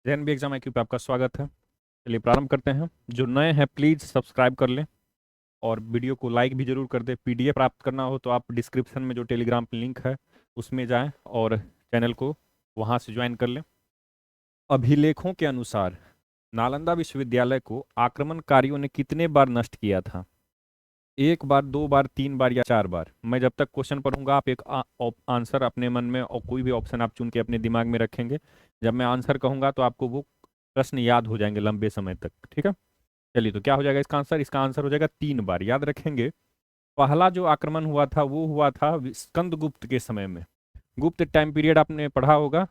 JNB exam IQ पे आपका स्वागत है। चलिए प्रारंभ करते हैं। जो नए हैं प्लीज़ सब्सक्राइब कर लें और वीडियो को लाइक भी जरूर कर दें। PDF प्राप्त करना हो तो आप डिस्क्रिप्शन में जो टेलीग्राम लिंक है उसमें जाएं और चैनल को वहां से ज्वाइन कर लें। अभिलेखों के अनुसार नालंदा विश्वविद्यालय को आक्रमणकारियों ने कितने बार नष्ट किया था? एक बार, दो बार, तीन बार या चार बार? मैं जब तक क्वेश्चन पढ़ूंगा आप एक आंसर अपने मन में और कोई भी ऑप्शन आप चुन के अपने दिमाग में रखेंगे। जब मैं आंसर कहूंगा तो आपको वो प्रश्न याद हो जाएंगे लंबे समय तक। ठीक है, चलिए तो क्या हो जाएगा इसका आंसर? इसका आंसर हो जाएगा तीन बार। याद रखेंगे, पहला जो आक्रमण हुआ था वो हुआ था स्कंदगुप्त के समय में। गुप्त टाइम पीरियड आपने पढ़ा होगा।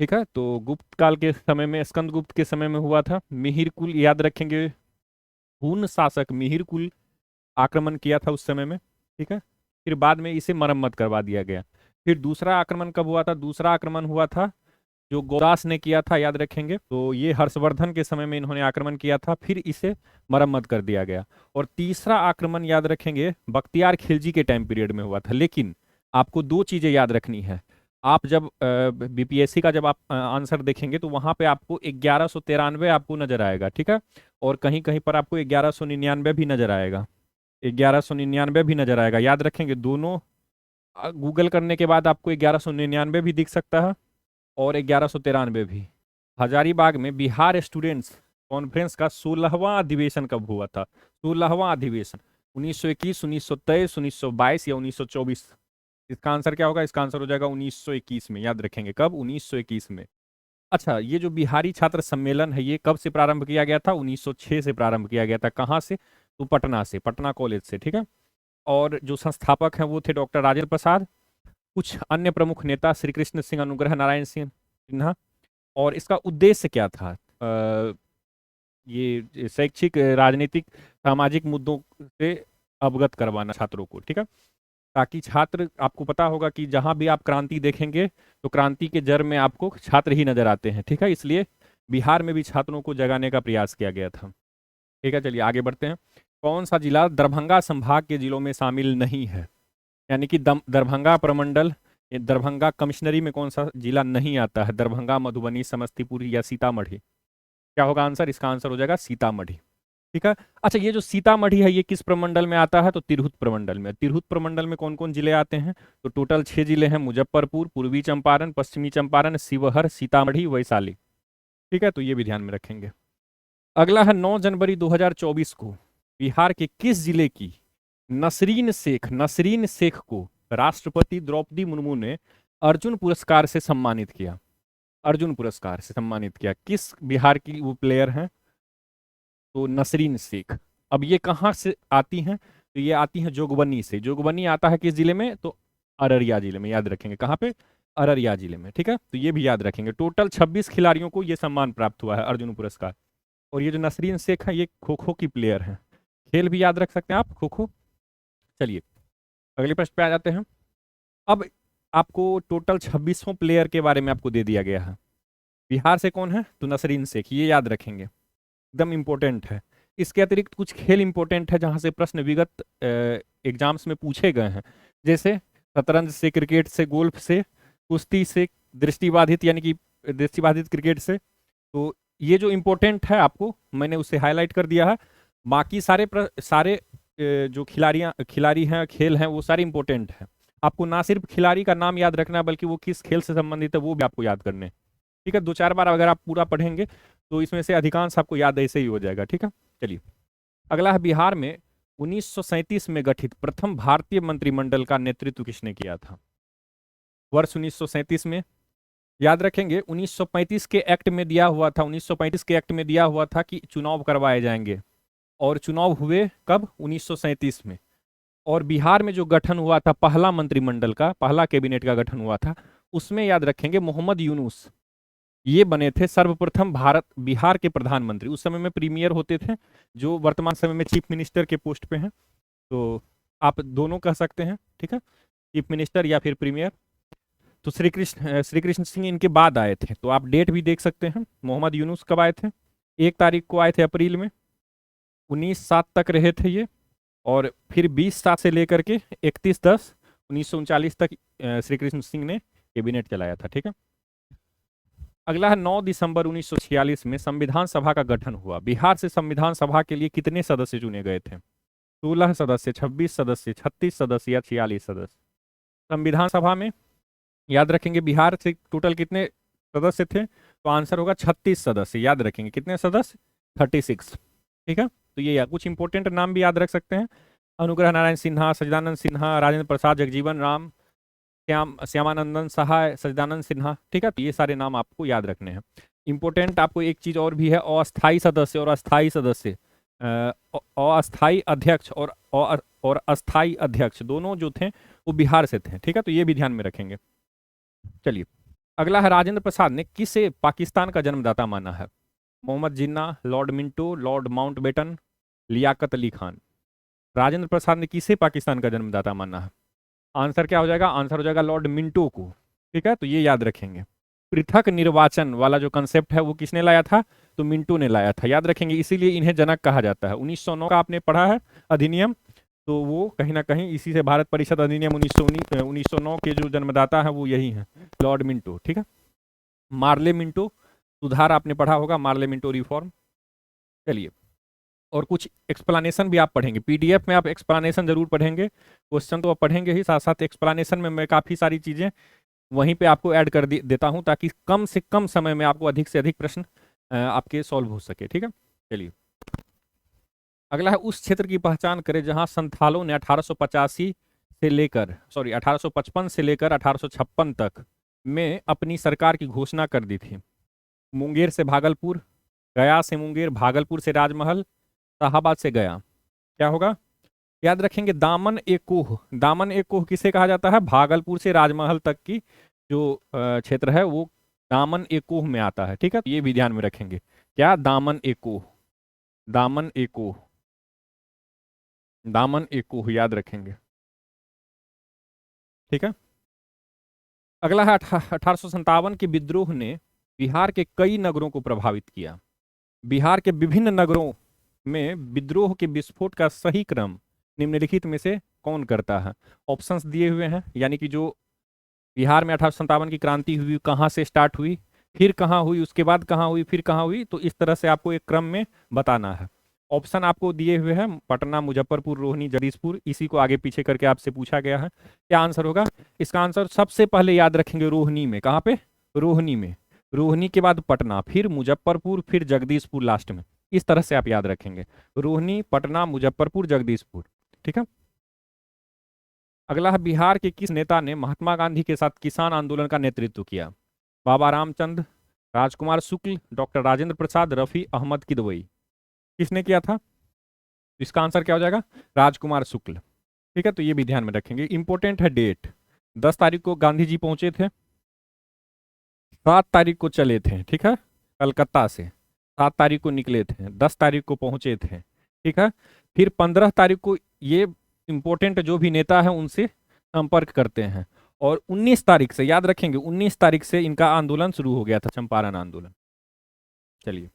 ठीक है, तो गुप्त काल के समय में, स्कंदगुप्त के समय में हुआ था। मिहिरकुल, याद रखेंगे, हुन शासक मिहिरकुल आक्रमण किया था उस समय में। ठीक है, फिर बाद में इसे मरम्मत करवा दिया गया। फिर दूसरा आक्रमण कब हुआ था? दूसरा आक्रमण हुआ था जो गौदास ने किया था, याद रखेंगे। तो ये हर्षवर्धन के समय में इन्होंने आक्रमण किया था, फिर इसे मरम्मत कर दिया गया। और तीसरा आक्रमण याद रखेंगे बख्तियार खिलजी के टाइम पीरियड में हुआ था। लेकिन आपको दो चीजें याद रखनी है। आप जब BPSC का जब आप आंसर देखेंगे तो वहां पे आपको 1193 आपको नजर आएगा। ठीक है, और कहीं कहीं पर आपको 1199 भी नजर आएगा, 1199 भी नजर आएगा। याद रखेंगे दोनों गूगल करने के बाद आपको 1199 भी दिख सकता है और 1193 भी। हजारीबाग में बिहार स्टूडेंट्स कॉन्फ्रेंस का 16वां अधिवेशन कब हुआ था? 16वां अधिवेशन 1921, 1923, 1922 या 1924? इसका आंसर क्या होगा? इसका आंसर हो जाएगा 1921 में। याद रखेंगे कब? 1921 में। अच्छा, ये जो बिहारी छात्र सम्मेलन है ये कब से प्रारंभ किया गया था? 1906 से प्रारंभ किया गया था। कहाँ से? तो पटना से, पटना कॉलेज से। ठीक है, और जो संस्थापक हैं वो थे डॉक्टर राजेंद्र प्रसाद। कुछ अन्य प्रमुख नेता श्री कृष्ण सिंह, अनुग्रह नारायण सिंह सिन्हा। और इसका उद्देश्य क्या था? ये शैक्षिक, राजनीतिक, सामाजिक मुद्दों से अवगत करवाना छात्रों को। ठीक है, ताकि छात्र, आपको पता होगा कि जहां भी आप क्रांति देखेंगे तो क्रांति के जड़ में आपको छात्र ही नजर आते हैं। ठीक है, इसलिए बिहार में भी छात्रों को जगाने का प्रयास किया गया था। ठीक है, चलिए आगे बढ़ते हैं। कौन सा जिला दरभंगा संभाग के जिलों में शामिल नहीं है? यानी कि दरभंगा प्रमंडल, ये दरभंगा कमिश्नरी में कौन सा जिला नहीं आता है? दरभंगा, मधुबनी, समस्तीपुर या सीतामढ़ी? क्या होगा आंसर? इसका आंसर हो जाएगा सीतामढ़ी। ठीक है, अच्छा ये जो सीतामढ़ी है ये किस प्रमंडल में आता है? तो तिरहुत प्रमंडल में। तिरहुत प्रमंडल में कौन कौन जिले आते हैं? तो टोटल 6 जिले हैं। मुजफ्फरपुर, पूर्वी चंपारण, पश्चिमी चंपारण, शिवहर, सीतामढ़ी, वैशाली। ठीक है, तो ये भी ध्यान में रखेंगे। अगला है 9 जनवरी 2024 को बिहार के किस जिले की नसरीन शेख को राष्ट्रपति द्रौपदी मुर्मू ने अर्जुन पुरस्कार से सम्मानित किया? अर्जुन पुरस्कार से सम्मानित किया किस बिहार की वो प्लेयर हैं? तो नसरीन शेख। अब ये कहाँ से आती हैं? तो ये आती हैं जोगबनी से। जोगबनी आता है किस जिले में? तो अररिया जिले में। याद रखेंगे कहाँ पे? अररिया जिले में। ठीक है, तो ये भी याद रखेंगे। टोटल 26 खिलाड़ियों को ये सम्मान प्राप्त हुआ है, अर्जुन पुरस्कार। और ये जो नसरीन शेख है ये खो खो की प्लेयर है। खेल भी याद रख सकते हैं आप, खो खो। चलिए अगले प्रश्न पे आ जाते हैं। अब आपको टोटल 26वां प्लेयर के बारे में आपको दे दिया गया है। बिहार से कौन है? तो नसरीन शेख, ये याद रखेंगे, एकदम इंपॉर्टेंट है। इसके अतिरिक्त कुछ खेल इंपॉर्टेंट है जहां से प्रश्न विगत एग्जाम्स में पूछे गए हैं, जैसे शतरंज से, क्रिकेट से, गोल्फ से, कुश्ती से, दृष्टिबाधित यानी कि दृष्टिबाधित क्रिकेट से। तो ये जो इंपॉर्टेंट है आपको मैंने उसे हाईलाइट कर दिया है। बाकी सारे जो खिलाड़ी हैं, खेल हैं, वो सारे इंपॉर्टेंट है। आपको ना सिर्फ खिलाड़ी का नाम याद रखना है बल्कि वो किस खेल से संबंधित है वो भी आपको याद करने हैं। ठीक है, दो चार बार अगर आप पूरा पढ़ेंगे तो इसमें से अधिकांश आपको याद ऐसे ही हो जाएगा। ठीक है, चलिए अगला है बिहार में 1937 में गठित प्रथम भारतीय मंत्रिमंडल का नेतृत्व किसने किया था? वर्ष 1937 में। याद रखेंगे 1935 के एक्ट में दिया हुआ था, 1935 के एक्ट में दिया हुआ था कि चुनाव करवाए जाएंगे, और चुनाव हुए कब? 1937 में। और बिहार में जो गठन हुआ था पहला मंत्रिमंडल का, पहला कैबिनेट का गठन हुआ था, उसमें याद रखेंगे मोहम्मद यूनुस ये बने थे सर्वप्रथम भारत बिहार के प्रधानमंत्री। उस समय में प्रीमियर होते थे, जो वर्तमान समय में चीफ मिनिस्टर के पोस्ट पे हैं। तो आप दोनों कह सकते हैं। ठीक है, चीफ मिनिस्टर या फिर प्रीमियर। तो श्री कृष्ण सिंह इनके बाद आए थे। तो आप डेट भी देख सकते हैं। मोहम्मद यूनुस कब आए थे? 1 तारीख को आए थे अप्रैल में। 19 साल तक रहे थे ये, और फिर 20 साल से लेकर के 31/10/1939 तक श्री कृष्ण सिंह ने कैबिनेट चलाया था। ठीक है, अगला है 9 दिसंबर 1946 में संविधान सभा का गठन हुआ। बिहार से संविधान सभा के लिए कितने सदस्य चुने गए थे? 16 सदस्य, 26 सदस्य, 36 सदस्य या 46 सदस्य? संविधान सभा में याद रखेंगे बिहार से टोटल कितने सदस्य थे, तो आंसर होगा 36 सदस्य। याद रखेंगे कितने सदस्य? 36। ठीक है, तो ये कुछ इंपॉर्टेंट नाम भी याद रख सकते हैं। अनुग्रह नारायण सिन्हा, सच्चिदानंद सिन्हा, राजेंद्र प्रसाद, जगजीवन राम, श्यामानंदन सहाय, सच्चिदानंद सिन्हा। ठीक है, तो ये सारे नाम आपको याद रखने हैं। इंपॉर्टेंट आपको एक चीज और भी है, अस्थाई सदस्य और अस्थाई सदस्य, अस्थाई अध्यक्ष और अस्थाई अध्यक्ष दोनों जो थे वो बिहार से थे। ठीक है, तो ये भी ध्यान में रखेंगे। चलिए, अगला है राजेंद्र प्रसाद ने किसे पाकिस्तान का जन्मदाता माना है? Mohammad Jinnah, Lord Minto, Lord Mountbatten, Liaquat Ali Khan. Rajendra Prasad ने किसे पाकिस्तान का जन्मदाता माना है? आंसर क्या हो जाएगा? आंसर हो जाएगा लॉर्ड मिंटो को। ठीक है, तो ये याद रखेंगे। पृथक निर्वाचन वाला जो कंसेप्ट है वो किसने लाया था? तो मिंटो ने लाया था। याद रखेंगे, इसीलिए इन्हें जनक कहा जाता है। 1909 का आपने पढ़ा है अधिनियम, तो वो कहीं ना कहीं इसी से भारत परिषद अधिनियम 1909 के जो जन्मदाता है वो यही है, लॉर्ड मिंटो। ठीक है, मार्ले मिंटो सुधार आपने पढ़ा होगा, मार्ले मिंटो रिफॉर्म। चलिए, और कुछ एक्सप्लेनेशन भी आप पढ़ेंगे पीडीएफ में, आप एक्सप्लेनेशन जरूर पढ़ेंगे। क्वेश्चन तो आप पढ़ेंगे ही, साथ साथ एक्सप्लेनेशन में मैं काफ़ी सारी चीज़ें वहीं पे आपको ऐड कर देता हूं, ताकि कम से कम समय में आपको अधिक से अधिक प्रश्न आपके सॉल्व हो सके। ठीक है, चलिए, अगला है उस क्षेत्र की पहचान करें जहां संथालों ने 1855 से लेकर 1856 तक में अपनी सरकार की घोषणा कर दी थी। मुंगेर से भागलपुर, गया से मुंगेर, भागलपुर से राजमहल, शाहाबाद से गया। क्या होगा? याद रखेंगे, दामन ए कोह। दामन ए कोह किसे कहा जाता है? भागलपुर से राजमहल तक की जो क्षेत्र है वो दामन ए कोह में आता है। ठीक है, ये भी ध्यान में रखेंगे। क्या? दामन ए कोह, दामन ए कोह, दामन ए कोह याद रखेंगे। ठीक है, अगला है 1857 के विद्रोह ने बिहार के कई नगरों को प्रभावित किया। बिहार के विभिन्न नगरों में विद्रोह के विस्फोट का सही क्रम निम्नलिखित में से कौन करता है? ऑप्शंस दिए हुए हैं, यानी कि जो बिहार में 1857 की क्रांति हुई कहाँ से स्टार्ट हुई, फिर कहाँ हुई, उसके बाद कहाँ हुई, फिर कहाँ हुई, तो इस तरह से आपको एक क्रम में बताना है। ऑप्शन आपको दिए हुए हैं, पटना, मुजफ्फरपुर, रोहिणी, जगदीशपुर। इसी को आगे पीछे करके आपसे पूछा गया है। क्या आंसर होगा? इसका आंसर सबसे पहले याद रखेंगे रोहिणी में। कहाँ पे? रोहिणी में। रोहिणी के बाद पटना, फिर मुजफ्फरपुर, फिर जगदीशपुर लास्ट में। इस तरह से आप याद रखेंगे, रोहिणी, पटना, मुजफ्फरपुर, जगदीशपुर। ठीक है, अगला है बिहार के किस नेता ने महात्मा गांधी के साथ किसान आंदोलन का नेतृत्व किया? बाबा रामचंद्र, राजकुमार शुक्ल, डॉक्टर राजेंद्र प्रसाद, रफी अहमद किदवई। किसने किया था? इसका आंसर क्या हो जाएगा? राजकुमार शुक्ल। ठीक है, तो ये भी ध्यान में रखेंगे। इंपॉर्टेंट है डेट, 10 तारीख को गांधी जी पहुंचे थे, 7 तारीख को चले थे। ठीक है, कलकत्ता से 7 तारीख को निकले थे, 10 तारीख को पहुंचे थे। ठीक है, फिर 15 तारीख को ये इंपॉर्टेंट जो भी नेता है उनसे संपर्क करते हैं, और 19 तारीख से याद रखेंगे, 19 तारीख से इनका आंदोलन शुरू हो गया था, चंपारण आंदोलन। चलिए,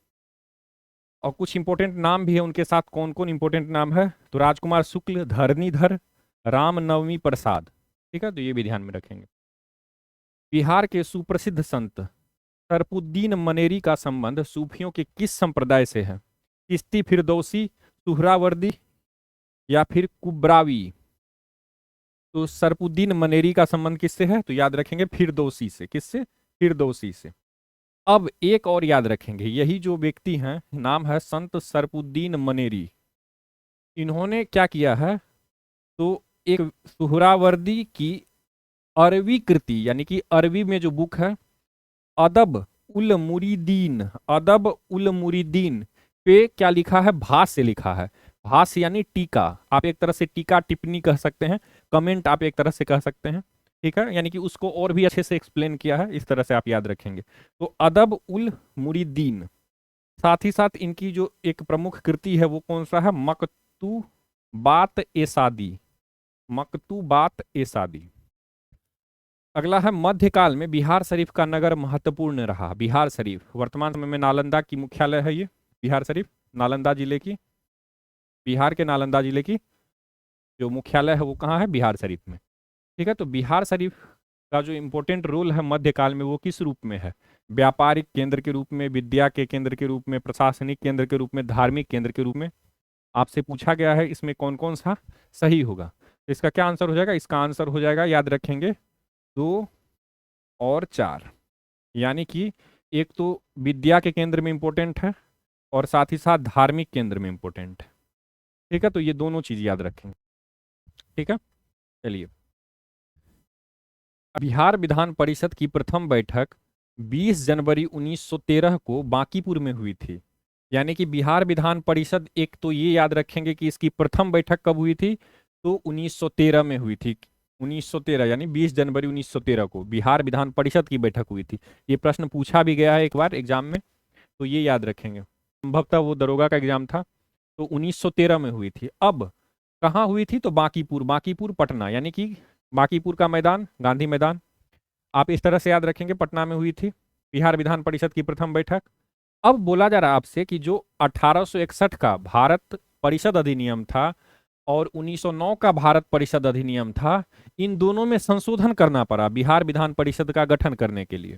और कुछ इंपॉर्टेंट नाम भी है उनके साथ। कौन कौन इंपॉर्टेंट नाम है? तो राजकुमार शुक्ल, धरणीधर, रामनवमी प्रसाद। ठीक है, तो ये भी ध्यान में रखेंगे। बिहार के सुप्रसिद्ध संत शरफुद्दीन मनेरी का संबंध सूफियों के किस संप्रदाय से है? चिश्ती, फिरदौसी, सुहरावर्दी या फिर कुब्रावी? तो शरफुद्दीन मनेरी का संबंध किससे है? तो याद रखेंगे फिरदौसी से। किससे? फिरदौसी से। अब एक और याद रखेंगे, यही जो व्यक्ति हैं, नाम है संत शरफुद्दीन मनेरी। इन्होंने क्या किया है? तो एक सुहरावर्दी की अरबी कृति, यानी कि अरबी में जो बुक है अदब उल मुरीदीन, अदब उल मुरीदीन पे क्या लिखा है? भाष्य लिखा है। भाष्य यानी टीका, आप एक तरह से टीका टिप्पणी कह सकते हैं, कमेंट आप एक तरह से कह सकते हैं। ठीक है, यानी कि उसको और भी अच्छे से एक्सप्लेन किया है, इस तरह से आप याद रखेंगे। तो अदब उल मुरीदीन। साथ ही साथ इनकी जो एक प्रमुख कृति है वो कौन सा है? मकतूबात ए शादी, मकतूबात ए शादी। अगला है मध्यकाल में बिहार शरीफ का नगर महत्वपूर्ण रहा। बिहार शरीफ वर्तमान समय में नालंदा की मुख्यालय है। ये बिहार शरीफ नालंदा जिले की, बिहार के नालंदा जिले की जो मुख्यालय है वो कहाँ है? बिहार शरीफ में। ठीक है, तो बिहार शरीफ का जो इम्पोर्टेंट रोल है मध्यकाल में वो किस रूप में है? व्यापारिक केंद्र के रूप में, विद्या के केंद्र के रूप में, प्रशासनिक केंद्र के रूप में, धार्मिक केंद्र के रूप में। आपसे पूछा गया है इसमें कौन कौन सा सही होगा, तो इसका क्या आंसर हो जाएगा? इसका आंसर हो जाएगा, याद रखेंगे, 2 और 4। यानी कि एक तो विद्या के केंद्र में इंपॉर्टेंट है और साथ ही साथ धार्मिक केंद्र में इंपॉर्टेंट है। ठीक है, तो ये दोनों चीज याद रखेंगे। ठीक है, चलिए। बिहार विधान परिषद की प्रथम बैठक 20 जनवरी 1913 को बांकीपुर में हुई थी। यानी कि बिहार विधान परिषद, एक तो ये याद रखेंगे कि इसकी प्रथम बैठक कब हुई थी, तो 1913 में हुई थी। 1913 यानी 20 जनवरी 1913 को बिहार विधान परिषद की बैठक हुई थी। ये प्रश्न पूछा भी गया है एक बार एग्जाम में, तो ये याद रखेंगे। संभवतः वो दरोगा का एग्जाम था, तो 1913 में हुई थी। अब कहाँ हुई थी, तो बांकीपुर, बांकीपुर पटना, यानी कि बांकीपुर का मैदान, गांधी मैदान। आप इस तरह से याद रखेंगे, पटना में हुई थी बिहार विधान परिषद की प्रथम बैठक। अब बोला जा रहा है आपसे कि जो 1861 का भारत परिषद अधिनियम था और 1909 का भारत परिषद अधिनियम था, इन दोनों में संशोधन करना पड़ा बिहार विधान परिषद का गठन करने के लिए।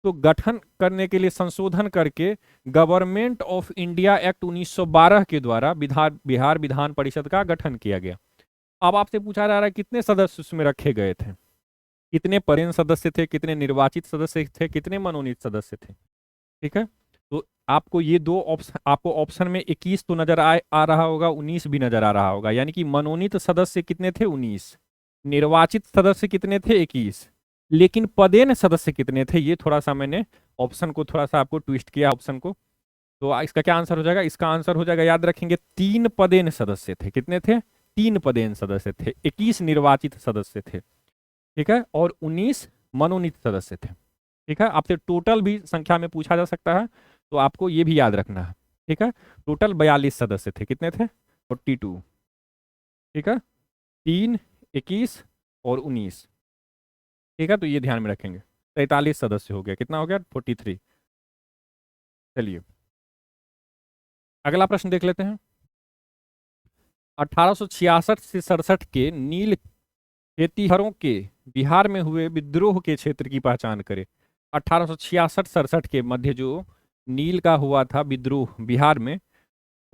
तो गठन करने के लिए संशोधन करके गवर्नमेंट ऑफ इंडिया एक्ट 1912 के द्वारा बिहार विधान परिषद का गठन किया गया। अब आपसे पूछा जा रहा है कितने सदस्य उसमें रखे गए थे, कितने पदेन सदस्य थे, कितने निर्वाचित सदस्य थे, कितने मनोनीत सदस्य थे। ठीक है, तो आपको ये दो ऑप्शन, आपको ऑप्शन में 21 तो नजर आ रहा होगा, 19 भी नजर आ रहा होगा। यानी कि मनोनीत सदस्य कितने थे, 19, निर्वाचित सदस्य कितने थे, 21, लेकिन पदेन सदस्य कितने थे, ये थोड़ा सा मैंने ऑप्शन को थोड़ा सा आपको ट्विस्ट किया ऑप्शन को। तो इसका क्या आंसर हो जाएगा? इसका आंसर हो जाएगा, याद रखेंगे, 3 पदेन सदस्य थे। कितने थे? 3 पदेन सदस्य थे। 21 निर्वाचित सदस्य थे, ठीक है, और 19 मनोनीत सदस्य थे। ठीक है, आपसे टोटल भी संख्या में पूछा जा सकता है, तो आपको ये भी याद रखना है। ठीक है, टोटल 42 सदस्य थे। कितने थे? 42। ठीक है, 3, 21 और 19। ठीक है, तो ये ध्यान में रखेंगे। 43 सदस्य हो गया। कितना हो गया? 43। चलिए अगला प्रश्न देख लेते हैं। 1866 से 67 के नील खेतीहरों के बिहार में हुए विद्रोह के क्षेत्र की पहचान करें। 1866-67 के मध्य जो नील का हुआ था विद्रोह बिहार में,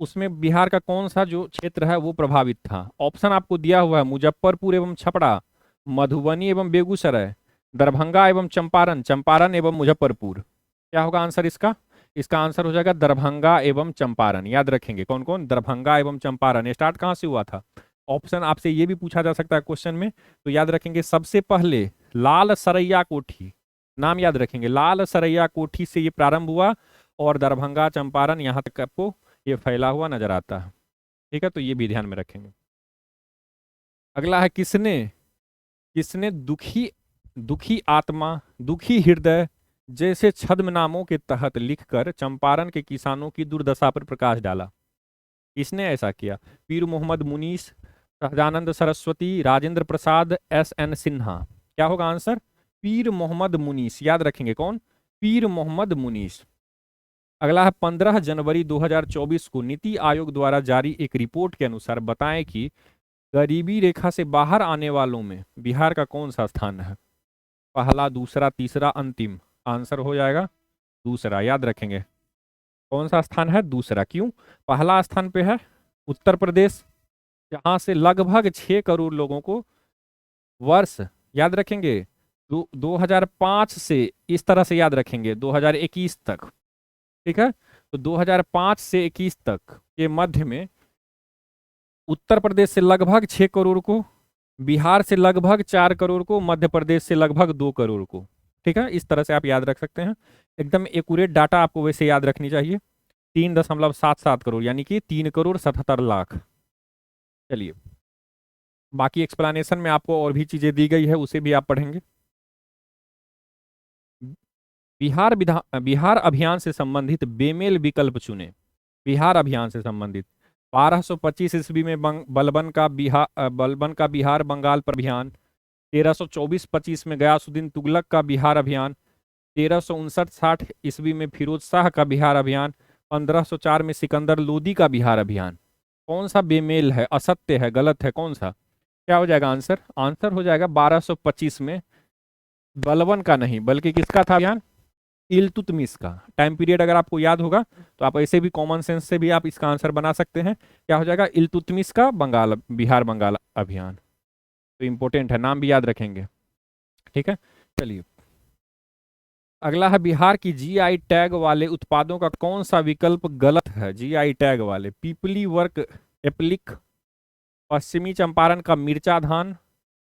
उसमें बिहार का कौन सा जो क्षेत्र है वो प्रभावित था? ऑप्शन आपको दिया हुआ है, मुजफ्फरपुर एवं छपरा, मधुबनी एवं बेगूसराय, दरभंगा एवं चंपारण, चंपारण एवं मुजफ्फरपुर। क्या होगा आंसर इसका? इसका आंसर हो जाएगा दरभंगा एवं चंपारण। याद रखेंगे कौन कौन, दरभंगा एवं चंपारण। स्टार्ट कहाँ से हुआ था? ऑप्शन आपसे ये भी पूछा जा सकता है क्वेश्चन में, तो याद रखेंगे सबसे पहले लाल सरैया कोठी, नाम याद रखेंगे, लाल सरैया कोठी से ये प्रारंभ हुआ और दरभंगा चंपारण यहाँ तक आपको ये फैला हुआ नजर आता है। ठीक है, तो ये भी ध्यान में रखेंगे। अगला है, किसने किसने दुखी दुखी आत्मा, दुखी हृदय जैसे छद्म नामों के तहत लिखकर चंपारण के किसानों की दुर्दशा पर प्रकाश डाला? किसने ऐसा किया? पीर मोहम्मद मुनीस, सहजानंद सरस्वती, राजेंद्र प्रसाद, SN सिन्हा। क्या होगा आंसर? पीर मोहम्मद मुनीस। याद रखेंगे कौन? पीर मोहम्मद मुनीस। अगला है, 15 जनवरी 2024 को नीति आयोग द्वारा जारी एक रिपोर्ट के अनुसार बताएं कि गरीबी रेखा से बाहर आने वालों में बिहार का कौन सा स्थान है? पहला, दूसरा, तीसरा, अंतिम। आंसर हो जाएगा दूसरा। याद रखेंगे कौन सा स्थान है? दूसरा। क्यों? पहला स्थान पे है उत्तर प्रदेश, जहां से लगभग 6 करोड़ लोगों को वर्ष, याद रखेंगे, 2005 से, इस तरह से याद रखेंगे, 2021 तक। ठीक है, तो 2005 से 21 तक के मध्य में उत्तर प्रदेश से लगभग 6 करोड़ को, बिहार से लगभग 4 करोड़ को, मध्य प्रदेश से लगभग 2 करोड़ को। ठीक है, इस तरह से आप याद रख सकते हैं। एकदम एक्यूरेट डाटा आपको वैसे याद रखनी चाहिए। 3.77 करोड़, यानी कि 3,77,00,000। चलिए, बाकी एक्सप्लेनेशन में आपको और भी चीजें दी गई है, उसे भी आप पढ़ेंगे। बिहार अभियान से संबंधित बेमेल विकल्प चुने। बिहार अभियान से संबंधित 1225 ईस्वी में बलबन का बिहार बंगाल पर अभियान, 1324-25 में गयासुद्दीन तुगलक का बिहार अभियान, 1359-60 ईस्वी में फिरोज शाह का बिहार अभियान, 1504 में सिकंदर लोदी का बिहार अभियान। कौन सा बेमेल है, असत्य है, गलत है, कौन सा? क्या हो जाएगा आंसर? आंसर हो जाएगा 1225 में बलबन का नहीं, बल्कि किसका था अभियान? इल्तुतमिश का। टाइम पीरियड अगर आपको याद होगा तो आप ऐसे भी कॉमन सेंस से भी आप इसका आंसर बना सकते हैं। क्या हो जाएगा? इल्तुतमिश का बंगाल बिहार बंगाल अभियान। तो इंपॉर्टेंट है, नाम भी याद रखेंगे। ठीक है, चलिए अगला है, बिहार की जीआई टैग वाले उत्पादों का कौन सा विकल्प गलत है? जीआई टैग वाले, पीपली वर्क एप्लिक, पश्चिमी चंपारण का मिर्चा धान,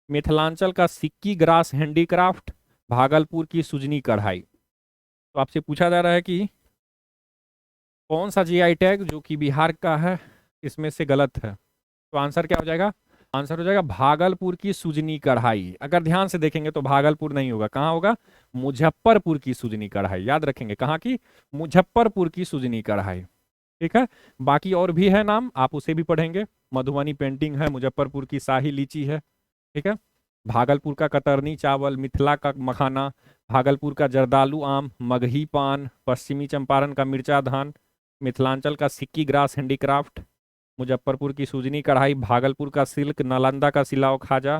मिथिलांचल का सिक्की ग्रास हैंडीक्राफ्ट, भागलपुर की सुजनी कढ़ाई। तो आपसे पूछा जा रहा है कि कौन सा जीआई टैग जो कि बिहार का है इसमें से गलत है? तो आंसर क्या हो जाएगा? आंसर हो जाएगा भागलपुर की सुजनी कढ़ाई। अगर ध्यान से देखेंगे तो भागलपुर नहीं होगा, कहाँ होगा? मुजफ्फरपुर की सुजनी कढ़ाई। याद रखेंगे, कहाँ की? मुजफ्फरपुर की सुजनी कढ़ाई। ठीक है, बाकी और भी है नाम, आप उसे भी पढ़ेंगे। मधुबनी पेंटिंग है, मुजफ्फरपुर की शाही लीची है। ठीक है, भागलपुर का कतरनी चावल, मिथिला का मखाना, भागलपुर का जर्दालू आम, मगही पान, पश्चिमी चंपारण का मिर्चा धान, मिथिलांचल का सिक्की ग्रास हैंडीक्राफ्ट, मुजफ्फरपुर की सूजनी कढ़ाई, भागलपुर का सिल्क, नालंदा का सिलाव खाजा,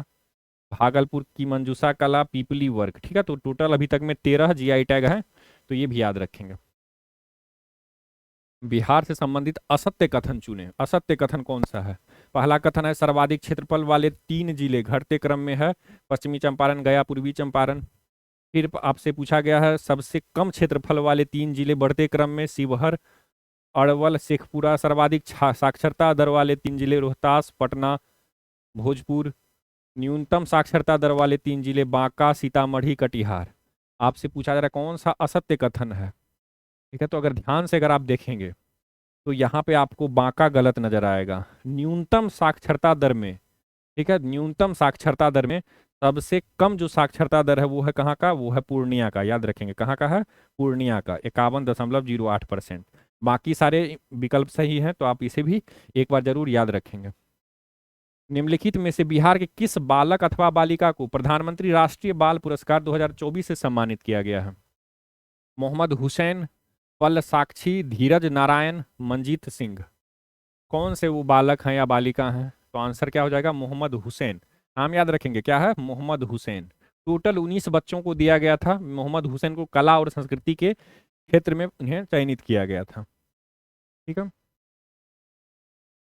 भागलपुर की मंजूषा कला, पीपली वर्क। ठीक है, तो टोटल अभी तक में 13 जीआई टैग है, तो ये भी याद रखेंगे। बिहार से संबंधित असत्य कथन चुने। असत्य कथन कौन सा है? पहला कथन है, सर्वाधिक क्षेत्रफल वाले 3 जिले घटते क्रम में है पश्चिमी चंपारण, गया, पूर्वी चंपारण। फिर आपसे पूछा गया है, सबसे कम क्षेत्रफल वाले 3 जिले बढ़ते क्रम में शिवहर, अरवल, शेखपुरा। सर्वाधिक साक्षरता दर वाले 3 जिले रोहतास, पटना, भोजपुर। न्यूनतम साक्षरता दर वाले 3 जिले बांका, सीतामढ़ी, कटिहार। आपसे पूछा जा रहा है कौन सा असत्य कथन है। ठीक है, तो अगर ध्यान से अगर आप देखेंगे तो यहाँ पे आपको बांका गलत नजर आएगा। न्यूनतम साक्षरता दर में, ठीक है, न्यूनतम साक्षरता दर में सबसे कम जो साक्षरता दर है वो है कहाँ का? वो है पूर्णिया का। याद रखेंगे, कहाँ का है? पूर्णिया का, 51.08%। बाकी सारे विकल्प सही हैं, तो आप इसे भी एक बार जरूर याद रखेंगे। निम्नलिखित में से बिहार के किस बालक अथवा बालिका को प्रधानमंत्री राष्ट्रीय बाल पुरस्कार 2024 से सम्मानित किया गया है? मोहम्मद हुसैन, पल साक्षी, धीरज नारायण, मंजीत सिंह। कौन से वो बालक हैं या बालिका हैं? तो आंसर क्या हो जाएगा? मोहम्मद हुसैन। नाम याद रखेंगे, क्या है? मोहम्मद हुसैन। टोटल 19 बच्चों को दिया गया था। मोहम्मद हुसैन को कला और संस्कृति के क्षेत्र में उन्हें चयनित किया गया था। ठीक है,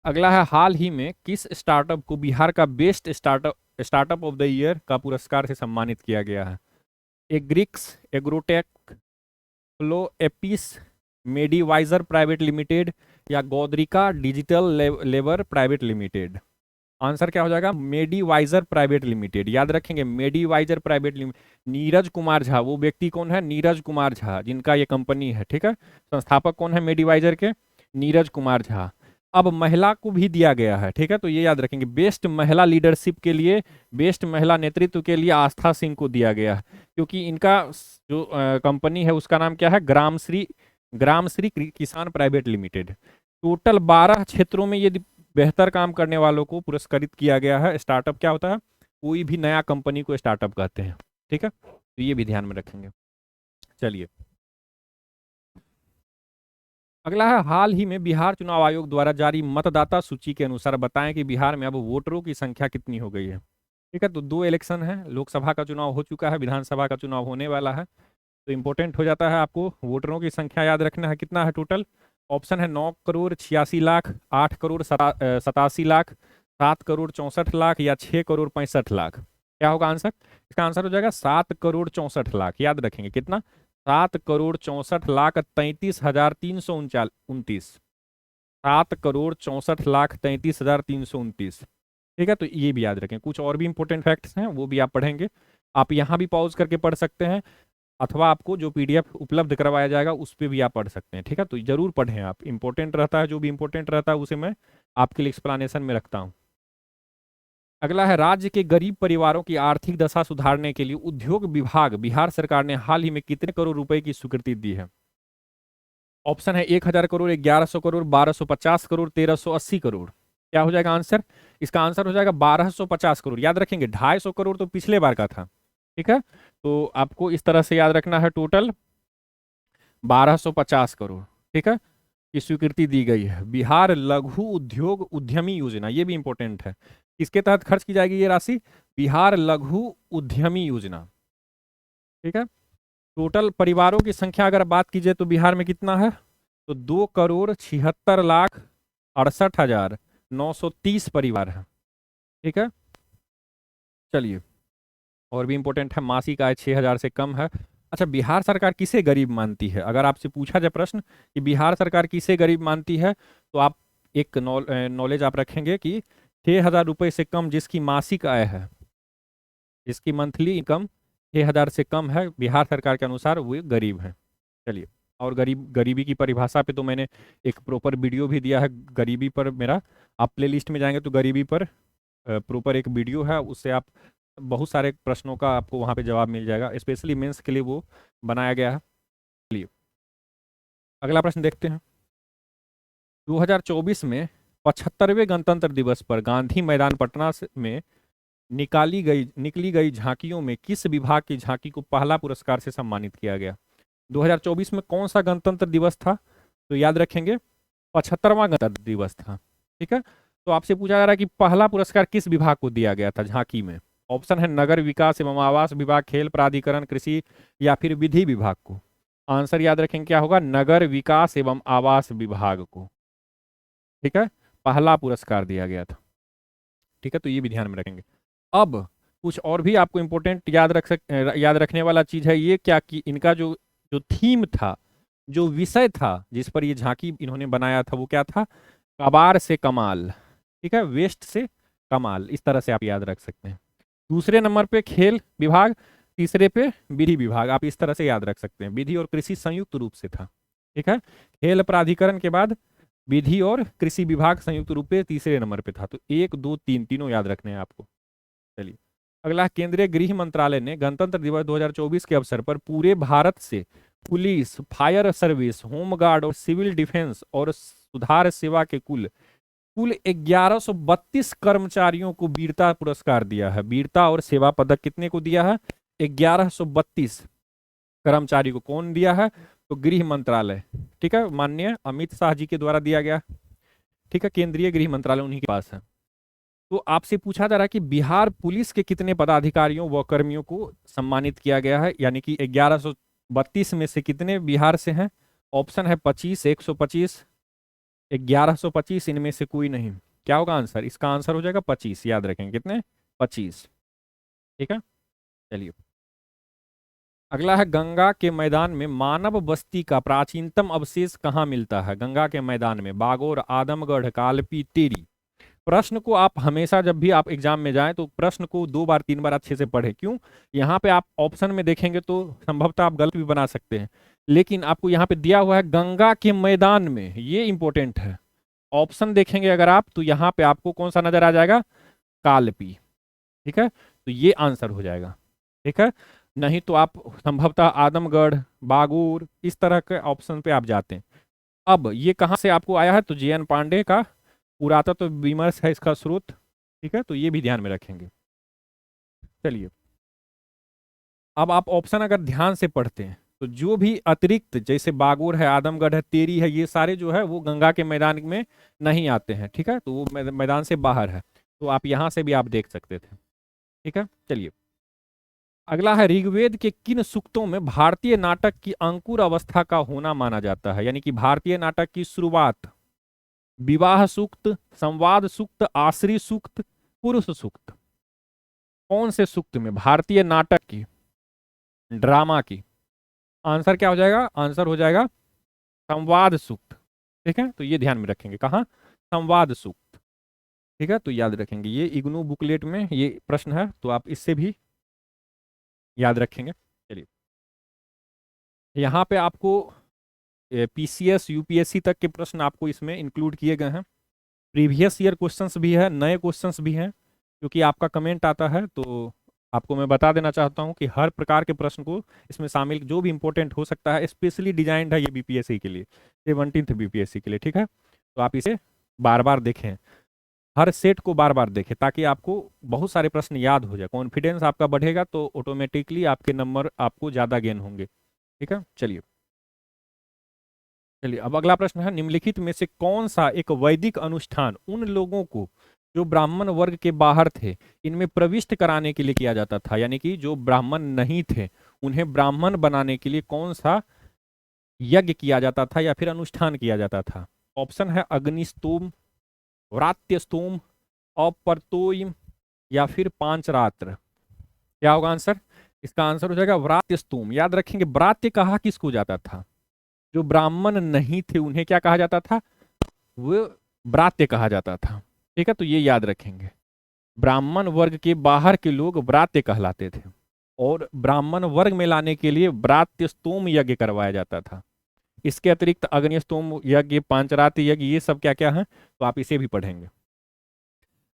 अगला है, हाल ही में किस स्टार्टअप को बिहार का best startup of the year का पुरस्कार से सम्मानित किया गया है? Agrix, Agrotech, Flow Apis, Medivizor private limited या Godrika digital labour private limited. Answer क्या हो जाएगा? Medivizor private limited. याद रखेंगे, Medivizor private limited. Neeraj Kumar Jha, वो व्यक्ति कौन है? नीरज कुमार झा, जिनका ये कंपनी है। ठीक है, संस्थापक कौन है मेडिवाइजर के? नीरज कुमार झा। अब महिला को भी दिया गया है। ठीक है, तो ये याद रखेंगे, बेस्ट महिला लीडरशिप के लिए, बेस्ट महिला नेतृत्व के लिए आस्था सिंह को दिया गया है, क्योंकि इनका जो कंपनी है उसका नाम क्या है? ग्रामश्री किसान प्राइवेट लिमिटेड। टोटल 12 क्षेत्रों में ये बेहतर काम करने वालों को पुरस्कृत किया गया है। स्टार्टअप क्या होता है? कोई भी नया कंपनी को स्टार्टअप कहते हैं। ठीक है, तो ये भी ध्यान में रखेंगे। चलिए अगला है, हाल ही में बिहार चुनाव आयोग द्वारा जारी मतदाता सूची के अनुसार बताएं कि बिहार में अब वोटरों की संख्या कितनी हो गई है। ठीक है, तो 2 इलेक्शन है, लोकसभा का चुनाव हो चुका है, विधानसभा का चुनाव होने वाला है। तो इंपॉर्टेंट हो जाता है आपको वोटरों की संख्या याद रखना है। कितना है टोटल? ऑप्शन है 9 करोड़ 86 लाख, 8 करोड़ 87 लाख, 7 करोड़ 64 लाख या 6 करोड़ 65 लाख। क्या होगा आंसर? इसका आंसर हो जाएगा 7 करोड़ 64 लाख। याद रखेंगे कितना? 7 करोड़ 64 लाख 33,329। 7 करोड़ 64 लाख 33,329। ठीक है, तो ये भी याद रखें। कुछ और भी इंपॉर्टेंट फैक्ट्स हैं, वो भी आप पढ़ेंगे। आप यहाँ भी पॉज करके पढ़ सकते हैं, अथवा आपको जो पीडीएफ उपलब्ध करवाया जाएगा उस पर भी आप पढ़ सकते हैं। ठीक है, तो जरूर पढ़ें आप। इंपॉर्टेंट रहता है, जो भी इंपॉर्टेंट रहता है उसे मैं आपके लिए एक्सप्लेनेशन में रखता हूँ। अगला है, राज्य के गरीब परिवारों की आर्थिक दशा सुधारने के लिए उद्योग विभाग बिहार सरकार ने हाल ही में कितने करोड़ रुपए की स्वीकृति दी है? ऑप्शन है 1,000 करोड़, 1,100 करोड़, 1,250 करोड़, 1,380 करोड़। क्या हो जाएगा आंसर? इसका आंसर हो जाएगा 1,250 करोड़। याद रखेंगे, 250 करोड़ तो पिछले बार का था। ठीक है, तो आपको इस तरह से याद रखना है, टोटल 1,250 करोड़। ठीक है, की स्वीकृति दी गई है। बिहार लघु उद्योग उद्यमी योजना, ये भी इंपॉर्टेंट है। किसके तहत खर्च की जाएगी ये राशि? बिहार लघु उद्यमी योजना। ठीक है। टोटल परिवारों की संख्या अगर बात कीजिए तो बिहार में कितना है, तो 2,76,68,930 परिवार है। ठीक है। चलिए, और भी इंपॉर्टेंट है, मासिक आय 6,000 से कम है। अच्छा, बिहार सरकार किसे गरीब मानती है, अगर आपसे पूछा जाए प्रश्न कि बिहार सरकार किसे गरीब मानती है, तो आप एक नॉलेज आप रखेंगे कि 6,000 रुपये से कम जिसकी मासिक आय है, जिसकी मंथली इनकम 6,000 से कम है, बिहार सरकार के अनुसार वो गरीब है। चलिए, और गरीबी की परिभाषा पे तो मैंने एक प्रॉपर वीडियो भी दिया है गरीबी पर मेरा, आप प्ले लिस्ट में जाएंगे तो गरीबी पर प्रॉपर एक वीडियो है, उससे आप बहुत सारे प्रश्नों का आपको वहाँ पे जवाब मिल जाएगा, स्पेशली मेंस के लिए वो बनाया गया है। चलिए, अगला प्रश्न देखते हैं। 2024 में 75वें गणतंत्र दिवस पर गांधी मैदान पटना में निकली गई झांकियों में किस विभाग की झांकी को पहला पुरस्कार से सम्मानित किया गया। 2024 में कौन सा गणतंत्र दिवस था, तो याद रखेंगे 75वां गणतंत्र दिवस था। ठीक है। तो आपसे पूछा जा रहा है कि पहला पुरस्कार किस विभाग को दिया गया था झांकी में। ऑप्शन है नगर विकास एवं आवास विभाग, खेल प्राधिकरण, कृषि या फिर विधि विभाग को। आंसर याद रखेंगे क्या होगा, नगर विकास एवं आवास विभाग को। ठीक है, पहला पुरस्कार दिया गया था। ठीक है, तो ये भी ध्यान में रखेंगे। अब कुछ और भी आपको इंपॉर्टेंट याद रखने वाला चीज है ये, क्या कि इनका जो जो थीम था, जो विषय था जिस पर ये झांकी इन्होंने बनाया था, वो क्या था, कबार से कमाल। ठीक है, वेस्ट से कमाल, इस तरह से आप याद रख सकते हैं। दूसरे नंबर पे खेल विभाग, तीसरे पे विधि विभाग, आप इस तरह से याद रख सकते हैं। विधि और कृषि संयुक्त रूप से था। ठीक है, खेल प्राधिकरण के बाद विधि और कृषि विभाग संयुक्त रूप से तीसरे नंबर पे था। तो 1 2 3 तीनों याद रखने हैं आपको। चलिए, अगला, केंद्रीय गृह मंत्रालय ने गणतंत्र दिवस 2024 के अवसर पर पूरे भारत से police, fire service, home guard और सिविल डिफेंस और सुधार सेवा के कुल कुल 1132 कर्मचारियों को वीरता पुरस्कार दिया है। वीरता और सेवा पदक कितने को दिया है, 1132 कर्मचारी को। कौन दिया है, तो गृह मंत्रालय। ठीक है, माननीय अमित शाह जी के द्वारा दिया गया। ठीक है, केंद्रीय गृह मंत्रालय उन्हीं के पास है। तो आपसे पूछा जा रहा है कि बिहार पुलिस के कितने पदाधिकारियों व कर्मियों को सम्मानित किया गया है, यानी कि 1132 में से कितने बिहार से हैं। ऑप्शन है 25, 125, 1125, इनमें से कोई नहीं। क्या होगा आंसर, इसका आंसर हो जाएगा 25, याद रखेंगे कितने, 25। ठीक है। चलिए, अगला है, गंगा के मैदान में मानव बस्ती का प्राचीनतम अवशेष कहाँ मिलता है। गंगा के मैदान में बागोर, आदमगढ़, कालपी, टेरी। प्रश्न को आप हमेशा जब भी आप एग्जाम में जाएं तो प्रश्न को 2 बार 3 बार अच्छे से पढ़ें। क्यों, यहाँ पे आप ऑप्शन में देखेंगे तो संभवतः आप गलत भी बना सकते हैं, लेकिन आपको यहाँ पे दिया हुआ है गंगा के मैदान में, ये इंपॉर्टेंट है। ऑप्शन देखेंगे अगर आप तो यहाँ पे आपको कौन सा नजर आ जाएगा, कालपी। ठीक है, तो ये आंसर हो जाएगा। ठीक है, नहीं तो आप संभवतः आदमगढ़, बागूर, इस तरह के ऑप्शन पे आप जाते हैं। अब ये कहाँ से आपको आया है, तो JN पांडे का पुरातत्व विमर्श है इसका स्रोत। ठीक है, तो ये भी ध्यान में रखेंगे। चलिए, अब आप ऑप्शन अगर ध्यान से पढ़ते हैं तो जो भी अतिरिक्त, जैसे बागोर है, आदमगढ़ है, तेरी है, ये सारे जो है वो गंगा के मैदान में नहीं आते हैं। ठीक है, तो वो मैदान से बाहर है, तो आप यहां से भी आप देख सकते थे। ठीक है। चलिए, अगला है, ऋग्वेद के किन सूक्तों में भारतीय नाटक की अंकुर अवस्था का होना माना जाता है, यानी कि भारतीय नाटक की शुरुआत। विवाह सूक्त, संवाद सूक्त, आश्री सूक्त, पुरुष सूक्त। कौन से सूक्त में भारतीय नाटक की, ड्रामा की, आंसर क्या हो जाएगा, आंसर हो जाएगा संवाद सूक्त। ठीक है, तो ये ध्यान में रखेंगे, कहाँ, संवाद सूक्त। ठीक है, तो याद रखेंगे, ये इग्नू बुकलेट में ये प्रश्न है, तो आप इससे भी याद रखेंगे। चलिए, यहाँ पे आपको PCS UPSC तक के प्रश्न आपको इसमें इंक्लूड किए गए हैं। प्रीवियस ईयर क्वेश्चंस भी है, नए क्वेश्चंस भी हैं, क्योंकि आपका कमेंट आता है तो आपको मैं बता देना चाहता हूं कि हर प्रकार के प्रश्न को इसमें शामिल, जो भी इंपॉर्टेंट हो सकता है, स्पेशली डिजाइंड है ये BPSC के लिए, 17th BPSC के लिए। ठीक है, तो आप इसे बार बार देखें, हर सेट को बार बार देखें, ताकि आपको बहुत सारे प्रश्न याद हो जाए, कॉन्फिडेंस आपका बढ़ेगा, तो ऑटोमेटिकली आपके नंबर आपको ज़्यादा गेन होंगे। ठीक है। चलिए, अब अगला प्रश्न है, निम्नलिखित में से कौन सा एक वैदिक अनुष्ठान उन लोगों को जो ब्राह्मण वर्ग के बाहर थे इनमें प्रविष्ट कराने के लिए किया जाता था, यानी कि जो ब्राह्मण नहीं थे उन्हें ब्राह्मण बनाने के लिए कौन सा यज्ञ किया जाता था या फिर अनुष्ठान किया जाता था? ऑप्शन है अग्निस्तोम, व्रात्यस्तोम, अपर्तोयम या फिर पांचरात्र। क्या होगा आंसर? इसका आंसर हो जाएगा व्रात्यस्तोम। याद रखेंगे, व्रात्य कहा किसको जाता था? जो ब्राह्मण नहीं थे उन्हें क्या कहा जाता था? वो व्रात्य कहा जाता था। ठीक है, तो ये याद रखेंगे, ब्राह्मण वर्ग के बाहर के लोग व्रात्य कहलाते थे और ब्राह्मण वर्ग में लाने के लिए व्रात्यस्तोम यज्ञ करवाया जाता था। इसके अतिरिक्त अग्निस्तोम यज्ञ, पांचरात्र यज्ञ, ये सब क्या क्या है तो आप इसे भी पढ़ेंगे।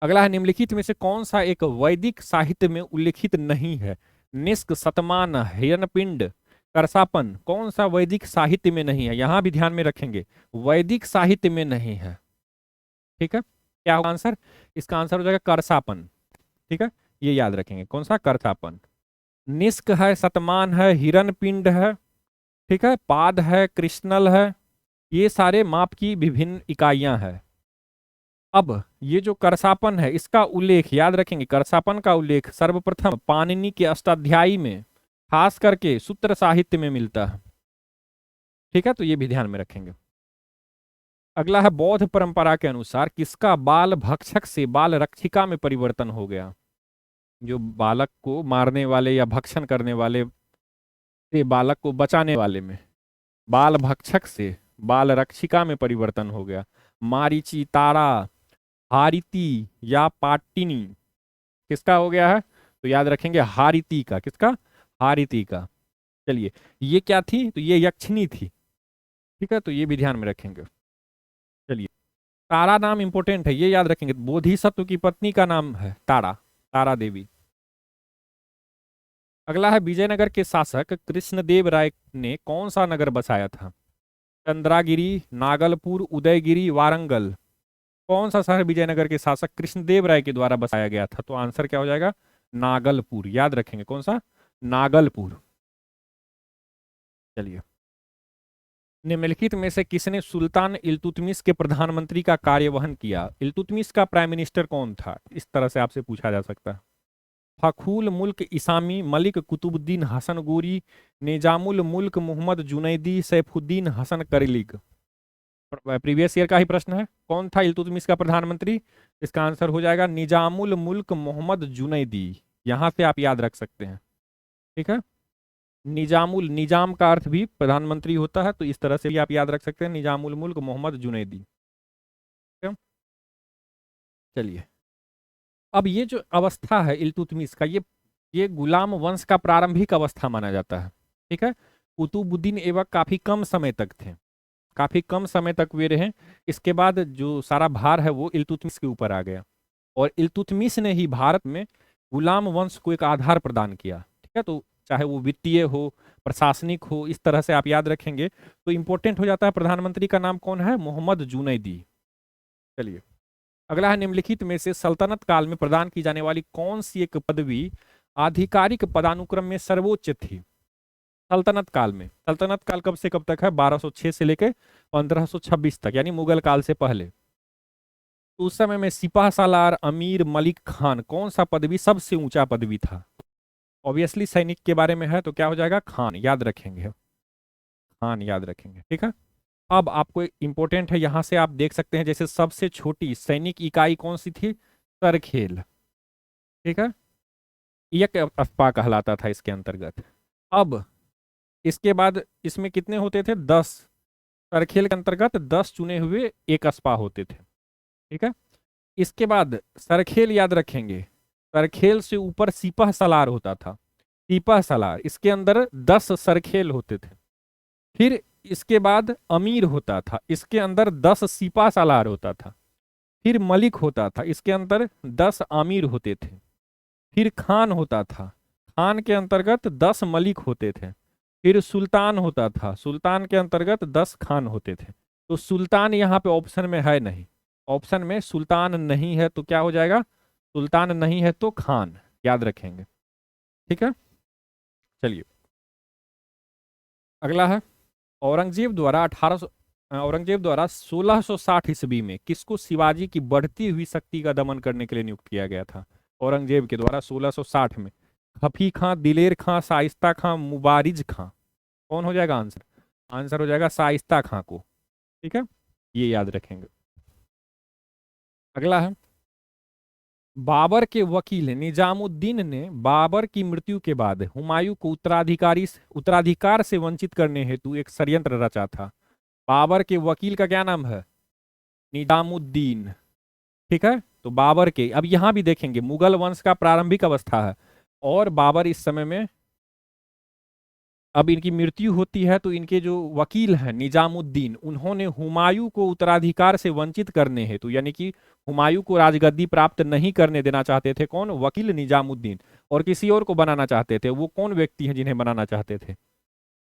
अगला है, निम्नलिखित में से कौन सा एक वैदिक साहित्य में उल्लिखित नहीं है? निष्क, शतमान, हिरण्यपिंड, करसापन, कौन सा वैदिक साहित्य में नहीं है? यहां भी ध्यान में रखेंगे, वैदिक साहित्य में नहीं है। ठीक है, क्या होगा आंसर? इसका आंसर हो जाएगा करसापन। ठीक है, ये याद रखेंगे, कौन सा? करसापन। निष्क है, शतमान है, हिरण्यपिंड है, ठीक है, पाद है, कृष्णल है, ये सारे माप की विभिन्न इकाइयां हैं। अब ये जो करसापन है इसका उल्लेख याद रखेंगे, करसापन का उल्लेख सर्वप्रथम पाणिनि के अष्टाध्यायी में खास करके सूत्र साहित्य में मिलता है। ठीक है, तो ये भी ध्यान में रखेंगे। अगला है, बौद्ध परंपरा के अनुसार किसका बाल भक्षक से बाल रक्षिका में परिवर्तन हो गया? जो बालक को मारने वाले या भक्षण करने वाले से बालक को बचाने वाले में बाल भक्षक से बाल रक्षिका में परिवर्तन हो गया। मारीची, तारा, हारिती या पाटिनी, किसका हो गया है? तो याद रखेंगे हारिती का। किसका? हारिती का। चलिए, ये क्या थी? तो ये यक्षिणी थी। ठीक है, तो ये भी ध्यान में रखेंगे। चलिए, तारा नाम इंपॉर्टेंट है, ये याद रखेंगे, बोधिसत्व की पत्नी का नाम है तारा, तारा देवी। अगला है, विजयनगर के शासक कृष्णदेव राय ने कौन सा नगर बसाया था? चंद्रागिरी, नागलपुर, उदयगिरी, वारंगल, कौन सा शहर विजयनगर के शासक कृष्णदेव राय के द्वारा बसाया गया था? तो आंसर क्या हो जाएगा? नागलपुर। याद रखेंगे, कौन सा? नागलपुर। चलिए, निम्नलिखित में से किसने सुल्तान इल्तुतमिश के प्रधानमंत्री का कार्यवहन किया? इल्तुतमिश का प्राइम मिनिस्टर कौन था? इस तरह से आपसे पूछा जा सकता है। फखुल मुल्क इसामी, मलिक कुतुबुद्दीन हसन गोरी, निजामुल मुल्क मोहम्मद जुनैदी, सैफुद्दीन हसन करिलिग। प्रीवियस ईयर का ही प्रश्न है, कौन था इल्तुतमिश का प्रधानमंत्री? इसका आंसर हो जाएगा निजामुल मुल्क मोहम्मद जुनैदी। यहां से आप याद रख सकते हैं। ठीक है, निजामुल, निजाम का अर्थ भी प्रधानमंत्री होता है, तो इस तरह से भी आप याद रख सकते हैं, निजामुल मुल्क मोहम्मद जुनैदी। ठीक है? चलिए, अब ये जो अवस्था है इल्तुतमिश का, ये गुलाम वंश का प्रारंभिक अवस्था माना जाता है। ठीक है, कुतुबुद्दीन ऐबक काफी कम समय तक थे, काफी कम समय तक वे रहे। इसके बाद जो सारा भार है वो इल्तुतमिश के ऊपर आ गया और इल्तुतमिश ने ही भारत में गुलाम वंश को एक आधार प्रदान किया। ठीक है, तो चाहे वो वित्तीय हो, प्रशासनिक हो, इस तरह से आप याद रखेंगे तो इंपॉर्टेंट हो जाता है। प्रधानमंत्री का नाम कौन है? मोहम्मद जुनैदी। चलिए, अगला है, निम्नलिखित में से सल्तनत काल में प्रदान की जाने वाली कौन सी एक पदवी आधिकारिक पदानुक्रम में सर्वोच्च थी? सल्तनत काल में, सल्तनत काल कब से कब तक है? 1206 से लेकर 1526 तक, यानी मुगल काल से पहले। तो उस समय में सिपाह सालार, अमीर, मलिक खान, कौन सा पदवी सबसे ऊंचा पदवी था? ऑब्वियसली सैनिक के बारे में है तो क्या हो जाएगा? खान। याद रखेंगे, खान याद रखेंगे। ठीक है, अब आपको इंपॉर्टेंट है, यहां से आप देख सकते हैं जैसे सबसे छोटी सैनिक इकाई कौन सी थी? सरखेल। ठीक है, एक अफपा कहलाता था इसके अंतर्गत। अब इसके बाद इसमें कितने होते थे? 10। सरखेल के अंतर्गत 10 चुने हुए एक अस्पा होते थे। ठीक है, इसके बाद सरखेल याद रखेंगे, सरखेल से ऊपर सिपह सलार होता था, सिपह सलार, इसके अंदर 10 सरखेल होते थे। फिर इसके बाद अमीर होता था, इसके अंदर 10 सिपा सालार होता था। फिर मलिक होता था, इसके अंदर 10 आमिर होते थे। फिर खान होता था, खान के अंतर्गत 10 मलिक होते थे। फिर सुल्तान होता था, सुल्तान के अंतर्गत 10 खान होते थे। तो सुल्तान यहाँ पे ऑप्शन में है नहीं, ऑप्शन में सुल्तान नहीं है तो क्या हो जाएगा? सुल्तान नहीं है तो खान। याद रखेंगे। ठीक है, चलिए, अगला है, औरंगजेब द्वारा औरंगजेब द्वारा 1660 ईस्वी में किसको शिवाजी की बढ़ती हुई शक्ति का दमन करने के लिए नियुक्त किया गया था? औरंगजेब के द्वारा 1660 में खफी खां, दिलेर खां, शाइस्ता खां, मुबारिज खां, कौन हो जाएगा आंसर? आंसर हो जाएगा शाइस्ता खां को। ठीक है, ये याद रखेंगे। अगला है, बाबर के वकील निजामुद्दीन ने बाबर की मृत्यु के बाद हुमायूं को उत्तराधिकार से वंचित करने हेतु एक षड्यंत्र रचा था। बाबर के वकील का क्या नाम है? निजामुद्दीन। ठीक है, तो बाबर के, अब यहां भी देखेंगे मुगल वंश का प्रारंभिक अवस्था है और बाबर इस समय में, अब इनकी मृत्यु होती है तो इनके जो वकील हैं निजामुद्दीन, उन्होंने हुमायूं को उत्तराधिकार से वंचित करने हेतु, यानी कि हुमायूं को राजगद्दी प्राप्त नहीं करने देना चाहते थे। कौन? वकील निजामुद्दीन। और किसी और को बनाना चाहते थे। वो कौन व्यक्ति हैं जिन्हें बनाना चाहते थे?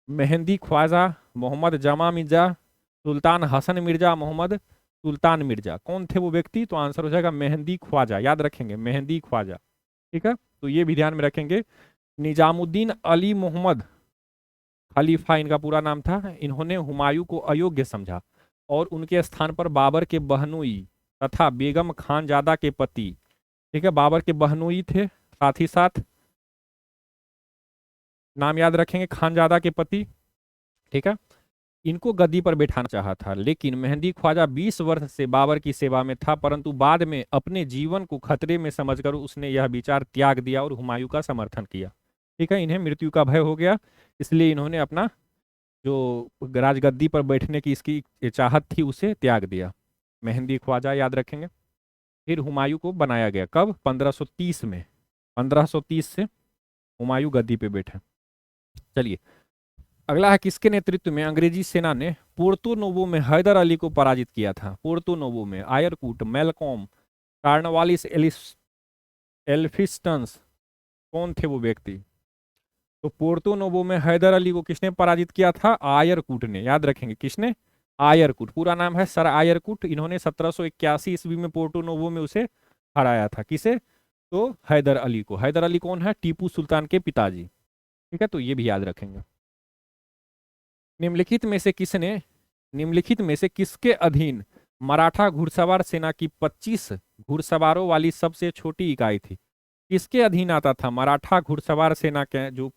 मेहंदी ख्वाजा, मोहम्मद जमा मिर्जा, सुल्तान हसन मिर्जा, मोहम्मद सुल्तान मिर्जा। कौन थे वो व्यक्ति? तो आंसर हो जाएगा मेहंदी ख्वाजा। याद रखेंगे, मेहंदी ख्वाजा। ठीक है, तो ये भी ध्यान में रखेंगे। निजामुद्दीन अली मोहम्मद खलीफा इनका पूरा नाम था। इन्होंने हुमायूं को अयोग्य समझा और उनके स्थान पर बाबर के बहनोई तथा बेगम खानजादा के पति, ठीक है, बाबर के बहनोई थे, साथ ही साथ नाम याद रखेंगे, खानजादा के पति। ठीक है, इनको गद्दी पर बैठाना चाहा था, लेकिन मेहंदी ख्वाजा 20 वर्ष से बाबर की सेवा में था, परंतु बाद में अपने जीवन को खतरे में समझकर उसने यह विचार त्याग दिया और हुमायूं का समर्थन किया। ठीक है, इन्हें मृत्यु का भय हो गया, इसलिए इन्होंने अपना जो राजगद्दी पर बैठने की इसकी चाहत थी उसे त्याग दिया। मेहंदी ख्वाजा याद रखेंगे। फिर हुमायूं को बनाया गया कब? 1530 में। 1530 से हुमायूं गद्दी पे बैठे। चलिए, अगला है, किसके नेतृत्व में अंग्रेजी सेना ने पोर्तो नोवो में हैदर अली को पराजित किया था? पोर्तो नोवो में आयरकूट, मेलकॉम, कार्नवालिस, एल्फिस्टन्स, कौन थे वो व्यक्ति? तो पोर्तो नोवो में हैदर अली को किसने पराजित किया था? आयरकूट ने। याद रखेंगे, किसने? आयरकूट। पूरा नाम है सर आयरकूट। इन्होंने 1781 ईस्वी में पोर्तो नोवो में उसे हराया था। किसे? तो हैदर अली को। हैदर अली कौन है? टीपू सुल्तान के पिताजी। ठीक है, तो ये भी याद रखेंगे। निम्नलिखित में से किसके अधीन मराठा घुड़सवार सेना की 25 घुड़सवारों वाली सबसे छोटी इकाई थी? किसके अधीन आता था मराठा घुड़सवार सेना के जो,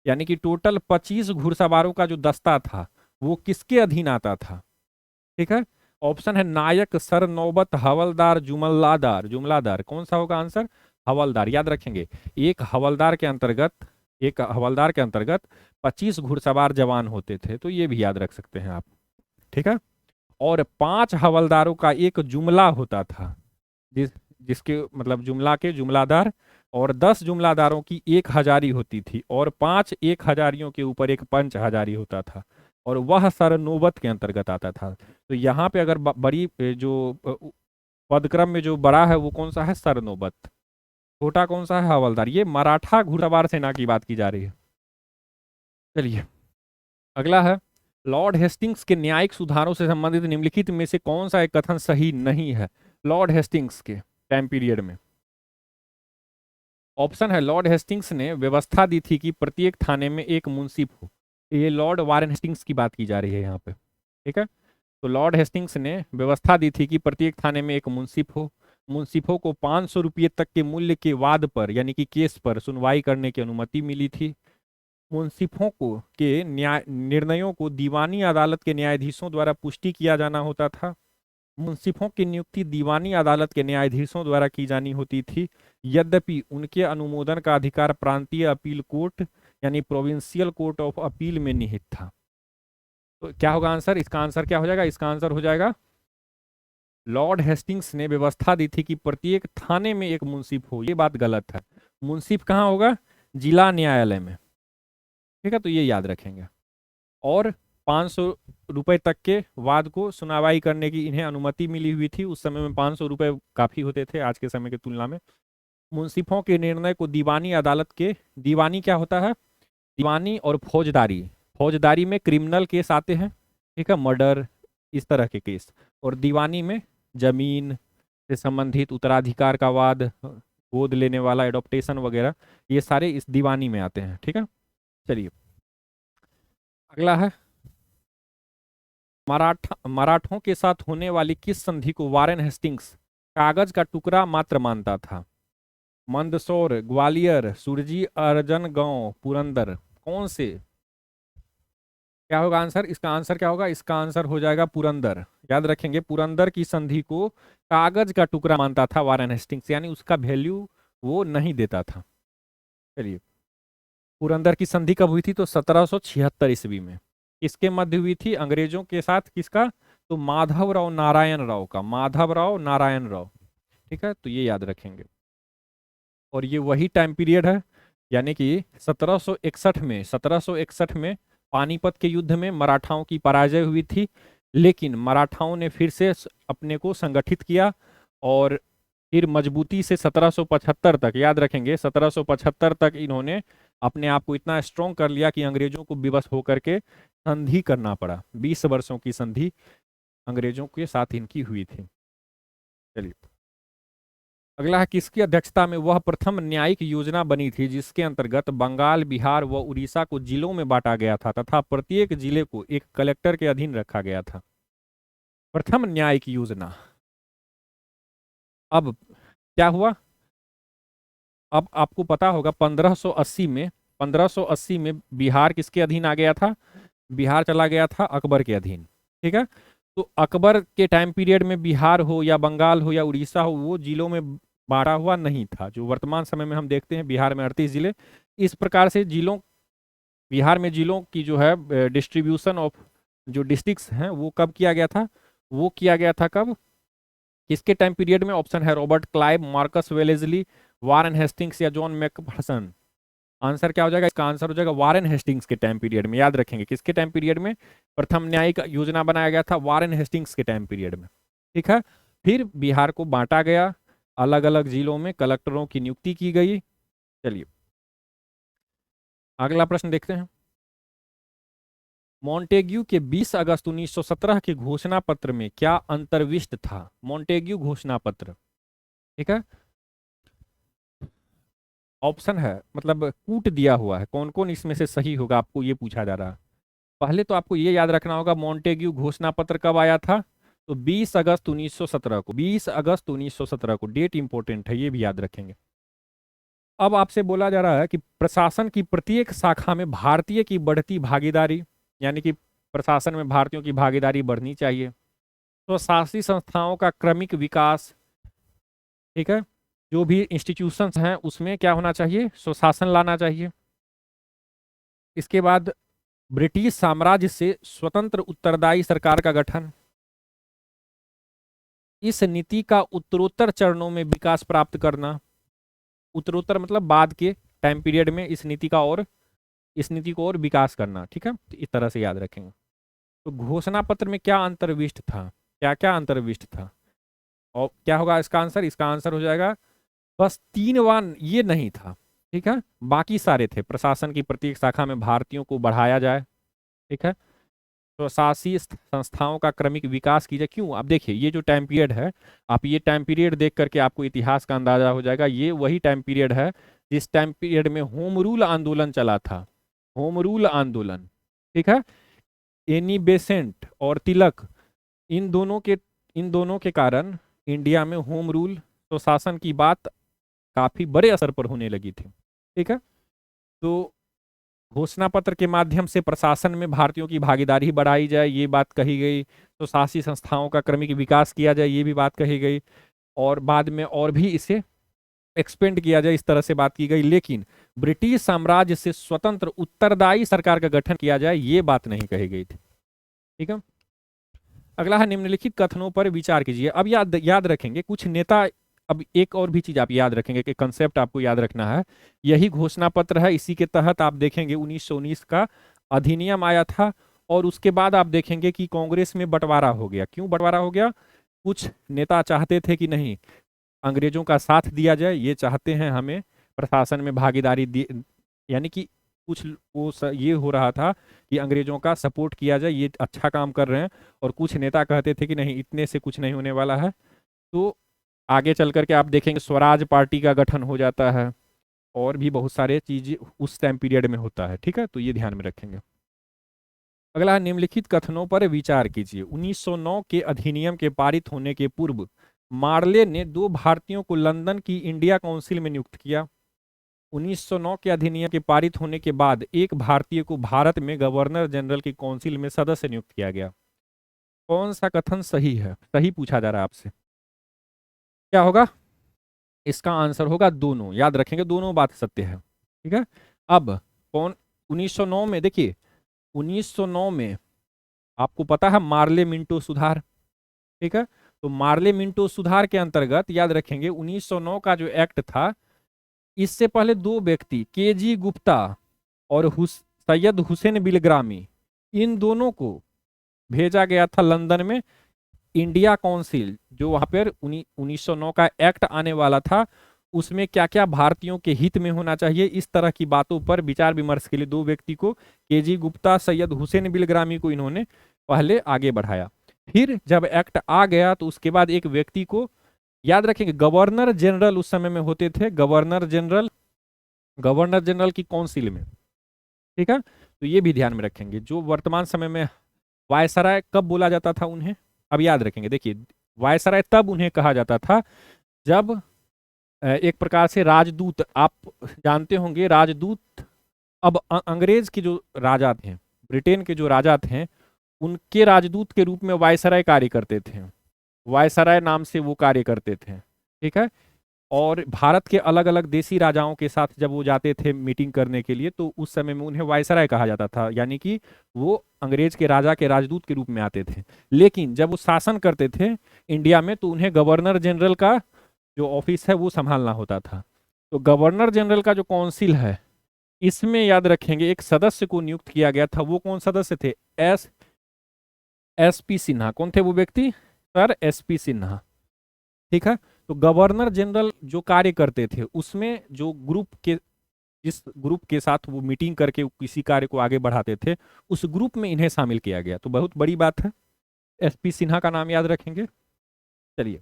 यानी कि टोटल 25 घुड़सवारों का जो दस्ता था वो किसके अधीन आता था? ठीक है, ऑप्शन है नायक, सर नौबत, हवलदार, जुमलादार। जुमलादार कौन सा होगा आंसर? हवलदार। याद रखेंगे, एक हवलदार के अंतर्गत 25 घुड़सवार जवान होते थे, तो ये भी याद रख सकते हैं आप। ठीक है, और 5 हवलदारों का एक जुमला होता था, जिसके मतलब जुमला के जुमलादार, और 10 जुमलादारों की 1 हजारी होती थी, और 5 1 हजारियों के ऊपर एक पंच हजारी होता था, और वह सर नौबत के अंतर्गत आता था। तो यहाँ पे अगर बड़ी जो पदक्रम में जो बड़ा है वो कौन सा है? सर नौबत। छोटा कौन सा है? हवलदार। ये मराठा घुड़सवार सेना की बात की जा रही है। चलिए, अगला है, लॉर्ड हेस्टिंग्स के न्यायिक सुधारों से संबंधित निम्नलिखित में से कौन सा एक कथन सही नहीं है? लॉर्ड हेस्टिंग्स के टाइम पीरियड में, ऑप्शन है, लॉर्ड हेस्टिंग्स ने व्यवस्था दी थी कि प्रत्येक थाने में एक मुंसिफ हो। ये लॉर्ड वारेन हेस्टिंग्स की बात की जा रही है यहाँ पे। ठीक है, तो लॉर्ड हेस्टिंग्स ने व्यवस्था दी थी कि प्रत्येक थाने में एक मुंसिफ हो। मुंसिफों को 500 रुपये तक के मूल्य के वाद पर, यानी कि केस पर सुनवाई करने की अनुमति मिली थी। मुंसिफों को के न्याय निर्णयों को दीवानी अदालत के न्यायाधीशों द्वारा पुष्टि किया जाना होता था। मुंसिफों की नियुक्ति दीवानी अदालत के न्यायाधीशों द्वारा की जानी होती थी, यद्यपि उनके अनुमोदन का अधिकार प्रांतीय अपील कोर्ट, यानी प्रोविंशियल कोर्ट ऑफ अपील में निहित था। तो क्या होगा आंसर? इसका आंसर क्या हो जाएगा? इसका आंसर हो जाएगा, लॉर्ड हेस्टिंग्स ने व्यवस्था दी थी कि प्रत्येक थाने में एक मुंसिफ हो। ये बात गलत है। मुंसिफ कहाँ होगा? जिला न्यायालय में। ठीक है, तो ये याद रखेंगे। और 500 रुपए तक के वाद को सुनवाई करने की इन्हें अनुमति मिली हुई थी। उस समय में 500 रुपए काफी होते थे आज के समय की तुलना में। मुंसिफों के निर्णय को दीवानी अदालत के, दीवानी क्या होता है? दीवानी और फौजदारी। फौजदारी में क्रिमिनल केस आते हैं, ठीक है, मर्डर, इस तरह के केस। और दीवानी में जमीन से संबंधित, उत्तराधिकार का वाद, गोद लेने वाला, एडॉप्टेशन वगैरह, ये सारे इस दीवानी में आते हैं। ठीक है, चलिए, अगला है, मराठों के साथ होने वाली किस संधि को वारेन हेस्टिंग्स कागज का टुकड़ा मात्र मानता था? मंदसौर, ग्वालियर, सुरजी, अर्जनगांव, पुरंदर, कौन से? क्या होगा आंसर? इसका आंसर क्या होगा? इसका आंसर हो जाएगा पुरंदर। याद रखेंगे, पुरंदर की संधि को कागज का टुकड़ा मानता था वारेन हेस्टिंग्स, यानी उसका वैल्यू वो नहीं देता था। चलिए, पुरंदर की संधि कब हुई थी? तो 1776 ईस्वी में। किसके मध्य हुई थी? अंग्रेजों के साथ। किसका? तो माधवराव नारायण राव का, माधवराव नारायण राव। ठीक है, तो ये याद रखेंगे। और ये वही टाइम पीरियड है, यानी कि 1761 में पानीपत के युद्ध में मराठाओं की पराजय हुई थी, लेकिन मराठाओं ने फिर से अपने को संगठित किया और फिर मजबूती से 1775 तक, याद रखेंगे 1775 तक इन्होंने अपने आप को इतना स्ट्रॉन्ग कर लिया कि अंग्रेजों को विवश होकर के संधि करना पड़ा। 20 वर्षों की संधि अंग्रेजों के साथ इनकी हुई थी। चलिए, अगला है, किसकी अध्यक्षता में वह प्रथम न्यायिक योजना बनी थी जिसके अंतर्गत बंगाल, बिहार व उड़ीसा को जिलों में बांटा गया था तथा प्रत्येक जिले को एक कलेक्टर के अधीन रखा गया था? प्रथम न्यायिक योजना। अब क्या हुआ? अब आपको पता होगा 1580 में बिहार किसके अधीन आ गया था? बिहार चला गया था अकबर के अधीन। ठीक है, तो अकबर के टाइम पीरियड में बिहार हो या बंगाल हो या उड़ीसा हो, वो जिलों में बांटा हुआ नहीं था। जो वर्तमान समय में हम देखते हैं बिहार में 38 जिले, इस प्रकार से जिलों, बिहार में जिलों की जो है डिस्ट्रीब्यूशन ऑफ जो डिस्ट्रिक्ट्स हैं वो कब किया गया था? वो किया गया था कब? किसके टाइम पीरियड में? ऑप्शन है Robert Clive, Marcus Wellesley, Warren Hastings या जॉन मैकफर्सन। आंसर क्या हो जाएगा? इसका आंसर हो जाएगा वारेन हेस्टिंग्स के टाइम पीरियड में। याद रखेंगे, किसके टाइम पीरियड में प्रथम न्यायिक योजना बनाया गया था? वारेन हेस्टिंग्स के टाइम पीरियड में। ठीक है, फिर बिहार को बांटा गया, अलग अलग जिलों में कलेक्टरों की नियुक्ति की गई। चलिए, अगला प्रश्न देखते हैं। मॉन्टेग्यू के 20 अगस्त 1917 के घोषणा पत्र में क्या अंतर्विष्ट था? मॉन्टेग्यू घोषणा पत्र। ठीक है, ऑप्शन है, मतलब कूट दिया हुआ है, कौन कौन इसमें से सही होगा आपको ये पूछा जा रहा है। पहले तो आपको ये याद रखना होगा मॉन्टेग्यू घोषणा पत्र कब आया था? तो 20 अगस्त 1917 को। 20 अगस्त 1917 को, डेट इंपॉर्टेंट है, ये भी याद रखेंगे। अब आपसे बोला जा रहा है कि प्रशासन की प्रत्येक शाखा में भारतीय की बढ़ती भागीदारी, यानी कि प्रशासन में भारतीयों की भागीदारी बढ़नी चाहिए। स्वशासी संस्थाओं का क्रमिक विकास। ठीक है, जो भी इंस्टीट्यूशंस हैं उसमें क्या होना चाहिए? स्वशासन लाना चाहिए। इसके बाद ब्रिटिश साम्राज्य से स्वतंत्र उत्तरदायी सरकार का गठन। इस नीति का उत्तरोत्तर चरणों में विकास प्राप्त करना। उत्तरोत्तर मतलब बाद के टाइम पीरियड में इस नीति का और इस नीति को और विकास करना। ठीक है, तो इस तरह से याद रखेंगे। तो घोषणा पत्र में क्या अंतर्विष्ट था? क्या क्या अंतर्विष्ट था? और क्या होगा इसका आंसर? इसका आंसर हो जाएगा बस 3 ये नहीं था। ठीक है, बाकी सारे थे। प्रशासन की प्रत्येक शाखा में भारतीयों को बढ़ाया जाए। ठीक है, स्वशासी संस्थाओं का क्रमिक विकास कीजिए। क्यों? आप देखिए, ये जो टाइम पीरियड है, आप ये टाइम पीरियड देख करके आपको इतिहास का अंदाजा हो जाएगा। ये वही टाइम पीरियड है जिस टाइम पीरियड में होम रूल आंदोलन चला था। होम रूल आंदोलन। ठीक है, एनी बेसेंट और तिलक, इन दोनों के कारण इंडिया में होम रूल, स्वशासन की बात काफी बड़े असर पर होने लगी थी। ठीक है, तो घोषणा पत्र के माध्यम से प्रशासन में भारतीयों की भागीदारी बढ़ाई जाए, ये बात कही गई। तो शासी संस्थाओं का क्रमिक विकास किया जाए, ये भी बात कही गई। और बाद में और भी इसे एक्सपेंड किया जाए, इस तरह से बात की गई। लेकिन ब्रिटिश साम्राज्य से स्वतंत्र उत्तरदायी सरकार का गठन किया जाए, ये बात नहीं कही गई थी। ठीक है, अगला है, निम्नलिखित कथनों पर विचार कीजिए। अब याद रखेंगे कुछ नेता। अब एक और भी चीज आप याद रखेंगे कि कंसेप्ट आपको याद रखना है। यही घोषणा पत्र है, इसी के तहत आप देखेंगे 1919 का अधिनियम आया था। और उसके बाद आप देखेंगे कि कांग्रेस में बंटवारा हो गया। क्यों बंटवारा हो गया? कुछ नेता चाहते थे कि नहीं, अंग्रेजों का साथ दिया जाए, ये चाहते हैं हमें प्रशासन में भागीदारी दी, यानी कि कुछ ये हो रहा था कि अंग्रेजों का सपोर्ट किया जाए, ये अच्छा काम कर रहे हैं। और कुछ नेता कहते थे कि नहीं, इतने से कुछ नहीं होने वाला है। तो आगे चल करके आप देखेंगे स्वराज पार्टी का गठन हो जाता है, और भी बहुत सारे चीज उस टाइम पीरियड में होता है। ठीक है, तो ये ध्यान में रखेंगे। अगला है, निम्नलिखित कथनों पर विचार कीजिए। 1909 के अधिनियम के पारित होने के पूर्व मार्ले ने 2 भारतीयों को लंदन की इंडिया काउंसिल में नियुक्त किया। 1909 के अधिनियम के पारित होने के बाद एक भारतीय को भारत में गवर्नर जनरल की काउंसिल में सदस्य नियुक्त किया गया। कौन सा कथन सही है? सही पूछा जा रहा है आपसे। क्या होगा? इसका आंसर होगा दोनों। याद रखेंगे, दोनों बात सत्य है। ठीक है। अब कौन 1909 में, देखिए 1909 में आपको पता है मार्ले मिंटो सुधार। ठीक है। तो मार्ले मिंटो सुधार के अंतर्गत याद रखेंगे 1909 का जो एक्ट था, इससे पहले 2 व्यक्ति केजी गुप्ता और सैयद हुसैन बिलग्रामी, इन दोनों को भेजा गया था लंदन में इंडिया काउंसिल, जो वहां पर 1909 का एक्ट आने वाला था, उसमें क्या क्या भारतीयों के हित में होना चाहिए, इस तरह की बातों पर विचार विमर्श के लिए 2 व्यक्ति को, केजी गुप्ता, सैयद हुसैन बिलग्रामी को, इन्होंने पहले आगे बढ़ाया। फिर जब एक्ट आ गया तो उसके बाद एक व्यक्ति को, याद रखेंगे गवर्नर जनरल उस समय में होते थे, गवर्नर जनरल की काउंसिल में। ठीक है। तो ये भी ध्यान में रखेंगे। जो वर्तमान समय में वायसराय कब बोला जाता था उन्हें, अब याद रखेंगे। देखिए वायसराय तब उन्हें कहा जाता था जब एक प्रकार से राजदूत, आप जानते होंगे राजदूत, अब अंग्रेज के जो राजा थे, ब्रिटेन के जो राजा थे, उनके राजदूत के रूप में वायसराय कार्य करते थे। वायसराय नाम से वो कार्य करते थे। ठीक है। और भारत के अलग अलग देशी राजाओं के साथ जब वो जाते थे मीटिंग करने के लिए, तो उस समय में उन्हें वायसराय कहा जाता था, यानी कि वो अंग्रेज के राजा के राजदूत के रूप में आते थे। लेकिन जब वो शासन करते थे इंडिया में, तो उन्हें गवर्नर जनरल का जो ऑफिस है वो संभालना होता था। तो गवर्नर जनरल का जो काउंसिल है, इसमें याद रखेंगे एक सदस्य को नियुक्त किया गया था। वो कौन सदस्य थे? S P Sinha. कौन थे वो व्यक्ति? Sir S P Sinha. ठीक है। तो गवर्नर जनरल जो कार्य करते थे, उसमें जो जिस ग्रुप के साथ वो मीटिंग करके किसी कार्य को आगे बढ़ाते थे, उस ग्रुप में इन्हें शामिल किया गया। तो बहुत बड़ी बात है। एसपी सिन्हा का नाम याद रखेंगे। चलिए,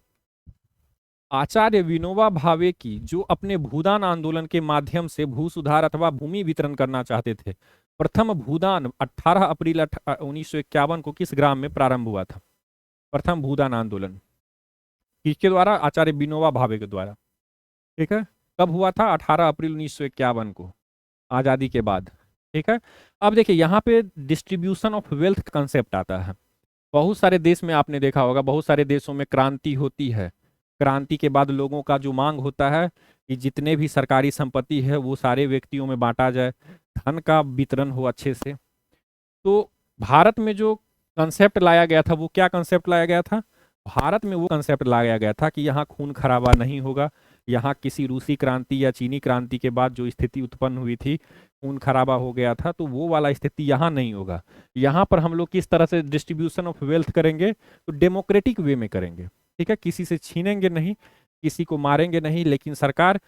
आचार्य विनोबा भावे की जो अपने भूदान आंदोलन के माध्यम से भू सुधार अथवा भूमि वितरण करना चाहते थे, प्रथम भूदान 18 अप्रैल 1951 को किस ग्राम में प्रारंभ हुआ था? प्रथम भूदान आंदोलन किसके द्वारा? आचार्य विनोबा भावे के द्वारा। ठीक है। कब हुआ था? 18 अप्रैल 1951 को, आजादी के बाद। ठीक है। अब देखिए यहाँ पे डिस्ट्रीब्यूशन ऑफ वेल्थ कंसेप्ट आता है। बहुत सारे देश में आपने देखा होगा, बहुत सारे देशों में क्रांति होती है। क्रांति के बाद लोगों का जो मांग होता है कि जितने भी सरकारी संपत्ति है वो सारे व्यक्तियों में बांटा जाए, धन का वितरण हो अच्छे से। तो भारत में जो कंसेप्ट लाया गया था, वो क्या कंसेप्ट लाया गया था? भारत में वो कंसेप्ट लाया गया था कि यहाँ खून खराबा नहीं होगा। यहाँ किसी रूसी क्रांति या चीनी क्रांति के बाद जो स्थिति उत्पन्न हुई थी, खून खराबा हो गया था, तो वो वाला स्थिति यहाँ नहीं होगा। यहाँ पर हम लोग किस तरह से डिस्ट्रीब्यूशन ऑफ वेल्थ करेंगे? तो डेमोक्रेटिक वे में करेंगे। ठीक है। किसी से छीनेंगे नहीं, किसी को मारेंगे नहीं, लेकिन सरकार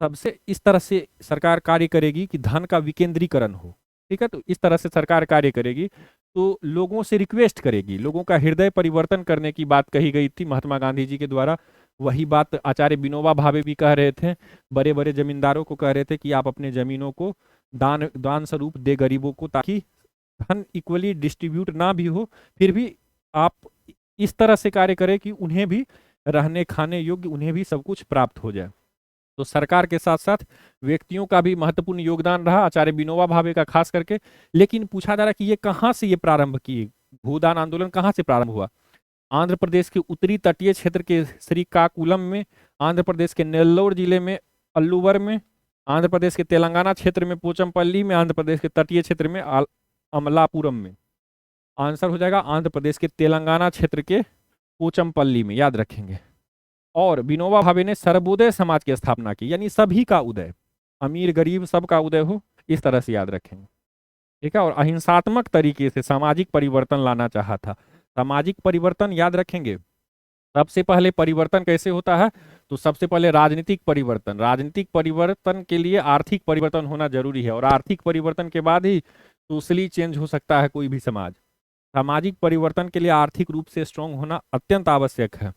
सबसे इस तरह से सरकार कार्य करेगी कि धन का विकेंद्रीकरण हो। ठीक है। तो इस तरह से सरकार कार्य करेगी, तो लोगों से रिक्वेस्ट करेगी, लोगों का हृदय परिवर्तन करने की बात कही गई थी महात्मा गांधी जी के द्वारा। वही बात आचार्य विनोबा भावे भी कह रहे थे, बड़े बड़े जमींदारों को कह रहे थे कि आप अपने जमीनों को दान स्वरूप दे गरीबों को, ताकि धन इक्वली डिस्ट्रीब्यूट ना भी हो, फिर भी आप इस तरह से कार्य करें कि उन्हें भी रहने खाने योग्य, उन्हें भी सब कुछ प्राप्त हो जाए। तो सरकार के साथ साथ व्यक्तियों का भी महत्वपूर्ण योगदान रहा, आचार्य विनोबा भावे का खास करके। लेकिन पूछा जा रहा है कि ये कहाँ से ये प्रारंभ किए, भूदान आंदोलन कहाँ से प्रारंभ हुआ? आंध्र प्रदेश के उत्तरी तटीय क्षेत्र के श्रीकाकुलम में, आंध्र प्रदेश के नेल्लोर जिले में अल्लूवर में, आंध्र प्रदेश के तेलंगाना क्षेत्र में पोचमपल्ली में, आंध्र प्रदेश के तटीय क्षेत्र में अमलापुरम में। आंसर हो जाएगा आंध्र प्रदेश के तेलंगाना क्षेत्र के पोचमपल्ली में, याद रखेंगे। और विनोबा भावे ने सर्वोदय समाज की स्थापना की, यानी सभी का उदय, अमीर गरीब सबका उदय हो, इस तरह से याद रखेंगे। ठीक है। और अहिंसात्मक तरीके से सामाजिक परिवर्तन लाना चाहा था। सामाजिक परिवर्तन याद रखेंगे, सबसे पहले परिवर्तन कैसे होता है? तो सबसे पहले राजनीतिक परिवर्तन, राजनीतिक परिवर्तन के लिए आर्थिक परिवर्तन होना जरूरी है, और आर्थिक परिवर्तन के बाद ही सोशली चेंज हो सकता है कोई भी समाज। सामाजिक परिवर्तन के लिए आर्थिक रूप से स्ट्रांग होना अत्यंत आवश्यक है,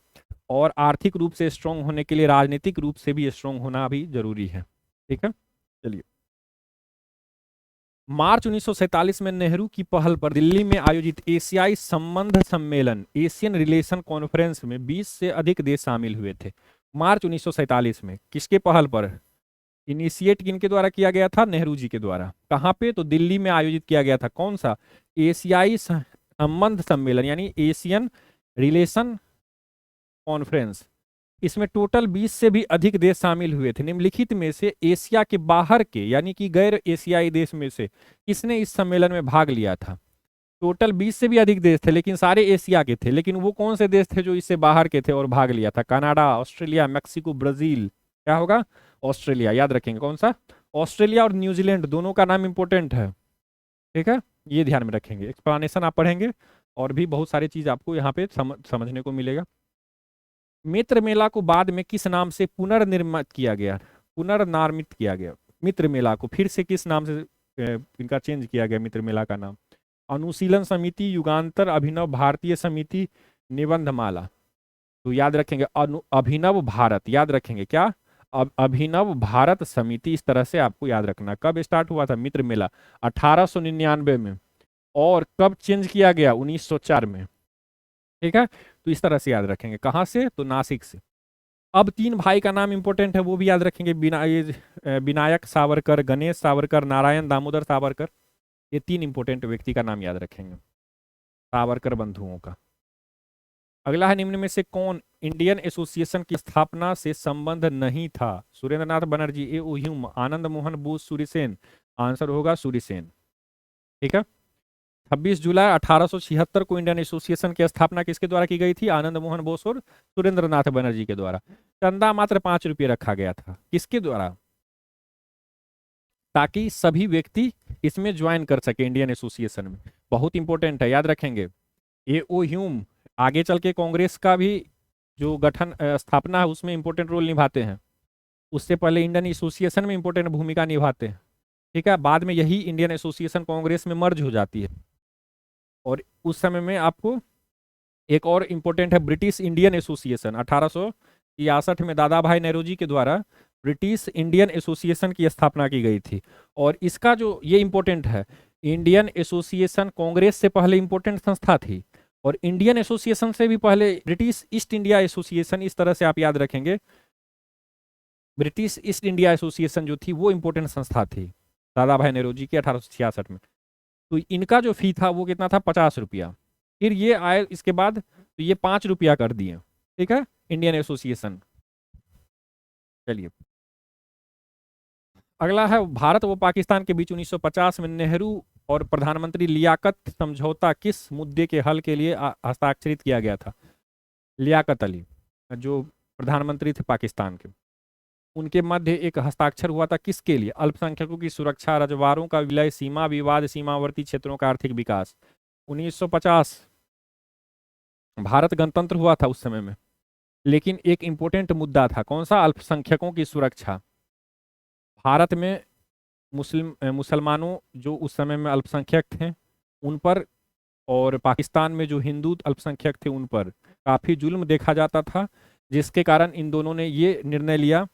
और आर्थिक रूप से स्ट्रांग होने के लिए राजनीतिक रूप से भी स्ट्रांग होना भी जरूरी है। ठीक है। चलिए, मार्च 1947 में नेहरू की पहल पर दिल्ली में आयोजित एशियाई संबंध सम्मेलन एशियन रिलेशन कॉन्फ्रेंस में 20 से अधिक देश शामिल हुए थे। मार्च 1947 में किसके पहल पर इनिशिएट किनके द्वारा किया गया था? नेहरू जी के द्वारा। कहाँ पे? तो दिल्ली में आयोजित किया गया था। कौन सा? एशियाई संबंध सम्मेलन यानी एशियन रिलेशन कॉन्फ्रेंस। इसमें टोटल 20 से भी अधिक देश शामिल हुए थे। निम्नलिखित में से एशिया के बाहर के यानी कि गैर एशियाई देश में से किसने इस सम्मेलन में भाग लिया था? टोटल 20 से भी अधिक देश थे लेकिन सारे एशिया के थे, लेकिन वो कौन से देश थे जो इससे बाहर के थे और भाग लिया था? Canada, Australia, Mexico, Brazil. क्या होगा? ऑस्ट्रेलिया। याद रखेंगे कौन सा? ऑस्ट्रेलिया और न्यूजीलैंड दोनों का नाम इंपॉर्टेंट है। ठीक है, ये ध्यान में रखेंगे। एक्सप्लेनेशन आप पढ़ेंगे और भी बहुत सारी चीज आपको यहाँ पे समझने को मिलेगा। मित्र मेला को बाद में किस नाम से पुनर्निर्मित किया गया? पुनर्नामित किया गया। मित्र मेला को फिर से किस नाम से इनका चेंज किया गया? मित्र मेला का नाम अनुशीलन समिति, युगांतर, अभिनव भारतीय समिति, निबंधमाला। तो याद रखेंगे अभिनव भारत। याद रखेंगे क्या? अभिनव भारत समिति। इस तरह से आपको याद रखना। कब स्टार्ट हुआ था मित्र मेला? 1899 में। और कब चेंज किया गया? 1904 में। ठीक है, तो इस तरह से याद रखेंगे। कहाँ से? तो नासिक से। अब 3 भाई का नाम इंपॉर्टेंट है, वो भी याद रखेंगे। विनायक सावरकर, गणेश सावरकर, नारायण दामोदर सावरकर। ये 3 इंपॉर्टेंट व्यक्ति का नाम याद रखेंगे, सावरकर बंधुओं का। अगला है, निम्न में से कौन इंडियन एसोसिएशन की स्थापना से संबंध नहीं था? Surendranath Banerjee, A.O.. Hume, Anand Mohan Bose, Surya Sen. Answer होगा सूर्यसेन। ठीक है, 26 जुलाई 1876 को इंडियन एसोसिएशन की स्थापना किसके द्वारा की गई थी? आनंद मोहन बोस और सुरेंद्रनाथ बनर्जी के द्वारा। चंदा मात्र 5 रुपये रखा गया था। किसके द्वारा? ताकि सभी व्यक्ति इसमें ज्वाइन कर सके इंडियन एसोसिएशन में। बहुत इंपॉर्टेंट है, याद रखेंगे। ए.ओ. ह्यूम आगे चल के कांग्रेस का भी जो गठन स्थापना है उसमें इंपॉर्टेंट रोल निभाते हैं। उससे पहले इंडियन एसोसिएशन में इंपॉर्टेंट भूमिका निभाते हैं। ठीक है, बाद में यही इंडियन एसोसिएशन कांग्रेस में मर्ज हो जाती है। और उस समय में आपको एक और इंपॉर्टेंट है ब्रिटिश इंडियन एसोसिएशन। 1863 में दादा भाई नेहरू के द्वारा ब्रिटिश इंडियन एसोसिएशन की स्थापना की गई थी। और इसका जो ये इंपॉर्टेंट है, इंडियन एसोसिएशन कांग्रेस से पहले इंपॉर्टेंट संस्था थी और इंडियन एसोसिएशन से भी पहले ब्रिटिश ईस्ट इंडिया एसोसिएशन। इस तरह से आप याद रखेंगे, ब्रिटिश ईस्ट इंडिया एसोसिएशन जो थी वो इंपॉर्टेंट संस्था थी दादा भाई नेहरू की 1866 में। तो इनका जो फी था वो कितना था? 50 रुपया। फिर ये आए इसके बाद तो ये 5 रुपया कर दिए। ठीक है, इंडियन एसोसिएशन। चलिए, अगला है, भारत व पाकिस्तान के बीच 1950 में नेहरू और प्रधानमंत्री लियाकत समझौता किस मुद्दे के हल के लिए हस्ताक्षरित किया गया था? लियाकत अली जो प्रधानमंत्री थे पाकिस्तान के, उनके मध्य एक हस्ताक्षर हुआ था। किसके लिए? अल्पसंख्यकों की सुरक्षा, रजवाड़ों का विलय, सीमा विवाद, सीमावर्ती क्षेत्रों का आर्थिक विकास। 1950 भारत गणतंत्र हुआ था उस समय में, लेकिन एक इंपॉर्टेंट मुद्दा था। कौन सा? अल्पसंख्यकों की सुरक्षा। भारत में मुसलमानों जो उस समय में अल्पसंख्यक थे उन पर, और पाकिस्तान में जो हिंदू अल्पसंख्यक थे उन पर काफ़ी जुल्म देखा जाता था, जिसके कारण इन दोनों ने ये निर्णय लिया।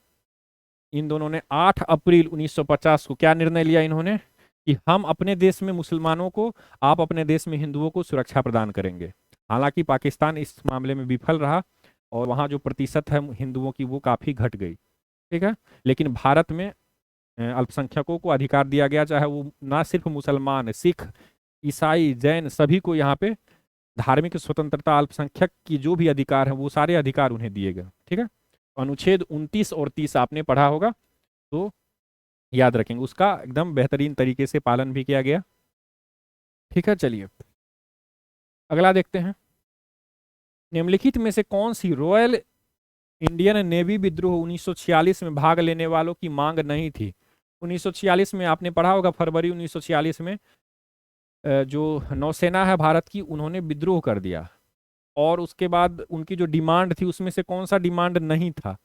इन दोनों ने 8 अप्रैल 1950 को क्या निर्णय लिया इन्होंने? कि हम अपने देश में मुसलमानों को, आप अपने देश में हिंदुओं को सुरक्षा प्रदान करेंगे। हालांकि पाकिस्तान इस मामले में विफल रहा और वहाँ जो प्रतिशत है हिंदुओं की वो काफ़ी घट गई। ठीक है, लेकिन भारत में अल्पसंख्यकों को अधिकार दिया गया, चाहे वो ना सिर्फ मुसलमान, सिख, ईसाई, जैन, सभी को यहाँ पे धार्मिक स्वतंत्रता, अल्पसंख्यक की जो भी अधिकार है वो सारे अधिकार उन्हें दिए गए। ठीक है, अनुच्छेद 29 और 30 आपने पढ़ा होगा तो याद रखेंगे, उसका एकदम बेहतरीन तरीके से पालन भी किया गया। ठीक है, चलिए अगला देखते हैं। निम्नलिखित में से कौन सी रॉयल इंडियन नेवी विद्रोह 1946 में भाग लेने वालों की मांग नहीं थी? 1946 में आपने पढ़ा होगा, फरवरी 1946 में जो नौसेना है भारत की, उन्होंने विद्रोह कर दिया। और उसके बाद उनकी जो डिमांड थी उसमें से कौन सा डिमांड नहीं था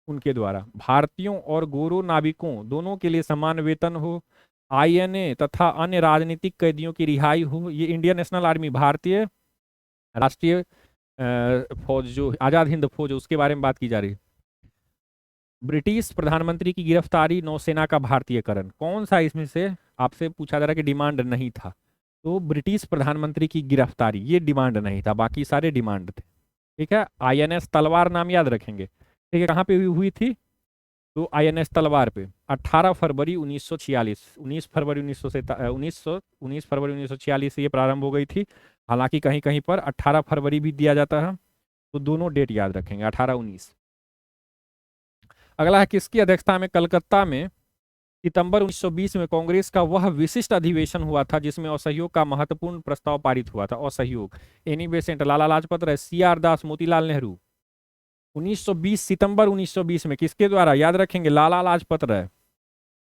उनके द्वारा? भारतीयों और गोरो नाविकों दोनों के लिए समान वेतन हो, आईएनए तथा अन्य राजनीतिक कैदियों की रिहाई हो। ये इंडियन नेशनल आर्मी, भारतीय राष्ट्रीय फौज जो आज़ाद हिंद फौज, उसके बारे में बात की जा रही है। ब्रिटिश प्रधानमंत्री की गिरफ्तारी, नौसेना का भारतीयकरण, कौन सा इसमें से आपसे पूछा जा रहा है कि डिमांड नहीं था, तो ब्रिटिश प्रधानमंत्री की गिरफ्तारी ये डिमांड नहीं था, बाकी सारे डिमांड थे। ठीक है, आईएनएस तलवार नाम याद रखेंगे। ठीक है, कहाँ पे हुई थी? तो आईएनएस तलवार पे 18 फरवरी 1946, 19 फरवरी 19 फरवरी 1946 से ये प्रारंभ हो गई थी। हालांकि कहीं कहीं पर 18 फरवरी भी दिया जाता है, तो दोनों डेट याद रखेंगे, 18-19। अगला है, किसकी अध्यक्षता में कलकत्ता में सितंबर 1920 में कांग्रेस का वह विशिष्ट अधिवेशन हुआ था जिसमें असहयोग का महत्वपूर्ण प्रस्ताव पारित हुआ था? असहयोग, Annie Besant, Lala Lajpat Rai, C R दास, मोतीलाल नेहरू। 1920, सितंबर 1920 में किसके द्वारा? याद रखेंगे, लाला लाजपत राय।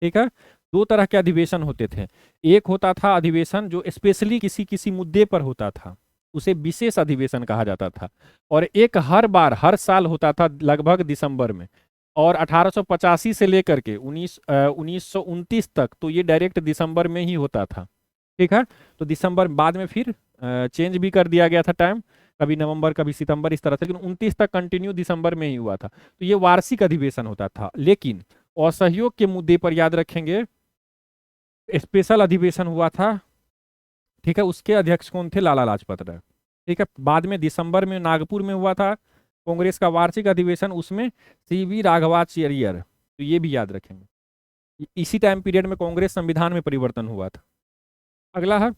ठीक है, दो तरह के अधिवेशन होते थे। एक होता था अधिवेशन जो स्पेशली किसी किसी मुद्दे पर होता था, उसे विशेष अधिवेशन कहा जाता था। और एक हर बार हर साल होता था लगभग दिसंबर में। और 1885 से लेकर के 1929 तक तो ये डायरेक्ट दिसंबर में ही होता था। ठीक है, तो दिसंबर बाद में फिर चेंज भी कर दिया गया था टाइम, कभी नवंबर कभी सितंबर इस तरह से, लेकिन 29 तक कंटिन्यू दिसंबर में ही हुआ था। तो ये वार्षिक अधिवेशन होता था। लेकिन असहयोग के मुद्दे पर याद रखेंगे स्पेशल अधिवेशन हुआ था। ठीक है, उसके अध्यक्ष कौन थे? लाला लाजपत राय। ठीक है, बाद में दिसंबर में नागपुर में हुआ था कांग्रेस का वार्षिक अधिवेशन, उसमें सीवी राघवाचार्य। तो ये भी याद रखेंगे। इसी टाइम पीरियड में कांग्रेस संविधान में परिवर्तन हुआ था। अगला है,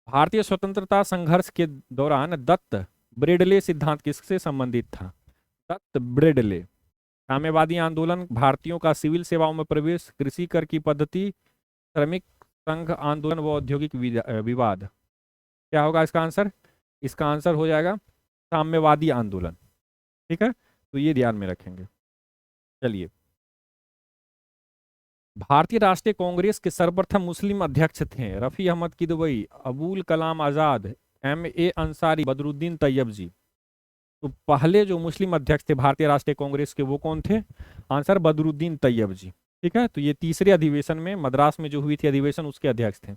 भारतीय स्वतंत्रता संघर्ष के दौरान दत्त ब्रेडले सिद्धांत किससे संबंधित था? दत्त ब्रेडले, साम्यवादी आंदोलन, भारतीयों का सिविल सेवाओं में प्रवेश, कृषि कर की पद्धति, श्रमिक संघ आंदोलन व औद्योगिक विवाद। क्या होगा इसका आंसर? इसका आंसर हो जाएगा साम्यवादी आंदोलन। ठीक है, तो ये ध्यान में रखेंगे। चलिए, भारतीय राष्ट्रीय कांग्रेस के सर्वप्रथम मुस्लिम अध्यक्ष थे? रफी अहमद किदवई, अबुल कलाम आजाद, M.A. अंसारी, बदरुद्दीन तैयब जी। तो पहले जो मुस्लिम अध्यक्ष थे भारतीय राष्ट्रीय कांग्रेस के, वो कौन थे? आंसर बदरुद्दीन तैयब जी। ठीक है, तो ये तीसरे अधिवेशन में मद्रास में जो हुई थी अधिवेशन, उसके अध्यक्ष थे।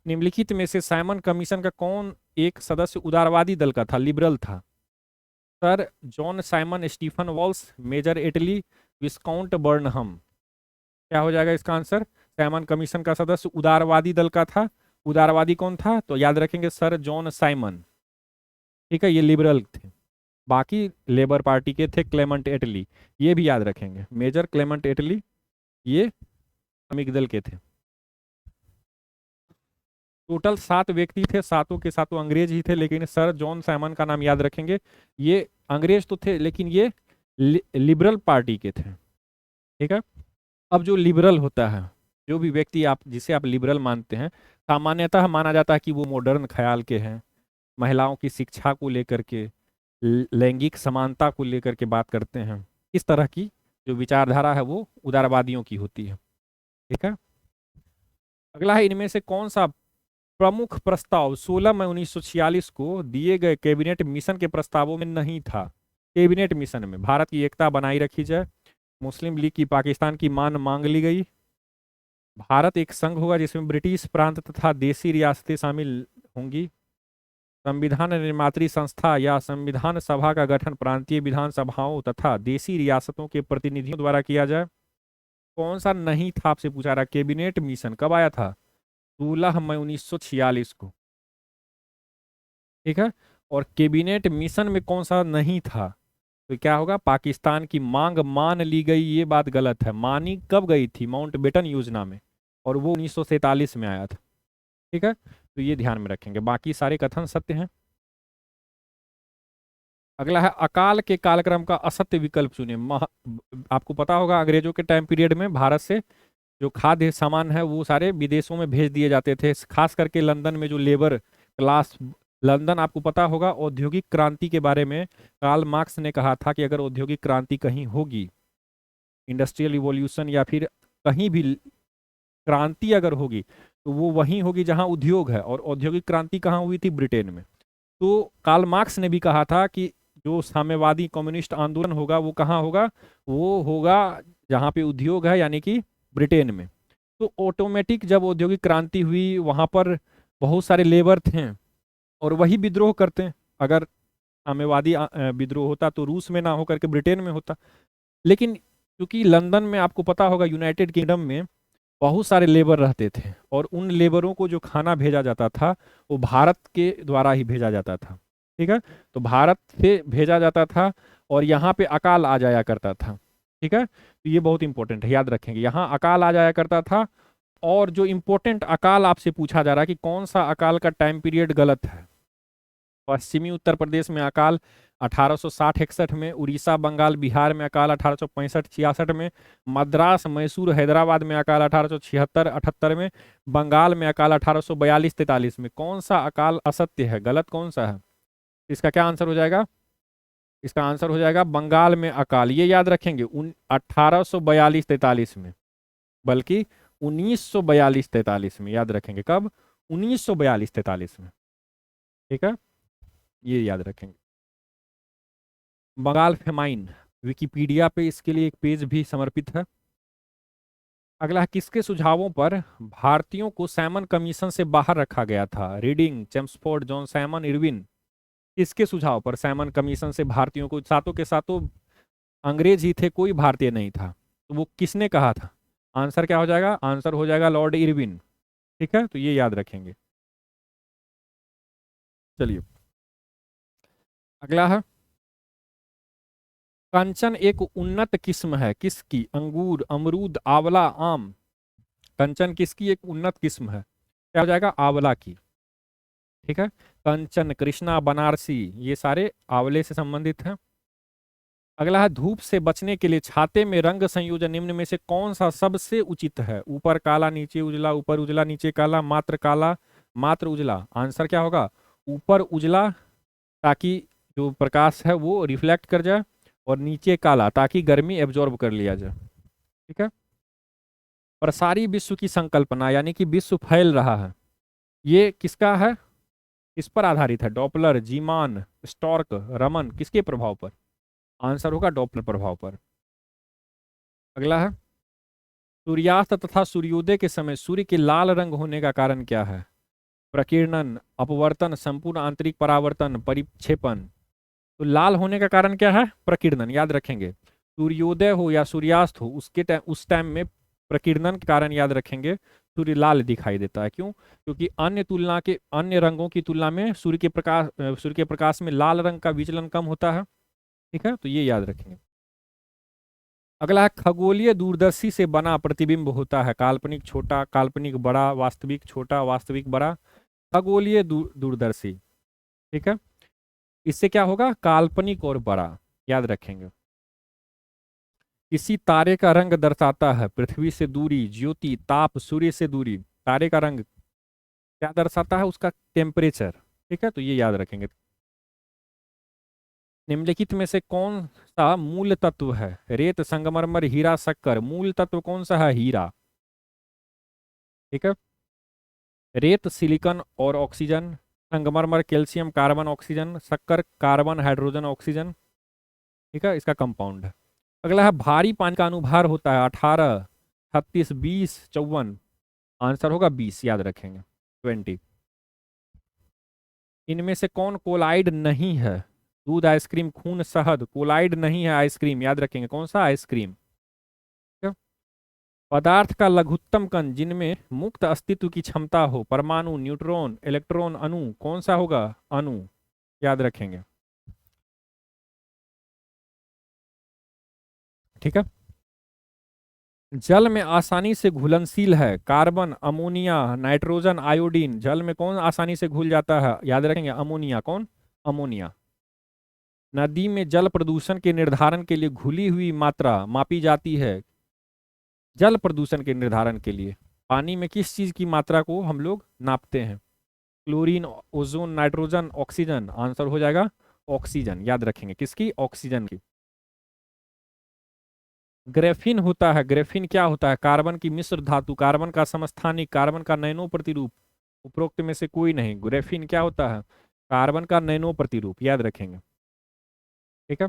निम्नलिखित में से साइमन कमीशन का कौन एक सदस्य उदारवादी दल का था, लिबरल था? Sir John Simon, Stephen Walsh, major Attlee, viscount Burnham. क्या हो जाएगा इसका आंसर? साइमन कमीशन का सदस्य उदारवादी दल का था। उदारवादी कौन था? तो याद रखेंगे सर जॉन साइमन। ठीक है, ये लिबरल थे। बाकी लेबर पार्टी के थे क्लेमेंट एटली, ये भी याद रखेंगे। मेजर क्लेमेंट एटली ये श्रमिक दल के थे। टोटल 7 व्यक्ति थे, सातों के सातों अंग्रेज ही थे, लेकिन सर जॉन साइमन का नाम याद रखेंगे। ये अंग्रेज तो थे लेकिन ये लिबरल पार्टी के थे। ठीक है, अब जो लिबरल होता है, जो भी व्यक्ति आप जिसे आप लिबरल मानते हैं, सामान्यतः माना जाता है कि वो मॉडर्न ख्याल के हैं, महिलाओं की शिक्षा को लेकर के, लैंगिक समानता को लेकर के बात करते हैं। इस तरह की जो विचारधारा है वो उदारवादियों की होती है। ठीक है, अगला है, इनमें से कौन सा प्रमुख प्रस्ताव 16 मई 1946 को दिए गए कैबिनेट मिशन के प्रस्तावों में नहीं था? कैबिनेट मिशन में भारत की एकता बनाई रखी जाए, मुस्लिम लीग की पाकिस्तान की मान मांग ली गई, भारत एक संघ होगा जिसमें ब्रिटिश प्रांत तथा देशी रियासतें शामिल होंगी, संविधान निर्मात्री संस्था या संविधान सभा का गठन प्रांतीय विधानसभाओं तथा देशी रियासतों के प्रतिनिधियों द्वारा किया जाए। कौन सा नहीं था आपसे पूछा रहा? कैबिनेट मिशन कब आया था? 16 मई 1946 को। ठीक है, और कैबिनेट मिशन में कौन सा नहीं था? तो क्या होगा? पाकिस्तान की मांग मान ली गई, ये बात गलत है। मानी कब गई थी? माउंटबेटन योजना में, और वो 1947 में आया था। ठीक है, तो ये ध्यान में रखेंगे, बाकी सारे कथन सत्य हैं। अगला है, अकाल के कालक्रम का असत्य विकल्प चुने। आपको पता होगा अंग्रेजों के टाइम पीरियड में भारत से जो खाद्य सामान है वो सारे विदेशों में भेज दिए जाते थे, खास करके लंदन में जो लेबर क्लास, लंदन आपको पता होगा औद्योगिक क्रांति के बारे में कार्ल मार्क्स ने कहा था कि अगर औद्योगिक क्रांति कहीं होगी, इंडस्ट्रियल रिवॉल्यूशन या फिर कहीं भी क्रांति अगर होगी, तो वो वहीं होगी जहां उद्योग है। और औद्योगिक क्रांति कहाँ हुई थी? ब्रिटेन में। तो कार्ल मार्क्स ने भी कहा था कि जो साम्यवादी कम्युनिस्ट आंदोलन होगा वो कहाँ होगा? वो होगा जहाँ पे उद्योग है, यानी कि ब्रिटेन में। तो ऑटोमेटिक जब औद्योगिक क्रांति हुई, वहाँ पर बहुत सारे लेबर थे और वही विद्रोह करते हैं। अगर साम्यवादी विद्रोह होता तो रूस में ना होकर के ब्रिटेन में होता। लेकिन क्योंकि लंदन में आपको पता होगा यूनाइटेड किंगडम में बहुत सारे लेबर रहते थे और उन लेबरों को जो खाना भेजा जाता था वो भारत के द्वारा ही भेजा जाता था। ठीक है, तो भारत से भेजा जाता था और यहाँ पे अकाल आ जाया करता था। ठीक है, तो ये बहुत इंपॉर्टेंट है, याद रखेंगे, यहाँ अकाल आ जाया करता था। और जो इंपॉर्टेंट अकाल आपसे पूछा जा रहा है कि कौन सा अकाल का टाइम पीरियड गलत है। पश्चिमी उत्तर प्रदेश में अकाल 1860-61 में, उड़ीसा बंगाल बिहार में अकाल 1865-66 में, मद्रास मैसूर हैदराबाद में अकाल 1876-78 में, बंगाल में अकाल 1842-43 में। कौन सा अकाल असत्य है, गलत कौन सा है? इसका क्या आंसर हो जाएगा? इसका आंसर हो जाएगा बंगाल में अकाल। ये याद रखेंगे, 1842-43 में, बल्कि 1942-43 में, याद रखेंगे कब? 1942-43 में। ठीक है, ये याद रखेंगे। बंगाल फेमाइन, विकिपीडिया पे इसके लिए एक पेज भी समर्पित है। अगला है, किसके सुझावों पर भारतीयों को सैमन कमीशन से बाहर रखा गया था? Reading, Chelmsford, John Simon, Irwin. किसके सुझाव पर सैमन कमीशन से भारतीयों को, सातों के सातों अंग्रेज ही थे, कोई भारतीय नहीं था, तो वो किसने कहा था? आंसर क्या हो जाएगा? आंसर हो जाएगा लॉर्ड इरविन। ठीक है, तो ये याद रखेंगे। चलिए, अगला है, कंचन एक उन्नत किस्म है किसकी? अंगूर, अमरूद, आंवला, आम। कंचन किसकी एक उन्नत किस्म है? क्या हो जाएगा? आंवला की। ठीक है, कंचन, कृष्णा, बनारसी, ये सारे आंवले से संबंधित हैं। अगला है, धूप से बचने के लिए छाते में रंग संयोजन निम्न में से कौन सा सबसे उचित है? ऊपर काला, नीचे उजला, ऊपर उजला नीचे काला, मात्र काला, मात्र उजला। आंसर क्या होगा? ऊपर उजला, ताकि जो प्रकाश है वो रिफ्लेक्ट कर जाए, और नीचे काला, ताकि गर्मी एब्जॉर्ब कर लिया जाए। ठीक है, प्रसारी विश्व की संकल्पना, यानी कि विश्व फैल रहा है, ये किसका है? किस पर आधारित है? डॉपलर, जीमान, स्टॉर्क, रमन, किसके प्रभाव पर? आंसर होगा डॉपलर प्रभाव पर। अगला है, सूर्यास्त तथा सूर्योदय के समय सूर्य के लाल रंग होने का कारण क्या है? प्रकीर्णन, अपवर्तन, संपूर्ण आंतरिक परावर्तन, परिक्षेपण। तो लाल होने का कारण क्या है? प्रकीर्णन, याद रखेंगे। सूर्योदय हो या सूर्यास्त हो, उसके टाइम, उस टाइम में प्रकीर्णन के कारण याद रखेंगे सूर्य लाल दिखाई देता है। क्यों? क्योंकि अन्य रंगों की तुलना में सूर्य के प्रकाश में लाल रंग का विचलन कम होता है। ठीक है, तो ये याद रखेंगे। अगला है, खगोलीय दूरदर्शी से बना प्रतिबिंब होता है काल्पनिक छोटा, काल्पनिक बड़ा, वास्तविक छोटा, वास्तविक बड़ा। खगोलीय दूरदर्शी। ठीक है, इससे क्या होगा? काल्पनिक और बड़ा, याद रखेंगे। किसी तारे का रंग दर्शाता है पृथ्वी से दूरी, ज्योति, ताप, सूर्य से दूरी। तारे का रंग क्या दर्शाता है? उसका टेम्परेचर। ठीक है, तो ये याद रखेंगे। निम्नलिखित में से कौन सा मूल तत्व है? रेत, संगमरमर, हीरा, शक्कर। मूल तत्व कौन सा है? हीरा। ठीक है, रेत सिलिकॉन और ऑक्सीजन, संगमरमर कैल्शियम कार्बन ऑक्सीजन, शक्कर कार्बन हाइड्रोजन ऑक्सीजन। ठीक है, इसका कंपाउंड है। अगला है, भारी पानी का अनुभार होता है 18, 36, 20, 54। आंसर होगा 20, याद रखेंगे, 20। इनमें से कौन कोलाइड नहीं है? दूध, आइसक्रीम, खून, शहद। कोलाइड नहीं है आइसक्रीम, याद रखेंगे। कौन सा? आइसक्रीम। ठीक है? पदार्थ का लघुत्तम कण जिनमें मुक्त अस्तित्व की क्षमता हो, परमाणु, न्यूट्रॉन, इलेक्ट्रॉन, अणु। कौन सा होगा? अणु, याद रखेंगे। ठीक है, जल में आसानी से घुलनशील है, कार्बन, अमोनिया, नाइट्रोजन, आयोडीन। जल में कौन आसानी से घुल जाता है? याद रखेंगे, अमोनिया। कौन? अमोनिया। नदी में जल प्रदूषण के निर्धारण के लिए घुली हुई मात्रा मापी जाती है। जल प्रदूषण के निर्धारण के लिए पानी में किस चीज की मात्रा को हम लोग नापते हैं? Chlorine, ozone, nitrogen, oxygen. Answer हो जाएगा ऑक्सीजन, याद रखेंगे। किसकी? ऑक्सीजन की। ग्रेफिन होता है, ग्रेफिन क्या होता है? कार्बन की मिश्र धातु, कार्बन का समस्थानिक, कार्बन का नैनो प्रतिरूप। उपरोक्त में से कोई नहीं। ग्रेफिन क्या होता है? कार्बन का नैनो प्रतिरूप, याद रखेंगे। ठीक है,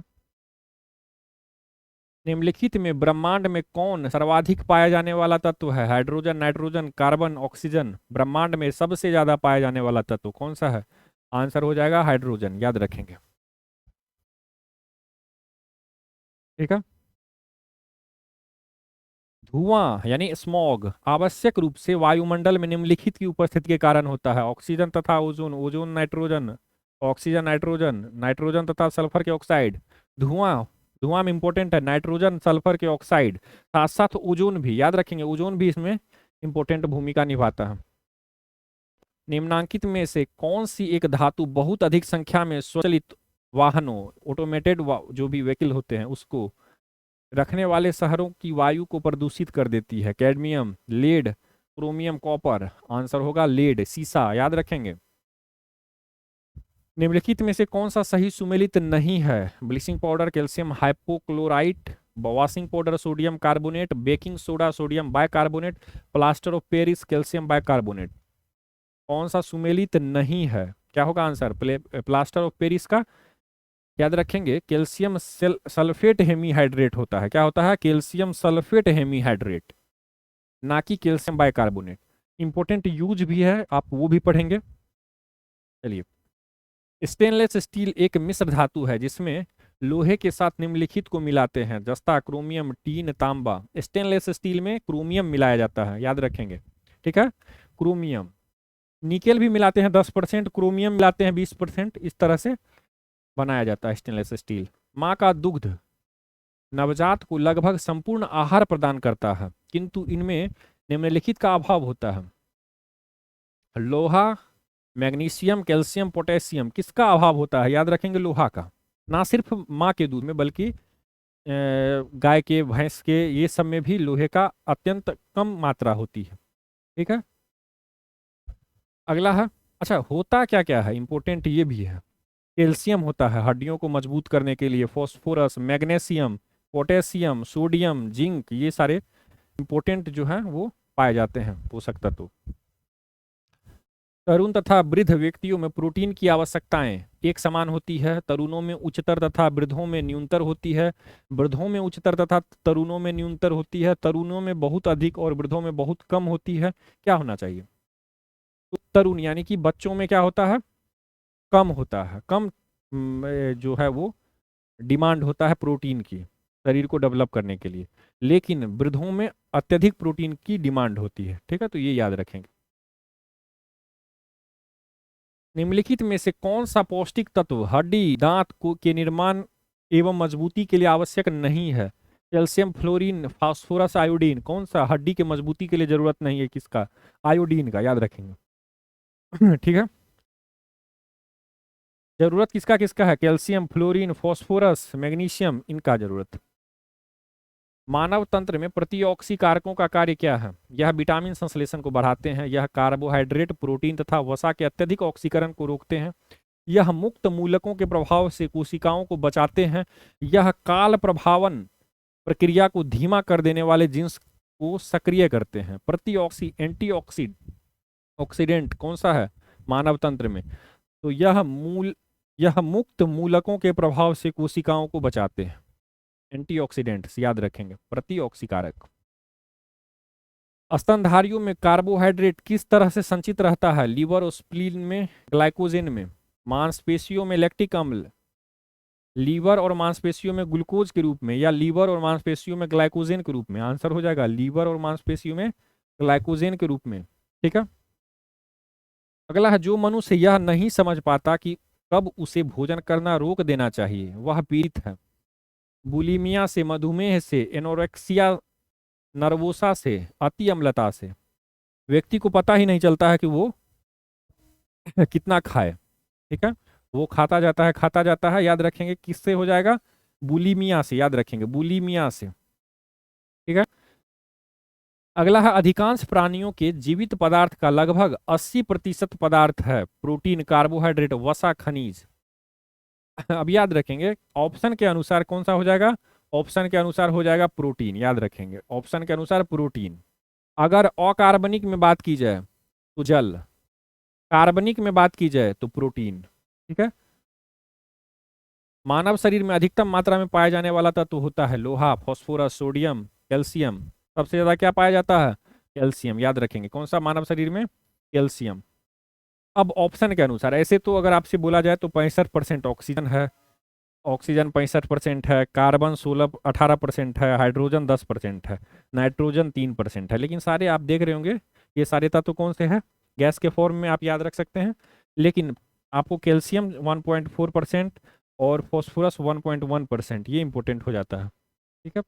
निम्नलिखित में ब्रह्मांड में कौन सर्वाधिक पाया जाने वाला तत्व है? Hydrogen, nitrogen, carbon, oxygen. ब्रह्मांड में सबसे ज्यादा पाया जाने वाला तत्व कौन सा है? आंसर हो जाएगा हाइड्रोजन, याद रखेंगे। ठीक है, धुआं यानी स्मॉग आवश्यक रूप से वायुमंडल में निम्नलिखित की उपस्थिति के कारण होता है। ऑक्सीजन तथा ozone, ozone nitrogen, oxygen nitrogen, nitrogen तथा सल्फर के ऑक्साइड। धुआं, धुआं में इंपॉर्टेंट है नाइट्रोजन, सल्फर के ऑक्साइड, साथ साथ ओजोन भी, याद रखेंगे ओजोन भी इसमें इंपॉर्टेंट भूमिका निभाता है। निम्नांकित में से कौन सी एक धातु बहुत अधिक संख्या में स्वचालित वाहनों, ऑटोमेटेड जो भी व्हीकल होते हैं उसको रखने वाले शहरों की वायु को प्रदूषित कर देती है? Cadmium, lead, chromium, copper. Answer होगा लेड, सीसा, याद रखेंगे। निम्नलिखित में से कौन सा सही सुमेलित नहीं है? Bleaching powder, calcium hypochlorite, washing powder sodium carbonate, baking soda sodium bicarbonate, plaster of Paris calcium bicarbonate. कौन सा सुमेलित नहीं है? क्या होगा आंसर? प्लास्टर ऑफ पेरिस का याद रखेंगे कैल्शियम सल्फेट हेमीहाइड्रेट होता है। क्या होता है? कैल्शियम सल्फेट हेमीहाइड्रेट, ना कि कैल्शियम बाइकार्बोनेट। इंपॉर्टेंट यूज भी है, आप वो भी पढ़ेंगे। चलिए, स्टेनलेस स्टील एक मिश्र धातु है जिसमें लोहे के साथ निम्नलिखित को मिलाते हैं? जस्ता, क्रोमियम, टीन, तांबा। स्टेनलेस स्टील में क्रोमियम मिलाया जाता है, याद रखेंगे। ठीक है, क्रोमियम। निकेल भी मिलाते हैं 10%, क्रोमियम मिलाते हैं 20%। इस तरह से बनाया जाता है स्टेनलेस स्टील। माँ का दुग्ध नवजात को लगभग संपूर्ण आहार प्रदान करता है, किंतु इनमें निम्नलिखित का अभाव होता है? लोहा, मैग्नीशियम, कैल्शियम, पोटेशियम। किसका अभाव होता है? याद रखेंगे लोहा का। ना सिर्फ माँ के दूध में बल्कि गाय के, भैंस के, ये सब में भी लोहे का अत्यंत कम मात्रा होती है। ठीक है, अगला है, अच्छा होता क्या क्या है, इंपॉर्टेंट ये भी है। कैल्शियम होता है हड्डियों को मजबूत करने के लिए, phosphorus, magnesium, potassium, sodium, zinc, ये सारे इंपॉर्टेंट जो है वो पाए जाते हैं पोषक तत्व। तरुण तथा वृद्ध व्यक्तियों में प्रोटीन की आवश्यकताएं एक समान होती है। तरुणों में उच्चतर तथा वृद्धों में न्यूनतर होती है। वृद्धों में उच्चतर तथा तरुणों में न्यूनतर होती है। तरुणों में बहुत अधिक और वृद्धों में बहुत कम होती है। क्या होना चाहिए? तो तरुण यानी कि बच्चों में क्या होता है? कम होता है, कम जो है वो डिमांड होता है प्रोटीन की शरीर को डेवलप करने के लिए, लेकिन वृद्धों में अत्यधिक प्रोटीन की डिमांड होती है। ठीक है, तो ये याद रखेंगे। निम्नलिखित में से कौन सा पौष्टिक तत्व हड्डी दांत को के निर्माण एवं मजबूती के लिए आवश्यक नहीं है? Calcium, fluorine, phosphorus, iodine. कौन सा हड्डी के मजबूती के लिए जरूरत नहीं है? किसका? आयोडीन का, याद रखेंगे। ठीक है, जरूरत किसका किसका है? कैल्शियम, फ्लोरीन, फास्फोरस, मैग्नीशियम, इनका जरूरत। मानव तंत्र में प्रतिऑक्सी कारकों का कार्य क्या है? यह विटामिन संश्लेषण को बढ़ाते हैं, यह कार्बोहाइड्रेट, प्रोटीन तथा वसा के अत्यधिक ऑक्सीकरण को रोकते हैं, यह मुक्त मूलकों के प्रभाव से कोशिकाओं को बचाते हैं, यह काल प्रभावन प्रक्रिया को धीमा कर देने वाले जीन्स को सक्रिय करते हैं। प्रतिऑक्सी ऑक्सीडेंट कौन सा है मानव तंत्र में? तो यह मुक्त मूलकों के प्रभाव से कोशिकाओं को बचाते हैं। एंटीऑक्सीडेंट्स याद रखेंगे, प्रतिऑक्सीकारक। स्तनधारियों में कार्बोहाइड्रेट किस तरह से संचित रहता है? लीवर और स्प्लीन में, ग्लाइकोजेन में। मांसपेशियों में लैक्टिक अम्ल, लीवर और मांसपेशियों में ग्लूकोज के रूप में, या लीवर और मांसपेशियों में ग्लाइकोजेन के रूप में? आंसर हो जाएगा लीवर और मांसपेशियों में ग्लाइकोजेन के रूप में। ठीक है, अगला है, जो मनुष्य यह नहीं समझ पाता कि कब उसे भोजन करना रोक देना चाहिए वह पीड़ित है। बुलिमिया से, मधुमेह से, एनोरेक्सिया नर्वोसा से, अति अम्लता से। व्यक्ति को पता ही नहीं चलता है कि वो कितना खाए। ठीक है, वो खाता जाता है, याद रखेंगे किससे हो जाएगा? बुलिमिया से, याद रखेंगे बुलिमिया से। ठीक है, अगला है, अधिकांश प्राणियों के जीवित पदार्थ का लगभग 80% पदार्थ है प्रोटीन, कार्बोहाइड्रेट, वसा, खनिज। अब याद रखेंगे ऑप्शन के अनुसार कौन सा हो जाएगा? ऑप्शन के अनुसार हो जाएगा प्रोटीन, याद रखेंगे ऑप्शन के अनुसार प्रोटीन। अगर अकार्बनिक में बात की जाए तो जल, कार्बनिक में बात की जाए तो प्रोटीन। ठीक है, मानव शरीर में अधिकतम मात्रा में पाया जाने वाला तत्व होता है लोहा, फास्फोरस, सोडियम, कैल्शियम। सबसे ज्यादा क्या पाया जाता है? कैल्शियम, याद रखेंगे कौन सा मानव शरीर में? कैल्शियम। अब ऑप्शन के अनुसार, ऐसे तो अगर आपसे बोला जाए तो 65% ऑक्सीजन है, ऑक्सीजन 65% है, कार्बन 18% है, हाइड्रोजन 10% है, नाइट्रोजन 3% है। लेकिन सारे आप देख रहे होंगे ये सारे तत्व कौन से हैं, गैस के फॉर्म में आप याद रख सकते हैं। लेकिन आपको कैल्शियम 1.4% और फॉस्फोरस 1.1% ये इंपॉर्टेंट हो जाता है। ठीक है।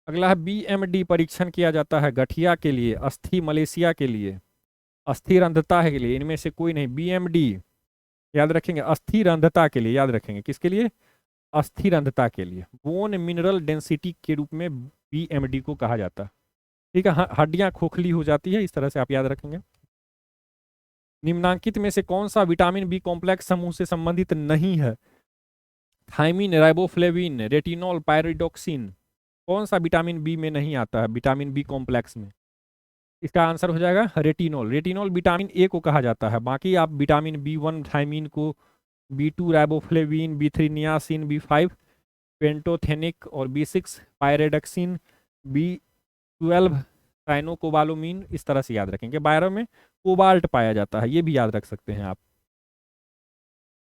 अगला है बीएमडी परीक्षण किया जाता है गठिया के लिए, अस्थि मलेशिया के लिए, अस्थिर अंधता के लिए, इनमें से कोई नहीं। बीएमडी याद रखेंगे, अस्थिर अंधता के लिए याद रखेंगे, किसके लिए, अस्थिर अंधता के लिए। बोन मिनरल डेंसिटी के रूप में बीएमडी को कहा जाता है। ठीक है। हड्डियां खोखली हो जाती है, इस तरह से आप याद रखेंगे। निम्नांकित में से कौन सा विटामिन बी कॉम्प्लेक्स समूह से संबंधित नहीं है, थायमिन, राइबोफ्लेविन, रेटिनॉल, पायरिडोक्सिन, कौन सा विटामिन बी में नहीं आता है, विटामिन बी कॉम्प्लेक्स में। इसका आंसर हो जाएगा रेटिनॉल। रेटिनॉल विटामिन ए को कहा जाता है। बाकी आप विटामिन बी 1 थायमिन को, B 2 riboflavin, B 3 niacin, B 5 pantothenic और बी 6 पायरेडक्सिन, बी 12 साइनोकोबालोमीन, इस तरह से याद रखेंगे। 12 में कोबाल्ट पाया जाता है, ये भी याद रख सकते हैं आप।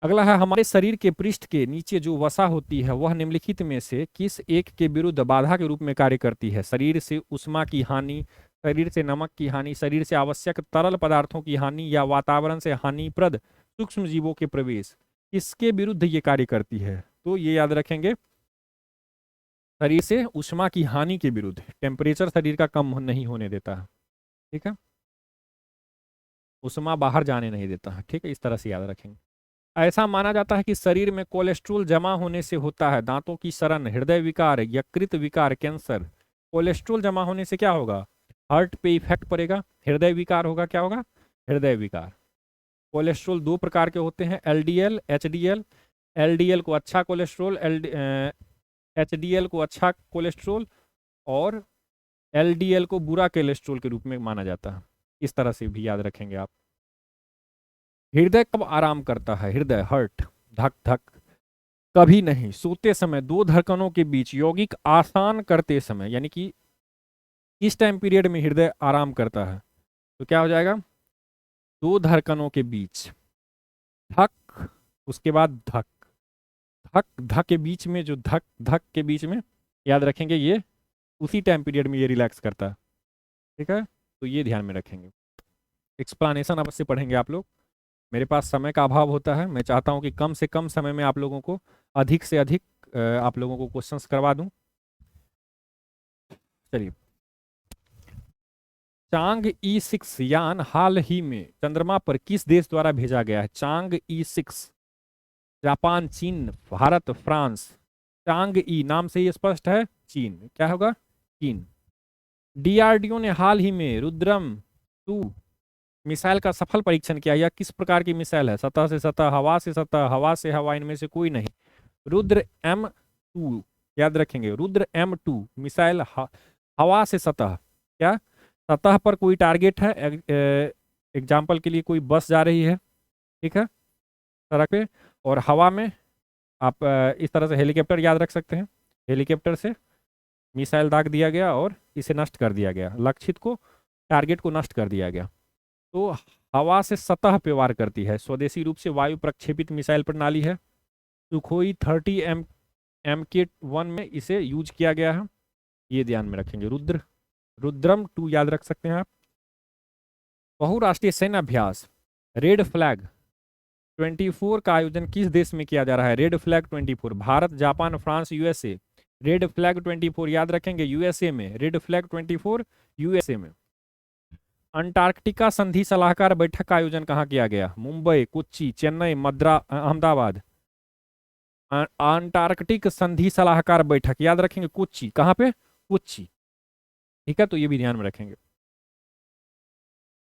अगला है हमारे शरीर के पृष्ठ के नीचे जो वसा होती है वह निम्नलिखित में से किस एक के विरुद्ध बाधा के रूप में कार्य करती है। शरीर से उष्मा की हानि, शरीर से नमक की हानि, शरीर से आवश्यक तरल पदार्थों की हानि या वातावरण से हानिप्रद सूक्ष्म जीवों के प्रवेश, किसके विरुद्ध ये कार्य करती है। तो ये याद रखेंगे, शरीर से उष्मा की हानि के विरुद्ध। टेम्परेचर शरीर का कम नहीं होने देता है। ठीक है। उष्मा बाहर जाने नहीं देता है। ठीक है, इस तरह से याद रखेंगे। ऐसा माना जाता है कि शरीर में कोलेस्ट्रॉल जमा होने से होता है दांतों की सड़न, हृदय विकार, यकृत विकार, कैंसर। कोलेस्ट्रॉल जमा होने से क्या होगा, हार्ट पे इफेक्ट पड़ेगा, हृदय विकार होगा, क्या होगा, हृदय विकार। कोलेस्ट्रॉल दो प्रकार के होते हैं, एलडीएल, एचडीएल। एलडीएल को अच्छा कोलेस्ट्रॉल, एचडीएल को अच्छा कोलेस्ट्रॉल, और एलडीएल को बुरा कोलेस्ट्रॉल के रूप में माना जाता है। इस तरह से भी याद रखेंगे आप। हृदय कब आराम करता है, हृदय हर्ट, धक धक, कभी नहीं। सोते समय दो धड़कनों के बीच यौगिक आसान करते समय, यानी कि इस टाइम पीरियड में हृदय आराम करता है, तो क्या हो जाएगा, दो धड़कनों के बीच धक, उसके बाद धक, धक धक के बीच में जो धक धक के बीच में याद रखेंगे, ये उसी टाइम पीरियड में ये रिलैक्स करता है। ठीक है, तो ये ध्यान में रखेंगे। एक्सप्लेनेशन अवश्य पढ़ेंगे आप लोग। मेरे पास समय का अभाव होता है, मैं चाहता हूं कि कम से कम समय में आप लोगों को अधिक से अधिक आप लोगों को क्वेश्चंस करवा दूं। चलिए, चांग E6 यान हाल ही में चंद्रमा पर किस देश द्वारा भेजा गया है। चांग E6, जापान, चीन, भारत, फ्रांस। चांग ई नाम से ही स्पष्ट है, चीन। क्या होगा, चीन। डीआरडीओ ने हाल ही में रुद्रम 2 मिसाइल का सफल परीक्षण किया। यह किस प्रकार की मिसाइल है, सतह से सतह, हवा से सतह, हवा से हवा, इनमें से कोई नहीं। रुद्र M2 याद रखेंगे, रुद्र M2 मिसाइल हवा से सतह। क्या, सतह पर कोई टारगेट है, एग्जाम्पल के लिए कोई बस जा रही है, ठीक है, सड़क पे, और हवा में आप इस तरह से हेलीकॉप्टर याद रख सकते हैं। हेलीकॉप्टर से मिसाइल दाग दिया गया और इसे नष्ट कर दिया गया, लक्षित को, टारगेट को नष्ट कर दिया गया। तो हवा से सतह पे वार करती है, स्वदेशी रूप से वायु प्रक्षेपित मिसाइल प्रणाली है। सुखोई 30 MK1 में इसे यूज किया गया है, ये ध्यान में रखेंगे। रुद्रम 2 याद रख सकते हैं आप। बहुराष्ट्रीय सैन्य अभ्यास रेड फ्लैग 24 का आयोजन किस देश में किया जा रहा है। Red flag 24, Bharat, Japan, France, USA. Red flag 24 याद रखेंगे, यूएसए में। रेड फ्लैग 24 यूएसए में। अंटार्कटिका संधि सलाहकार बैठक का आयोजन कहाँ किया गया, मुंबई, कोच्चि, चेन्नई, अहमदाबाद। अंटार्कटिक संधि सलाहकार बैठक याद रखेंगे, कोच्चि। कहाँ पे, कोच्चि। ठीक है, तो ये भी ध्यान में रखेंगे।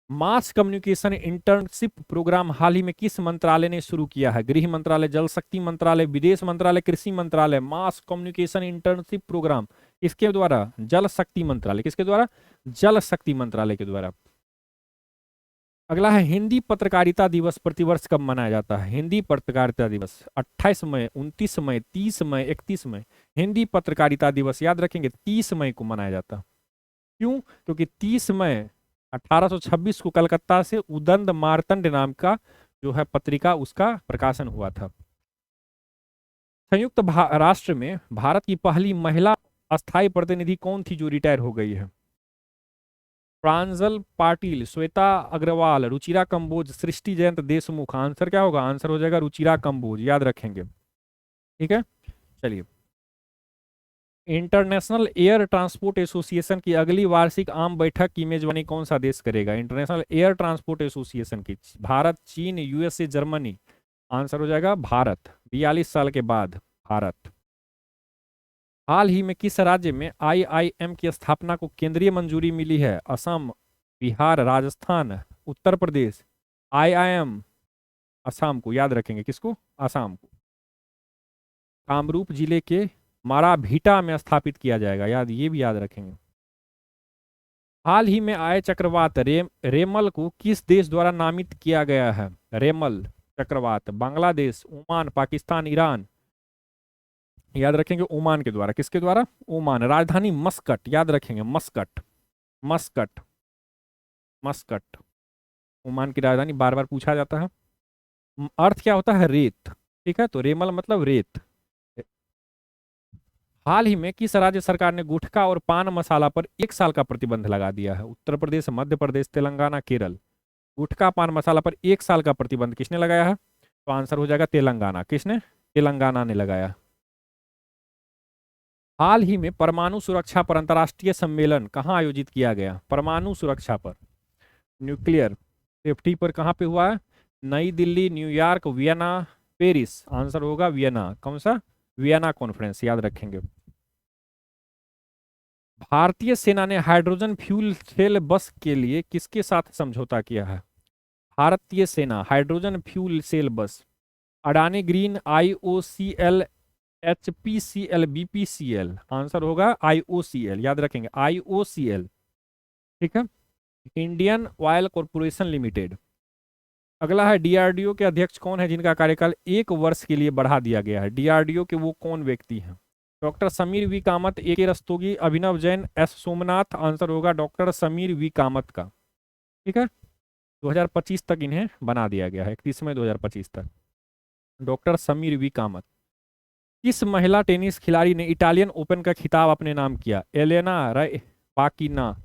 मास कम्युनिकेशन इंटर्नशिप प्रोग्राम हाल ही में किस मंत्रालय ने शुरू किया है। गृह मंत्रालय, जल शक्ति मंत्रालय, विदेश मंत्रालय, कृषि मंत्रालय। मास कम्युनिकेशन इंटर्नशिप प्रोग्राम किसके द्वारा, जल शक्ति मंत्रालय। किसके द्वारा, जल शक्ति मंत्रालय के द्वारा। अगला है हिंदी पत्रकारिता दिवस प्रतिवर्ष कब मनाया जाता है। हिंदी पत्रकारिता दिवस 28 मई, 29 मई, 30 मई, 31 मई। हिंदी पत्रकारिता दिवस याद रखेंगे 30 मई को मनाया जाता है। क्यों, क्योंकि 30 मई 1826 को कलकत्ता से उदंड मार्तंड नाम का जो है पत्रिका, उसका प्रकाशन हुआ था। संयुक्त राष्ट्र में भारत की पहली महिला अस्थायी प्रतिनिधि कौन थी जो रिटायर हो गई है? प्रांजल पाटिल, श्वेता अग्रवाल, रुचिरा कंबोज, सृष्टि जयंत देशमुख। आंसर क्या होगा? आंसर हो जाएगा रुचिरा कंबोज, याद रखेंगे। ठीक है, चलिए। इंटरनेशनल एयर ट्रांसपोर्ट एसोसिएशन की अगली वार्षिक आम बैठक की मेजबानी कौन सा देश करेगा? इंटरनेशनल एयर ट्रांसपोर्ट एसोसिएशन की भारत, चीन, यूएसए, जर्मनी। आंसर हो जाएगा भारत, 42 साल के बाद भारत। हाल ही में किस राज्य में आईआईएम की स्थापना को केंद्रीय मंजूरी मिली है? असम, बिहार, राजस्थान, उत्तर प्रदेश। आईआईएम असम को, याद रखेंगे। किसको? असम को। कामरूप जिले के माराभीटा में स्थापित किया जाएगा, ये भी याद रखेंगे। हाल ही में आए चक्रवात रेमल को किस देश द्वारा नामित किया गया है? रेमल चक्रवात, बांग्लादेश, ओमान, पाकिस्तान, ईरान। याद रखेंगे ओमान के द्वारा। किसके द्वारा? ओमान। राजधानी मस्कट, याद रखेंगे। मस्कट, मस्कट, मस्कट ओमान की राजधानी, बार बार पूछा जाता है। अर्थ क्या होता है? रेत। ठीक है, तो रेमल मतलब रेत। हाल ही में किस राज्य सरकार ने गुटखा और पान मसाला पर 1 साल का प्रतिबंध लगा दिया है? उत्तर प्रदेश, मध्य प्रदेश, तेलंगाना, केरल। गुटखा पान मसाला पर 1 साल का प्रतिबंध किसने लगाया है? तो आंसर हो जाएगा तेलंगाना। किसने? तेलंगाना ने लगाया। हाल ही में परमाणु सुरक्षा पर अंतर्राष्ट्रीय सम्मेलन कहाँ आयोजित किया गया? परमाणु सुरक्षा पर, न्यूक्लियर सेफ्टी पर कहाँ पे हुआ है? नई Delhi, New York, Vienna, Paris. Answer होगा वियना। कौन सा? वियना कॉन्फ्रेंस, याद रखेंगे। भारतीय सेना ने हाइड्रोजन फ्यूल सेल बस के लिए किसके साथ समझौता किया है? भारतीय सेना हाइड्रोजन फ्यूल सेल बस, Adani green, IOCL, HPCL, BPCL. Answer होगा आईओसीएल, याद रखेंगे। आईओसीएल। ठीक है, इंडियन ऑयल कॉर्पोरेशन लिमिटेड। अगला है डीआरडीओ के अध्यक्ष कौन है जिनका कार्यकाल 1 वर्ष के लिए बढ़ा दिया गया है? डीआरडीओ के वो कौन व्यक्ति हैं? डॉक्टर समीर वी कामत, ए के रस्तोगी, अभिनव जैन, एस सोमनाथ। आंसर होगा डॉक्टर समीर वी कामत का। ठीक है, 2025 तक इन्हें बना दिया गया है, 31 मई 2025 तक। Doctor Sameer V Kamath. किस महिला टेनिस खिलाड़ी ने इटालियन ओपन का खिताब अपने नाम किया? Elena Rybakina,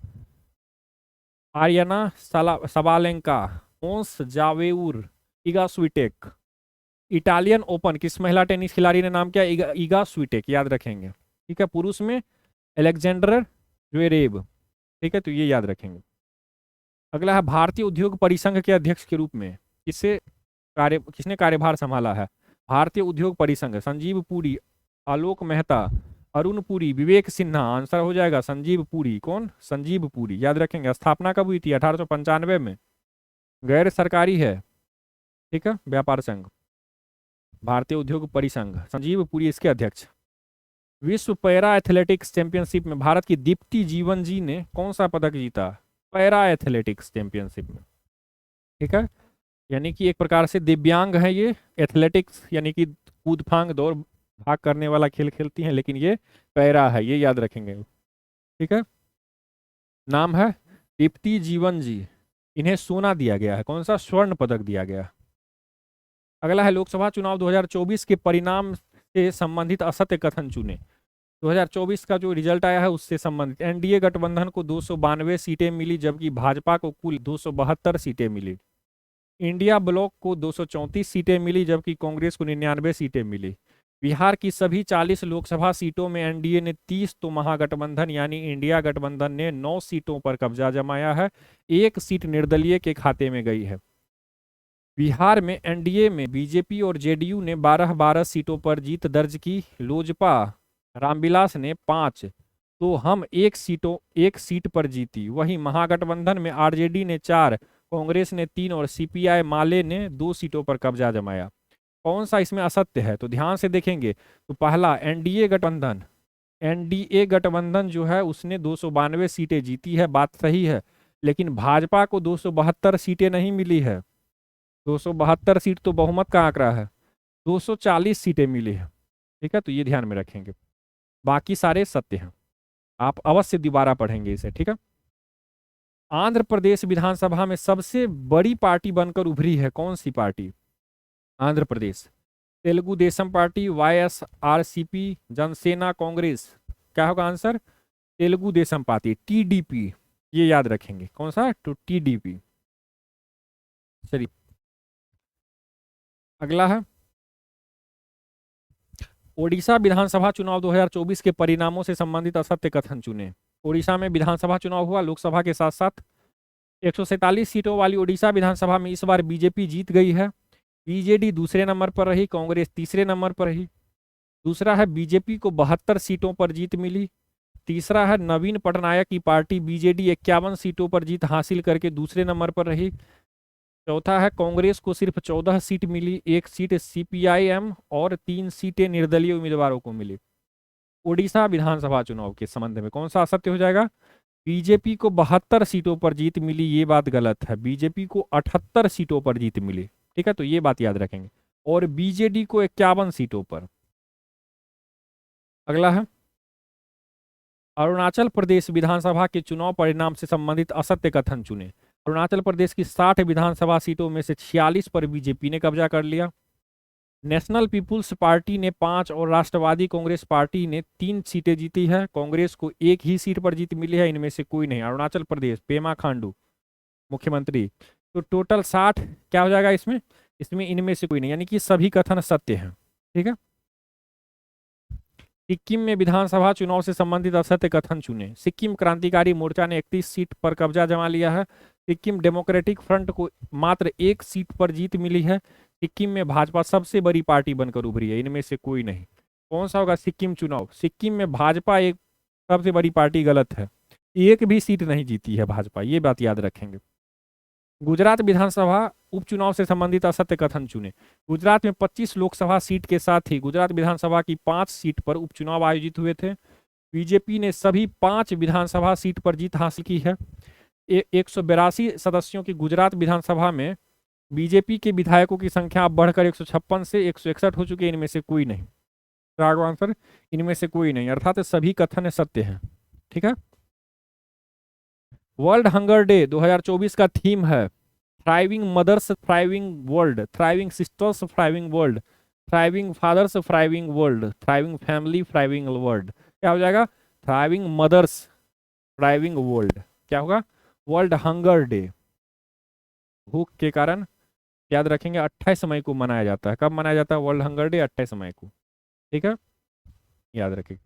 Aryna Sabalenka, Ons Jabeur, Iga Swiatek. Italian Open किस महिला टेनिस खिलाड़ी ने नाम किया? इगा स्विटेक, याद रखेंगे। ठीक है, पुरुष में अलेक्जेंडर ज्वेरेव। ठीक है, तो ये याद रखेंगे। अगला है भारतीय उद्योग परिसंघ के अध्यक्ष के रूप में किसने कार्यभार संभाला है? भारतीय उद्योग परिसंघ, संजीव पुरी, आलोक मेहता, अरुण पुरी, विवेक सिन्हा। आंसर हो जाएगा संजीव पुरी। कौन? संजीव पुरी, याद रखेंगे। स्थापना कब हुई थी? 1895 में। गैर सरकारी है, ठीक है, व्यापार संघ। भारतीय उद्योग परिसंघ, संजीव पुरी इसके अध्यक्ष। विश्व पैरा एथलेटिक्स चैंपियनशिप में भारत की दीप्ति जीवन जी ने कौन सा पदक जीता? पैरा एथलेटिक्स चैंपियनशिप में। ठीक है, यानी कि एक प्रकार से दिव्यांग है ये। एथलेटिक्स यानी कि कूद फांग, दौड़ भाग करने वाला खेल खेलती हैं, लेकिन ये पैरा है, ये याद रखेंगे। ठीक है, नाम है दीप्ति जीवन जी। इन्हें सोना दिया गया है, कौन सा? स्वर्ण पदक दिया गया। अगला है लोकसभा चुनाव 2024 के परिणाम से संबंधित असत्य कथन चुने। 2024 का जो रिजल्ट आया है उससे संबंधित। एनडीए गठबंधन को 292 सीटें मिली जबकि भाजपा को कुल 272 सीटें मिली। इंडिया ब्लॉक को 234 सीटें मिली जबकि कांग्रेस को 99 सीटें मिली। बिहार की सभी 40 लोकसभा सीटों में एनडीए ने 30 तो महागठबंधन यानी इंडिया गठबंधन ने 9 सीटों पर कब्जा जमाया है। 1 सीट निर्दलीय के खाते में गई है। बिहार में एनडीए में बीजेपी और जेडीयू ने 12-12 सीटों पर जीत दर्ज की। लोजपा रामविलास ने 5 तो हम 1 सीट पर जीती। वहीं महागठबंधन में आरजेडी ने 4, कांग्रेस ने 3 और सीपीआई माले ने 2 सीटों पर कब्जा जमाया। कौन सा इसमें असत्य है? तो ध्यान से देखेंगे तो पहला एनडीए गठबंधन जो है उसने 292 सीटें जीती है, बात सही है। लेकिन भाजपा को 272 सीटें नहीं मिली है। 272 सीट तो बहुमत का आंकड़ा है, 240 सीटें मिली है। ठीक है, तो ये ध्यान में रखेंगे। बाकी सारे सत्य हैं, आप अवश्य दोबारा पढ़ेंगे इसे। ठीक है, आंध्र प्रदेश विधानसभा में सबसे बड़ी पार्टी बनकर उभरी है कौन सी party? Andhra Pradesh Telugu Desam party, YSRCP, Jana Sena Congress. क्या होगा answer? Telugu Desam party, TDP। ये याद रखेंगे, कौन सा? तो TDP। चलिए अगला है, ओडिशा विधानसभा चुनाव 2024 के परिणामों से संबंधित असत्य कथन चुने। ओडिशा में विधानसभा चुनाव हुआ, लोकसभा के साथ साथ 147 सीटों वाली ओडिशा विधानसभा में इस बार बीजेपी जीत गई है। बीजेडी दूसरे नंबर पर रही, कांग्रेस तीसरे नंबर पर रही। दूसरा है, बीजेपी को 72 सीटों पर जीत मिली। तीसरा है, नवीन पटनायक की पार्टी बीजेडी 51 सीटों पर जीत हासिल करके दूसरे नंबर पर रही। चौथा है, कांग्रेस को सिर्फ 14 सीट मिली, 1 सीट CPIM और 3 सीटें निर्दलीय उम्मीदवारों को मिली। उड़ीसा विधानसभा चुनाव के संबंध में कौन सा असत्य हो जाएगा? बीजेपी को 72 सीटों पर जीत मिली, ये बात गलत है। बीजेपी को 78 सीटों पर जीत मिली, ठीक है, तो ये बात याद रखेंगे। और बीजेडी को 51 सीटों पर। अगला है, अरुणाचल प्रदेश विधानसभा के चुनाव परिणाम से संबंधित असत्य कथन चुने। अरुणाचल प्रदेश की 60 विधानसभा सीटों में से 46 पर बीजेपी ने कब्जा कर लिया। नेशनल पीपुल्स पार्टी ने 5 और राष्ट्रवादी कांग्रेस पार्टी ने 3 सीटें जीती है। कांग्रेस को 1 ही सीट पर जीत मिली है, इनमें से कोई नहीं। अरुणाचल प्रदेश, पेमा खांडू मुख्यमंत्री। तो टोटल 60 क्या हो जाएगा इसमें? इसमें इनमें से कोई नहीं, यानी कि सभी कथन सत्य हैं, ठीक है। सिक्किम में विधानसभा चुनाव से संबंधित असत्य कथन चुने। सिक्किम क्रांतिकारी मोर्चा ने 31 सीट पर कब्जा जमा लिया है। सिक्किम डेमोक्रेटिक फ्रंट को मात्र 1 सीट पर जीत मिली है। सिक्किम में भाजपा सबसे बड़ी पार्टी बनकर उभरी है, इनमें से कोई नहीं। कौन सा होगा सिक्किम चुनाव? सिक्किम में भाजपा एक सबसे बड़ी पार्टी, गलत है। 1 भी सीट नहीं जीती है भाजपा, ये बात याद रखेंगे। गुजरात विधानसभा उपचुनाव से संबंधित असत्य कथन चुने। गुजरात में 25 लोकसभा सीट के साथ ही गुजरात विधानसभा की 5 सीट पर उपचुनाव आयोजित हुए थे। बीजेपी ने सभी 5 विधानसभा सीट पर जीत हासिल की है। 182 सदस्यों की गुजरात विधानसभा में बीजेपी के विधायकों की संख्या अब बढ़कर 156 से 161 हो चुकी है, इनमें से कोई नहीं। राघव आंसर, इनमें से कोई नहीं, अर्थात सभी कथन सत्य हैं, ठीक है। वर्ल्ड हंगर डे 2024 का थीम है thriving mothers, thriving world, thriving sisters, thriving world, thriving fathers, thriving world, thriving family, thriving world. क्या हो जाएगा? Thriving mothers, thriving world. क्या होगा? World hunger day. भूख के कारण, याद रखेंगे, 28 मई को मनाया जाता है। कब मनाया जाता है वर्ल्ड हंगर डे? 28 मई को, ठीक है, याद रखें।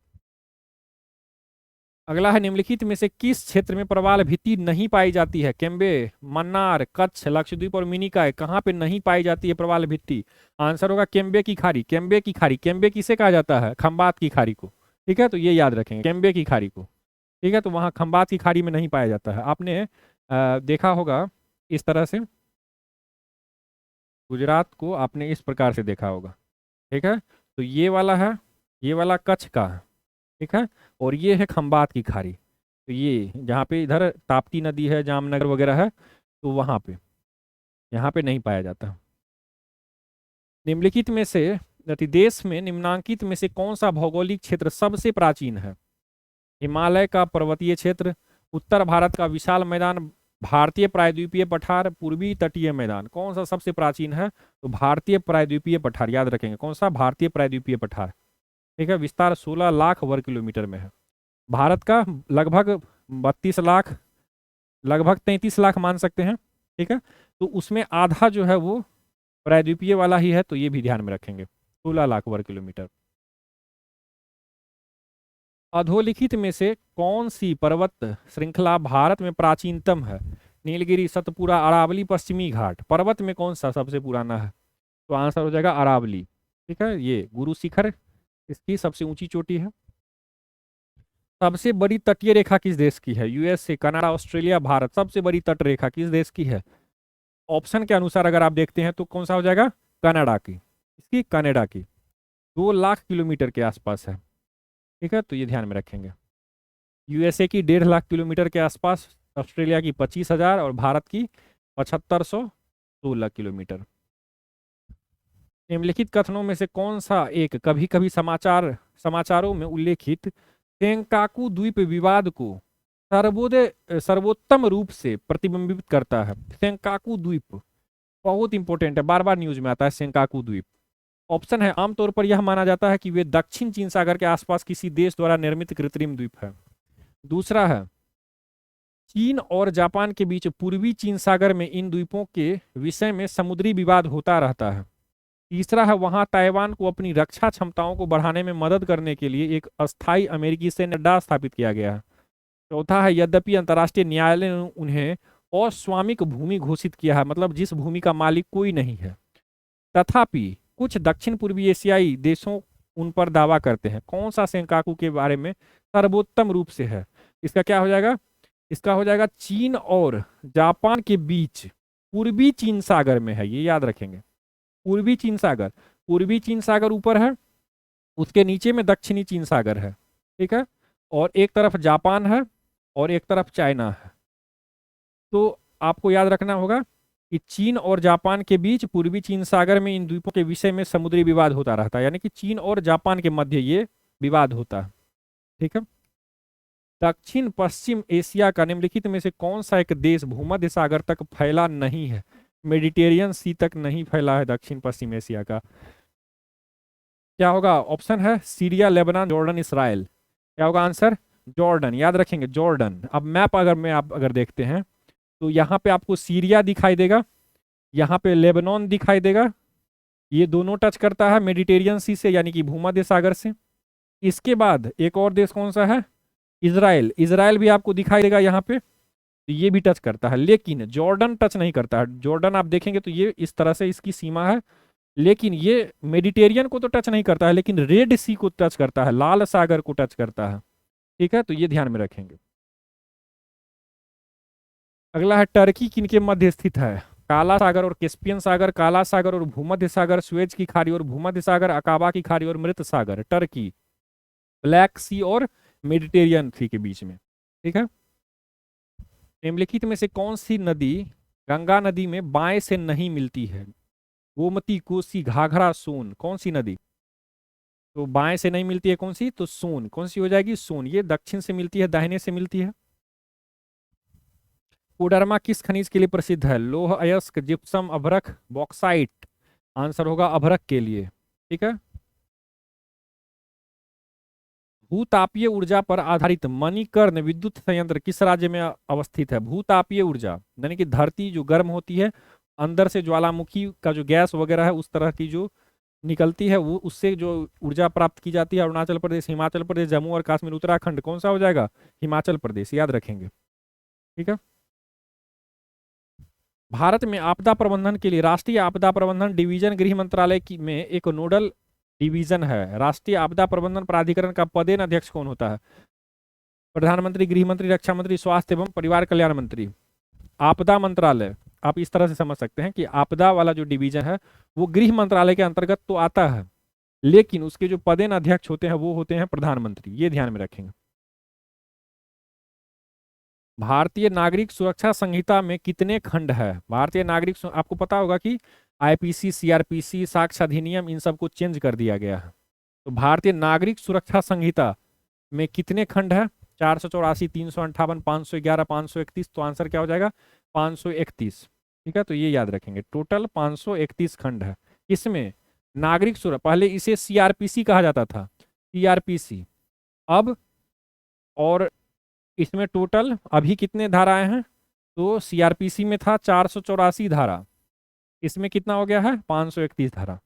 अगला है, निम्नलिखित में से किस क्षेत्र में प्रवाल भित्ति नहीं पाई जाती है? केम्बे, मन्नार, कच्छ, लक्षद्वीप और मिनिकॉय, कहाँ पे नहीं पाई जाती है प्रवाल भित्ति? आंसर होगा केम्बे की खाड़ी। केम्बे की खाड़ी, केम्बे किसे कहा जाता है? खंबात की खाड़ी को, ठीक है, तो ये याद रखेंगे, केम्बे की खाड़ी को, ठीक है। तो वहाँ खंबात की खाड़ी में नहीं पाया जाता है। आपने देखा होगा इस तरह से, गुजरात को आपने इस प्रकार से देखा होगा, ठीक है। तो ये वाला है, ये वाला कच्छ का है, ठीक है, और ये है खंबात की खाड़ी। तो ये जहाँ पे इधर ताप्ती नदी है, जामनगर वगैरह है, तो वहाँ पे, यहाँ पे नहीं पाया जाता। निम्नलिखित में से देश में निम्नांकित में से कौन सा भौगोलिक क्षेत्र सबसे प्राचीन है? हिमालय का पर्वतीय क्षेत्र, उत्तर भारत का विशाल मैदान, भारतीय प्रायद्वीपीय पठार, पूर्वी तटीय मैदान। कौन सा सबसे प्राचीन है? तो भारतीय प्रायद्वीपीय पठार, याद रखेंगे, कौन सा? भारतीय प्रायद्वीपीय पठार, ठीक है। विस्तार 16 लाख वर्ग किलोमीटर में है। भारत का लगभग 32 लाख, लगभग 33 लाख मान सकते हैं, ठीक है। तो उसमें आधा जो है वो प्रायद्वीपीय वाला ही है, तो ये भी ध्यान में रखेंगे, 16 लाख वर्ग किलोमीटर। अधोलिखित में से कौन सी पर्वत श्रृंखला भारत में प्राचीनतम है? नीलगिरी, सतपुड़ा, अरावली, पश्चिमी घाट। पर्वत में कौन सा सबसे पुराना है? तो आंसर हो जाएगा अरावली, ठीक है। ये गुरु शिखर इसकी सबसे ऊंची चोटी है। सबसे बड़ी तटीय रेखा किस देश की है? USA, Canada, Australia, Bharat. सबसे बड़ी तट रेखा किस देश की है? ऑप्शन के अनुसार अगर आप देखते हैं तो कौन सा हो जाएगा? कनाडा की, इसकी कनाडा की 2 लाख किलोमीटर के आसपास है, ठीक है, तो ये ध्यान में रखेंगे। USA की 1.5 लाख किलोमीटर के आसपास, ऑस्ट्रेलिया की 25,000 और भारत की 7516 किलोमीटर। निम्नलिखित कथनों में से कौन सा एक कभी कभी समाचारों में उल्लेखित सेंकाकू द्वीप विवाद को सर्वोत्तम रूप से प्रतिबिंबित करता है? सेंकाकू द्वीप बहुत इंपॉर्टेंट है, बार बार न्यूज में आता है सेंकाकू द्वीप। ऑप्शन है आमतौर पर यह माना जाता है कि वे दक्षिण चीन सागर के आसपास किसी देश द्वारा निर्मित कृत्रिम द्वीप है। दूसरा है चीन और जापान के बीच पूर्वी चीन सागर में इन द्वीपों के विषय में समुद्री विवाद होता रहता है। तीसरा है वहां ताइवान को अपनी रक्षा क्षमताओं को बढ़ाने में मदद करने के लिए एक अस्थायी अमेरिकी सैन्य अड्डा स्थापित किया गया है। चौथा है यद्यपि अंतर्राष्ट्रीय न्यायालय ने उन्हें अस्वामिक भूमि घोषित किया है, मतलब जिस भूमि का मालिक कोई नहीं है, तथापि कुछ दक्षिण पूर्वी एशियाई देशों उन पर दावा करते हैं। कौन सा सेंकाकू के बारे में सर्वोत्तम रूप से है? इसका क्या हो जाएगा? इसका हो जाएगा चीन और जापान के बीच पूर्वी चीन सागर में है, ये याद रखेंगे। पूर्वी चीन सागर, पूर्वी चीन सागर ऊपर है, उसके नीचे में दक्षिणी चीन सागर है, ठीक है, और एक तरफ जापान है और एक तरफ चाइना है। तो आपको याद रखना होगा कि चीन और जापान के बीच पूर्वी चीन सागर में इन द्वीपों के विषय में समुद्री विवाद होता रहता है, यानी कि चीन और जापान के मध्य ये विवाद होता है, ठीक है। दक्षिण पश्चिम एशिया का निम्नलिखित में से कौन सा एक देश भूमध्य सागर तक फैला नहीं है? मेडिटेरियन सी तक नहीं फैला है दक्षिण पश्चिम एशिया का। क्या होगा? ऑप्शन है सीरिया, लेबनान, जॉर्डन, इसराइल। क्या होगा आंसर? जॉर्डन, याद रखेंगे जॉर्डन। अब मैप आप अगर देखते हैं तो यहाँ पे आपको सीरिया दिखाई देगा, यहाँ पे लेबनान दिखाई देगा, ये दोनों टच करता है मेडिटेरियन सी से, यानी कि भूमध्य सागर से। इसके बाद एक और देश कौन सा है? इजराइल। इजराइल भी आपको दिखाई देगा यहाँ पे, तो ये भी टच करता है, लेकिन जॉर्डन टच नहीं करता है। जॉर्डन आप देखेंगे तो ये इस तरह से इसकी सीमा है, लेकिन ये मेडिटेरियन को तो टच नहीं करता है, लेकिन रेड सी को टच करता है, लाल सागर को टच करता है, ठीक है, तो ये ध्यान में रखेंगे। अगला है टर्की किनके मध्य स्थित है? काला सागर और कैस्पियन सागर, काला सागर और भूमध्य सागर, सुएज की खाड़ी और भूमध्य सागर, अकाबा की खाड़ी और मृत सागर। टर्की ब्लैक सी और मेडिटेरियन सी के बीच में, ठीक है। निम्नलिखित में से कौन सी नदी गंगा नदी में बाएं से नहीं मिलती है? गोमती, कोसी, घाघरा, सोन। कौन सी नदी तो बाएं से नहीं मिलती है? कौन सी? तो सोन। कौन सी हो जाएगी? सोन। ये दक्षिण से मिलती है, दाहिने से मिलती है। कोडरमा किस खनिज के लिए प्रसिद्ध है? लौह अयस्क, जिप्सम, अभ्रक, बॉक्साइट। आंसर होगा अभ्रक के लिए, ठीक है। भूतापीय ऊर्जा पर आधारित मणिकर्ण विद्युत संयंत्र किस राज्य में अवस्थित है? भूतापीय ऊर्जा यानी कि धरती जो गर्म होती है, अंदर से ज्वालामुखी का जो गैस वगैरह है उस तरह की जो निकलती है, वो उससे जो ऊर्जा प्राप्त की जाती है। अरुणाचल प्रदेश, हिमाचल प्रदेश, जम्मू और कश्मीर, उत्तराखंड। कौन सा हो जाएगा? हिमाचल प्रदेश, याद रखेंगे, ठीक है। भारत में आपदा प्रबंधन के लिए राष्ट्रीय आपदा प्रबंधन डिवीजन गृह मंत्रालय की में एक नोडल डिवीजन है। राष्ट्रीय आपदा प्रबंधन प्राधिकरण का पदेन अध्यक्ष कौन होता है? प्रधानमंत्री, गृह मंत्री, रक्षा मंत्री, स्वास्थ्य एवं परिवार कल्याण मंत्री। आपदा मंत्रालय आप इस तरह से समझ सकते हैं कि आपदा वाला जो डिवीजन है वो गृह मंत्रालय के अंतर्गत तो आता है, लेकिन उसके जो पदेन अध्यक्ष होते हैं वो होते हैं प्रधानमंत्री, ये ध्यान में रखेंगे। भारतीय नागरिक सुरक्षा संहिता में कितने खंड है? भारतीय नागरिक आपको पता होगा कि आईपीसी, सीआरपीसी, साक्ष्य अधिनियम, इन सबको चेंज कर दिया गया है। तो भारतीय नागरिक सुरक्षा संहिता में कितने खंड है? 484, 358, 511, 531। तो आंसर क्या हो जाएगा? 531, ठीक है। तो ये याद रखेंगे, टोटल 531 खंड है। इसमें नागरिक सुरक्षा, पहले इसे सीआरपीसी कहा जाता था, सीआरपीसी। अब और इसमें टोटल अभी कितने धाराएं हैं? तो सीआरपीसी में था 484 धारा, इसमें कितना हो गया है? 531 धारा।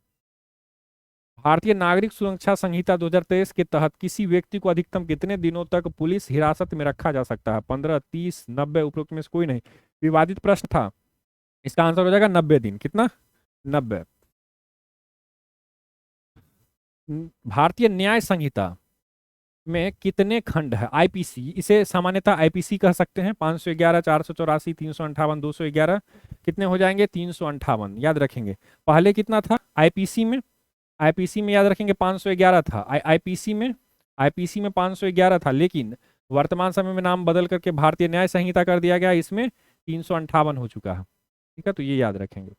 भारतीय नागरिक सुरक्षा संहिता 2023 के तहत किसी व्यक्ति को अधिकतम कितने दिनों तक पुलिस हिरासत में रखा जा सकता है? 15, 30, 90, उपरोक्त में से कोई नहीं। विवादित प्रश्न था, इसका आंसर हो जाएगा 90 दिन। कितना? 90। भारतीय न्याय संहिता में कितने खंड है? आईपीसी, इसे सामान्यतः आईपीसी कह सकते हैं। 511, 484, 358, 211, कितने हो जाएंगे? 358, याद रखेंगे। पहले कितना था आईपीसी में? आईपीसी में याद रखेंगे 511 था। आईपीसी में 511 था, लेकिन वर्तमान समय में नाम बदल करके भारतीय न्याय संहिता कर दिया गया, इसमें 358 हो चुका है, ठीक है। तो ये याद रखेंगे।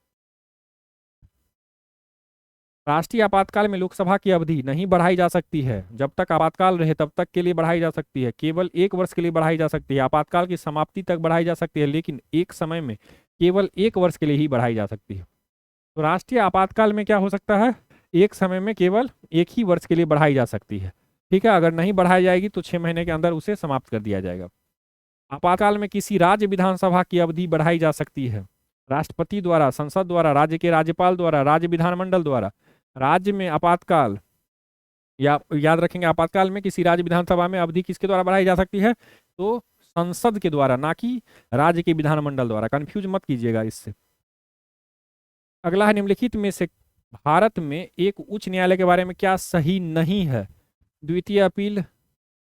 राष्ट्रीय आपातकाल में लोकसभा की अवधि नहीं बढ़ाई जा सकती है। जब तक आपातकाल रहे तब तक के लिए बढ़ाई जा सकती है, केवल 1 वर्ष के लिए बढ़ाई जा सकती है। आपातकाल की समाप्ति तक बढ़ाई जा सकती है, लेकिन एक समय में केवल 1 वर्ष के लिए ही बढ़ाई जा सकती है। तो राष्ट्रीय आपातकाल में क्या हो सकता है? एक समय में केवल 1 ही वर्ष के लिए बढ़ाई जा सकती है। ठीक है, अगर नहीं बढ़ाई जाएगी तो 6 महीने के अंदर उसे समाप्त कर दिया जाएगा। आपातकाल में किसी राज्य विधानसभा की अवधि बढ़ाई जा सकती है राष्ट्रपति द्वारा, संसद द्वारा, राज्य के राज्यपाल द्वारा, राज्य विधानमंडल द्वारा। राज्य में आपातकाल, या याद रखेंगे, आपातकाल में किसी राज्य विधानसभा में अवधि किसके द्वारा बढ़ाई जा सकती है? तो संसद के द्वारा, ना कि राज्य के विधानमंडल द्वारा। कंफ्यूज मत कीजिएगा इससे। अगला है, निम्नलिखित में से भारत में एक उच्च न्यायालय के बारे में क्या सही नहीं है? द्वितीय अपील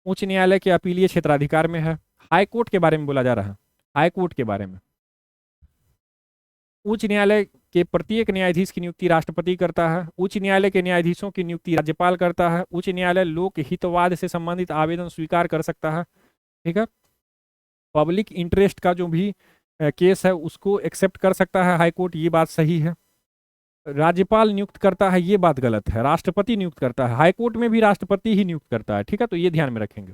उच्च न्यायालय के अपीलीय क्षेत्राधिकार में है। हाई कोर्ट के बारे में बोला जा रहा है, हाई कोर्ट के बारे में। उच्च न्यायालय के प्रत्येक न्यायाधीश की नियुक्ति राष्ट्रपति करता है। उच्च न्यायालय के न्यायाधीशों की नियुक्ति राज्यपाल करता है। उच्च न्यायालय लोक हितवाद से संबंधित आवेदन स्वीकार कर सकता है। ठीक है, पब्लिक इंटरेस्ट का जो भी केस है उसको एक्सेप्ट कर सकता है हाई कोर्ट, ये बात सही है। राज्यपाल नियुक्त करता है, ये बात गलत है, राष्ट्रपति नियुक्त करता है। हाई कोर्ट में भी राष्ट्रपति ही नियुक्त करता है। ठीक है, तो ये ध्यान में रखेंगे।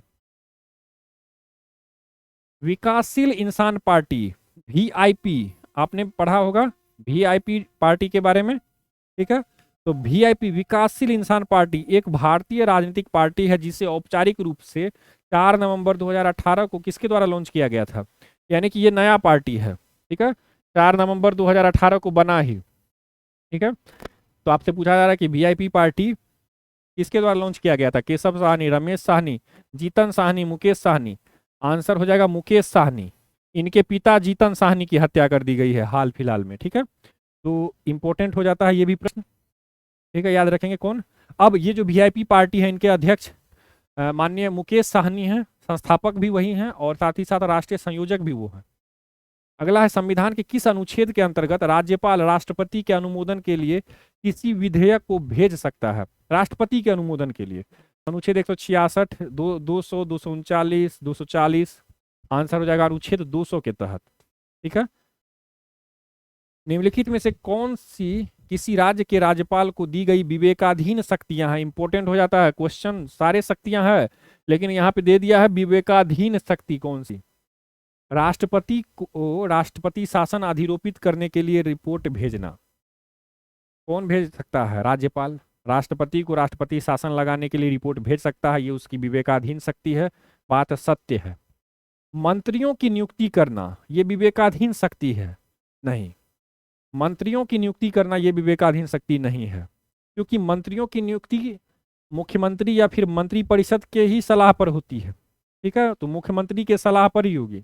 विकासशील इंसान पार्टी वीआईपी, आपने पढ़ा होगा वीआईपी पार्टी के बारे में। ठीक है, तो वीआईपी विकासशील इंसान पार्टी एक भारतीय राजनीतिक पार्टी है जिसे औपचारिक रूप से 4 नवंबर 2018 को किसके द्वारा लॉन्च किया गया था? यानी कि ये नया पार्टी है। ठीक है, 4 नवंबर 2018 को बना ही। ठीक है, तो आपसे पूछा जा रहा है कि वीआईपी पार्टी किसके द्वारा लॉन्च किया गया था? केशव साहनी, रमेश साहनी, जीतन साहनी, मुकेश साहनी। आंसर हो जाएगा मुकेश साहनी। इनके पिता जीतन साहनी की हत्या कर दी गई है हाल फिलहाल में। ठीक है, तो इंपॉर्टेंट हो जाता है ये भी प्रश्न। ठीक है, याद रखेंगे कौन। अब ये जो वीआईपी पार्टी है, इनके अध्यक्ष माननीय मुकेश साहनी हैं, संस्थापक भी वही हैं और साथ ही साथ राष्ट्रीय संयोजक भी वो हैं। अगला है, संविधान के किस अनुच्छेद के अंतर्गत राज्यपाल राष्ट्रपति के अनुमोदन के लिए किसी विधेयक को भेज सकता है? राष्ट्रपति के अनुमोदन के लिए अनुच्छेद 166, 200, 239, 240। आंसर हो जाएगा अनुच्छेद 200 के तहत। ठीक है, निम्नलिखित में से कौन सी किसी राज्य के राज्यपाल को दी गई विवेकाधीन शक्तियां हैं? इंपॉर्टेंट हो जाता है क्वेश्चन, सारे शक्तियां हैं लेकिन यहाँ पे दे दिया है विवेकाधीन शक्ति कौन सी? राष्ट्रपति को राष्ट्रपति शासन अधिरोपित करने के लिए रिपोर्ट भेजना। कौन भेज सकता है? राज्यपाल। राष्ट्रपति को राष्ट्रपति शासन लगाने के लिए रिपोर्ट भेज सकता है, ये उसकी विवेकाधीन शक्ति है। बात सत्य है। मंत्रियों की नियुक्ति करना ये विवेकाधीन शक्ति है? नहीं, मंत्रियों की नियुक्ति करना ये विवेकाधीन शक्ति नहीं है, क्योंकि मंत्रियों की नियुक्ति मुख्यमंत्री या फिर मंत्रिपरिषद के ही सलाह पर होती है। ठीक है, तो मुख्यमंत्री के सलाह पर ही होगी,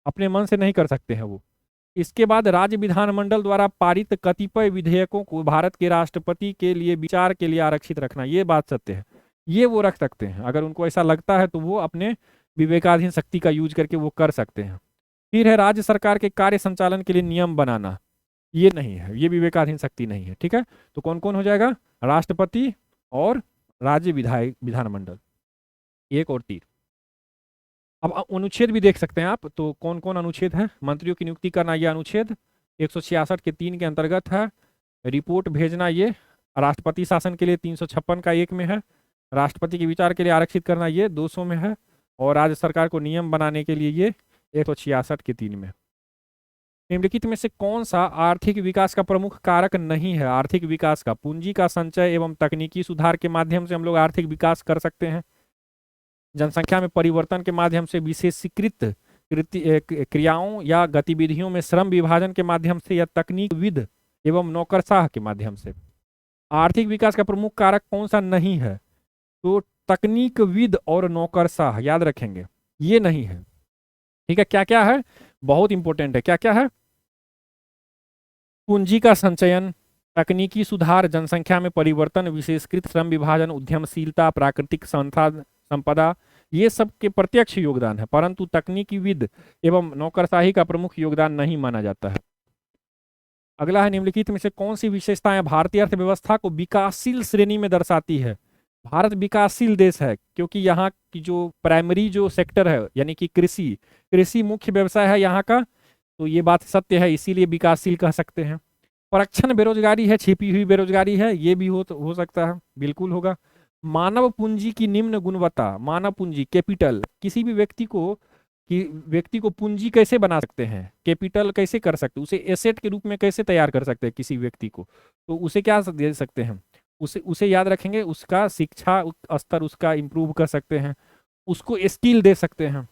अपने मन से नहीं कर सकते हैं वो। इसके बाद राज्य विधानमंडल द्वारा पारित कतिपय विधेयकों को भारत के राष्ट्रपति के लिए विचार के लिए आरक्षित रखना, ये बात सत्य है। ये वो रख सकते हैं, अगर उनको ऐसा लगता है तो वो अपने विवेकाधीन शक्ति का यूज करके वो कर सकते हैं। फिर है राज्य सरकार के कार्य संचालन के लिए नियम बनाना, ये नहीं है, ये विवेकाधीन शक्ति नहीं है। ठीक है, तो कौन कौन हो जाएगा? राष्ट्रपति और राज्य विधानमंडल, 1 और 3। अब अनुच्छेद भी देख सकते हैं आप, तो कौन कौन अनुच्छेद है? मंत्रियों की नियुक्ति करना, यह अनुच्छेद 166 के 3 के अंतर्गत है। रिपोर्ट भेजना ये राष्ट्रपति शासन के लिए 356 का 1 में है। राष्ट्रपति के विचार के लिए आरक्षित करना ये 200 में है। और राज्य सरकार को नियम बनाने के लिए ये 166 के 3 में। निम्नलिखित में से कौन सा आर्थिक विकास का प्रमुख कारक नहीं है? आर्थिक विकास का पूंजी का संचय एवं तकनीकी सुधार के माध्यम से हम लोग आर्थिक विकास कर सकते हैं। जनसंख्या में परिवर्तन के माध्यम से, विशेषीकृत क्रियाओं या गतिविधियों में श्रम विभाजन के माध्यम से, या तकनीक विद एवं नौकरशाह के माध्यम से। आर्थिक विकास का प्रमुख कारक कौन सा नहीं है? तो तकनीक विद और नौकरशाह, याद रखेंगे, ये नहीं है। ठीक है, क्या क्या है? बहुत इंपॉर्टेंट है, क्या क्या है? पूंजी का संचयन, तकनीकी सुधार, जनसंख्या में परिवर्तन, विशेषकृत श्रम विभाजन, उद्यमशीलता, प्राकृतिक संपदा, ये सब के प्रत्यक्ष योगदान है, परंतु तकनीकी विद एवं नौकरशाही का प्रमुख योगदान नहीं माना जाता है। अगला है, निम्नलिखित में से कौन सी विशेषताएं भारतीय अर्थव्यवस्था को विकासशील श्रेणी में दर्शाती है? भारत विकासशील देश है क्योंकि यहाँ की जो प्राइमरी जो सेक्टर है, यानी कि कृषि मुख्य व्यवसाय है यहाँ का, तो ये बात सत्य है, इसीलिए विकासशील कह सकते हैं। परक्षण बेरोजगारी है, छिपी हुई बेरोजगारी है, ये भी हो सकता है, बिल्कुल होगा। मानव पूंजी की निम्न गुणवत्ता, मानव पूंजी कैपिटल, किसी भी व्यक्ति को पूंजी कैसे बना सकते हैं? कैपिटल कैसे कर सकते हैं? उसे एसेट के रूप में कैसे तैयार कर सकते हैं किसी व्यक्ति को? तो उसे क्या दे सकते हैं? उसे उसे याद रखेंगे, उसका शिक्षा स्तर उसका इम्प्रूव कर सकते हैं, उसको स्किल दे सकते हैं,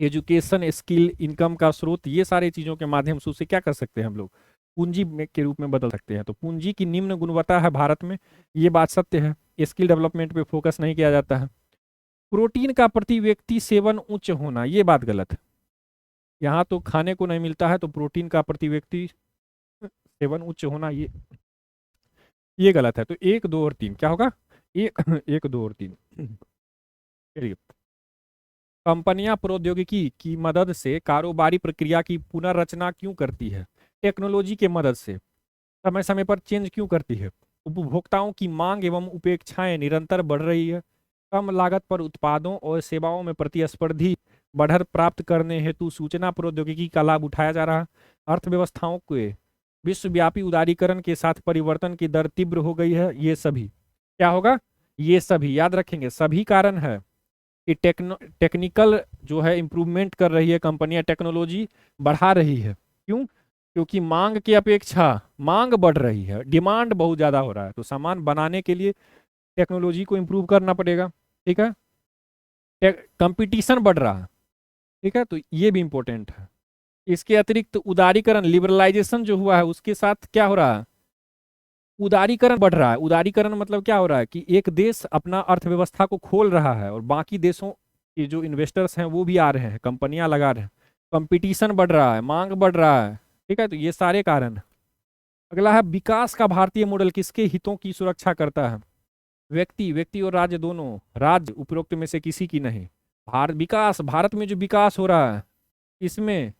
एजुकेशन, स्किल, इनकम का स्रोत, ये सारी चीज़ों के माध्यम से उसे क्या कर सकते हैं हम लोग, पूंजी के रूप में बदल सकते हैं। तो पूंजी की निम्न गुणवत्ता है भारत में, ये बात सत्य है। स्किल डेवलपमेंट पे फोकस नहीं किया जाता है। प्रोटीन का प्रति व्यक्ति सेवन उच्च होना, ये बात गलत है। यहाँ तो खाने को नहीं मिलता है, तो प्रोटीन का प्रति व्यक्ति सेवन उच्च होना, ये गलत है। तो एक, दो और तीन क्या होगा, एक एक, दो और तीन। चलिए, कंपनियां प्रौद्योगिकी की मदद से कारोबारी प्रक्रिया की पुनर्रचना क्यों करती है, टेक्नोलॉजी के मदद से समय समय पर चेंज क्यों करती है। उपभोक्ताओं की मांग एवं उपेक्षाएं निरंतर बढ़ रही है। कम लागत पर उत्पादों और सेवाओं में प्रतिस्पर्धी बढ़त प्राप्त करने हेतु सूचना प्रौद्योगिकी का लाभ उठाया जा रहा है। अर्थव्यवस्थाओं के विश्वव्यापी उदारीकरण के साथ परिवर्तन की दर तीव्र हो गई है। ये सभी क्या होगा, ये सभी याद रखेंगे, सभी कारण है कि टेक्निकल जो है इम्प्रूवमेंट कर रही है कंपनियां, टेक्नोलॉजी बढ़ा रही है। क्यों, क्योंकि मांग की अपेक्षा मांग बढ़ रही है, डिमांड बहुत ज़्यादा हो रहा है, तो सामान बनाने के लिए टेक्नोलॉजी को इम्प्रूव करना पड़ेगा। ठीक है, कंपटीशन बढ़ रहा है। ठीक है, तो ये भी इंपॉर्टेंट है। इसके अतिरिक्त उदारीकरण, लिबरलाइजेशन जो हुआ है उसके साथ क्या हो रहा है, उदारीकरण बढ़ रहा है। उदारीकरण मतलब क्या हो रहा है कि एक देश अपना अर्थव्यवस्था को खोल रहा है और बाकी देशों के जो इन्वेस्टर्स हैं वो भी आ रहे हैं, कंपनियां लगा रहे हैं, कंपटीशन बढ़ रहा है, मांग बढ़ रहा है। ठीक है, तो ये सारे कारण हैं। अगला है, विकास का भारतीय मॉडल किसके हितों की सुरक्षा करता है। व्यक्ति, व्यक्ति और राज्य दोनों, राज्य उपरोक्त में से किसी की नहीं। विकास, भारत में जो विकास हो रहा है इसमें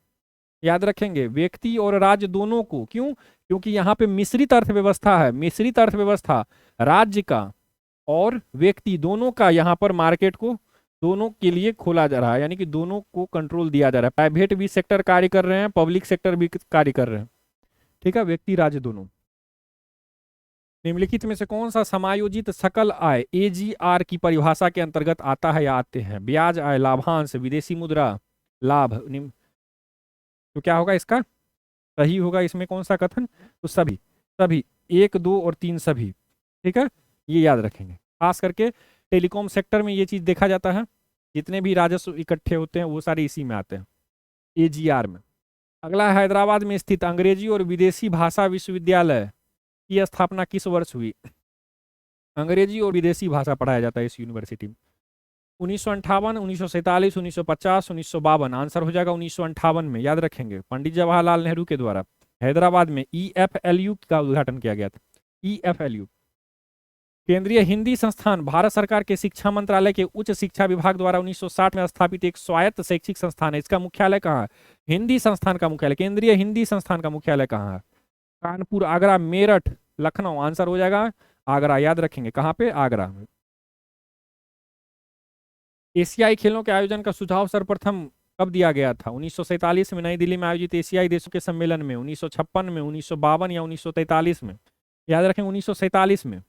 याद रखेंगे व्यक्ति और राज्य दोनों को। क्यों, क्योंकि यहाँ पे मिश्रित अर्थव्यवस्था है, मिश्रित अर्थव्यवस्था, राज्य का और व्यक्ति दोनों का यहाँ पर मार्केट को दोनों के लिए खोला जा रहा है, यानी कि दोनों को कंट्रोल दिया जा रहा है। प्राइवेट भी सेक्टर कार्य कर रहे हैं, पब्लिक सेक्टर भी कार्य कर रहे हैं। ठीक है, व्यक्ति राज्य दोनों। निम्नलिखित में से कौन सा समायोजित सकल आय एजीआर की परिभाषा के अंतर्गत आता है या आते हैं। ब्याज आय, लाभांश, विदेशी मुद्रा लाभ, तो क्या होगा इसका सही होगा इसमें कौन सा कथन, तो सभी, सभी, एक, दो और तीन सभी। ठीक है, ये याद रखेंगे। खास करके टेलीकॉम सेक्टर में ये चीज देखा जाता है, जितने भी राजस्व इकट्ठे होते हैं वो सारे इसी में आते हैं, एजीआर में। अगला, हैदराबाद में स्थित अंग्रेजी और विदेशी भाषा विश्वविद्यालय की स्थापना किस वर्ष हुई। अंग्रेजी और विदेशी भाषा पढ़ाया जाता है इस यूनिवर्सिटी में। 1958, 1947, 1950, 1952, आंसर हो जाएगा 1958 में। याद रखेंगे, पंडित जवाहरलाल नेहरू के द्वारा हैदराबाद में ईएफएलयू का उद्घाटन किया गया था। ईएफएलयू केंद्रीय हिंदी संस्थान भारत सरकार के शिक्षा मंत्रालय के उच्च शिक्षा विभाग द्वारा 1960 में स्थापित एक स्वायत्त शैक्षिक संस्थान है। इसका मुख्यालय कहाँ है, हिंदी संस्थान का मुख्यालय, केंद्रीय हिंदी संस्थान का मुख्यालय कहाँ है, कानपुर, आगरा, मेरठ, लखनऊ, आंसर हो जाएगा आगरा। याद रखेंगे कहाँ पे, आगरा में। एशियाई खेलों के आयोजन का सुझाव सर्वप्रथम कब दिया गया था, 1947 में नई दिल्ली में आयोजित एशियाई देशों के सम्मेलन में, 1956 में, 1952 या 1943 में। याद रखें 1947 में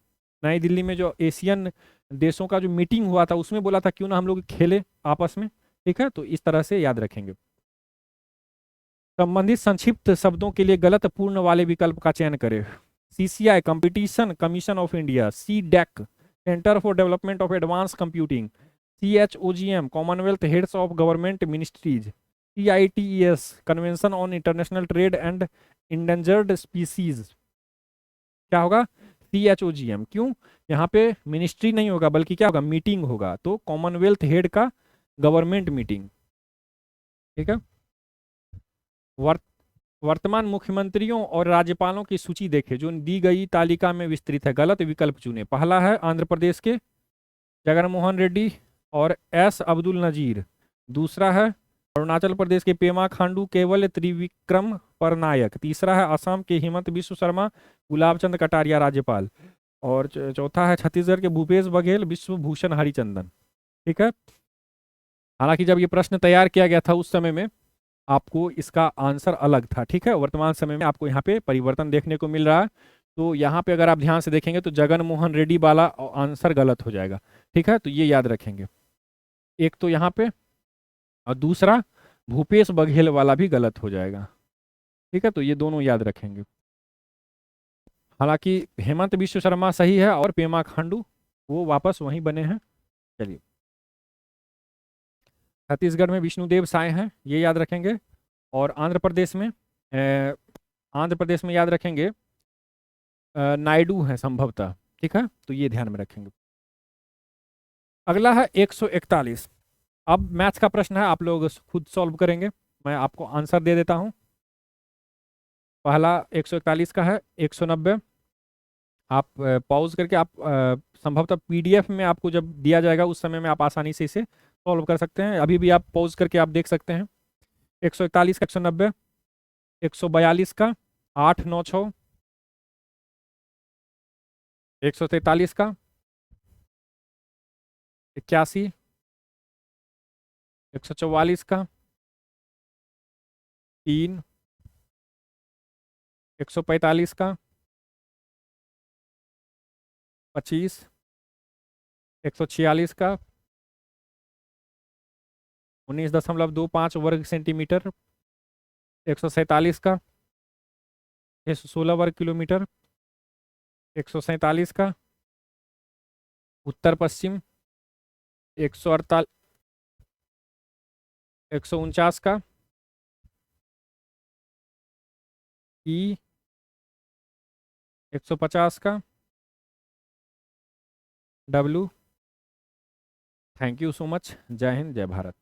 नई दिल्ली में जो एशियन देशों का जो मीटिंग हुआ था उसमें बोला था क्यों ना हम लोग खेले आपस में। ठीक है, तो इस तरह से याद रखेंगे। संबंधित संक्षिप्त शब्दों के लिए गलत पूर्ण वाले विकल्प का चयन करें। CCI, competition commission of India, C DAC, centre for development of advanced computing, CHOGM, commonwealth heads of government ministries, CITES, convention on international trade and endangered species. क्या होगा, CHOGM। क्यों, यहाँ पे मिनिस्ट्री नहीं होगा बल्कि क्या होगा, मीटिंग होगा, तो कॉमनवेल्थ हेड का गवर्नमेंट मीटिंग। ठीक है, वर्तमान मुख्यमंत्रियों और राज्यपालों की सूची देखें जो दी गई तालिका में विस्तृत है। गलत विकल्प चुने। पहला है आंध्र प्रदेश के जगन मोहन रेड्डी और एस अब्दुल नजीर। दूसरा है अरुणाचल प्रदेश के पेमा खांडू केवल त्रिविक्रम परनायक। तीसरा है असम के हेमंत बिश्व शर्मा, गुलाब चंद कटारिया राज्यपाल। और चौथा है छत्तीसगढ़ के भूपेश बघेल, विश्व भूषण हरिचंदन। ठीक है, हालांकि जब ये प्रश्न तैयार किया गया था उस समय में आपको इसका आंसर अलग था। ठीक है, वर्तमान समय में आपको यहाँ पे परिवर्तन देखने को मिल रहा है। तो यहाँ पे अगर आप ध्यान से देखेंगे तो जगन मोहन रेड्डी वाला आंसर गलत हो जाएगा। ठीक है, तो ये याद रखेंगे। एक तो यहाँ पे और दूसरा भूपेश बघेल वाला भी गलत हो जाएगा। ठीक है, तो ये दोनों याद रखेंगे। हालांकि हेमंत बिश्व शर्मा सही है और पेमा खांडू वो वापस वहीं बने हैं। चलिए, छत्तीसगढ़ में विष्णुदेव साय हैं, ये याद रखेंगे। और आंध्र प्रदेश में याद रखेंगे नायडू हैं संभवतः। ठीक है, तो ये ध्यान में रखेंगे। अगला है 141। अब मैथ्स का प्रश्न है, आप लोग खुद सॉल्व करेंगे, मैं आपको आंसर दे देता हूं। पहला 141 का है 190। आप पॉज करके आप संभवतः पीडीएफ में आपको जब दिया जाएगा उस समय में आप आसानी से इसे सॉल्व कर सकते हैं, अभी भी आप पॉज करके आप देख सकते हैं। 141 का 190, 142 का 896, 143 का 81, 144 का 3, 145 का 25, 146 का 19.25 वर्ग सेंटीमीटर, 147 का 616 वर्ग किलोमीटर, 147 का उत्तर पश्चिम, 148, 149 का ई, 150 का W. Thank you so much. जय हिंद, जय भारत।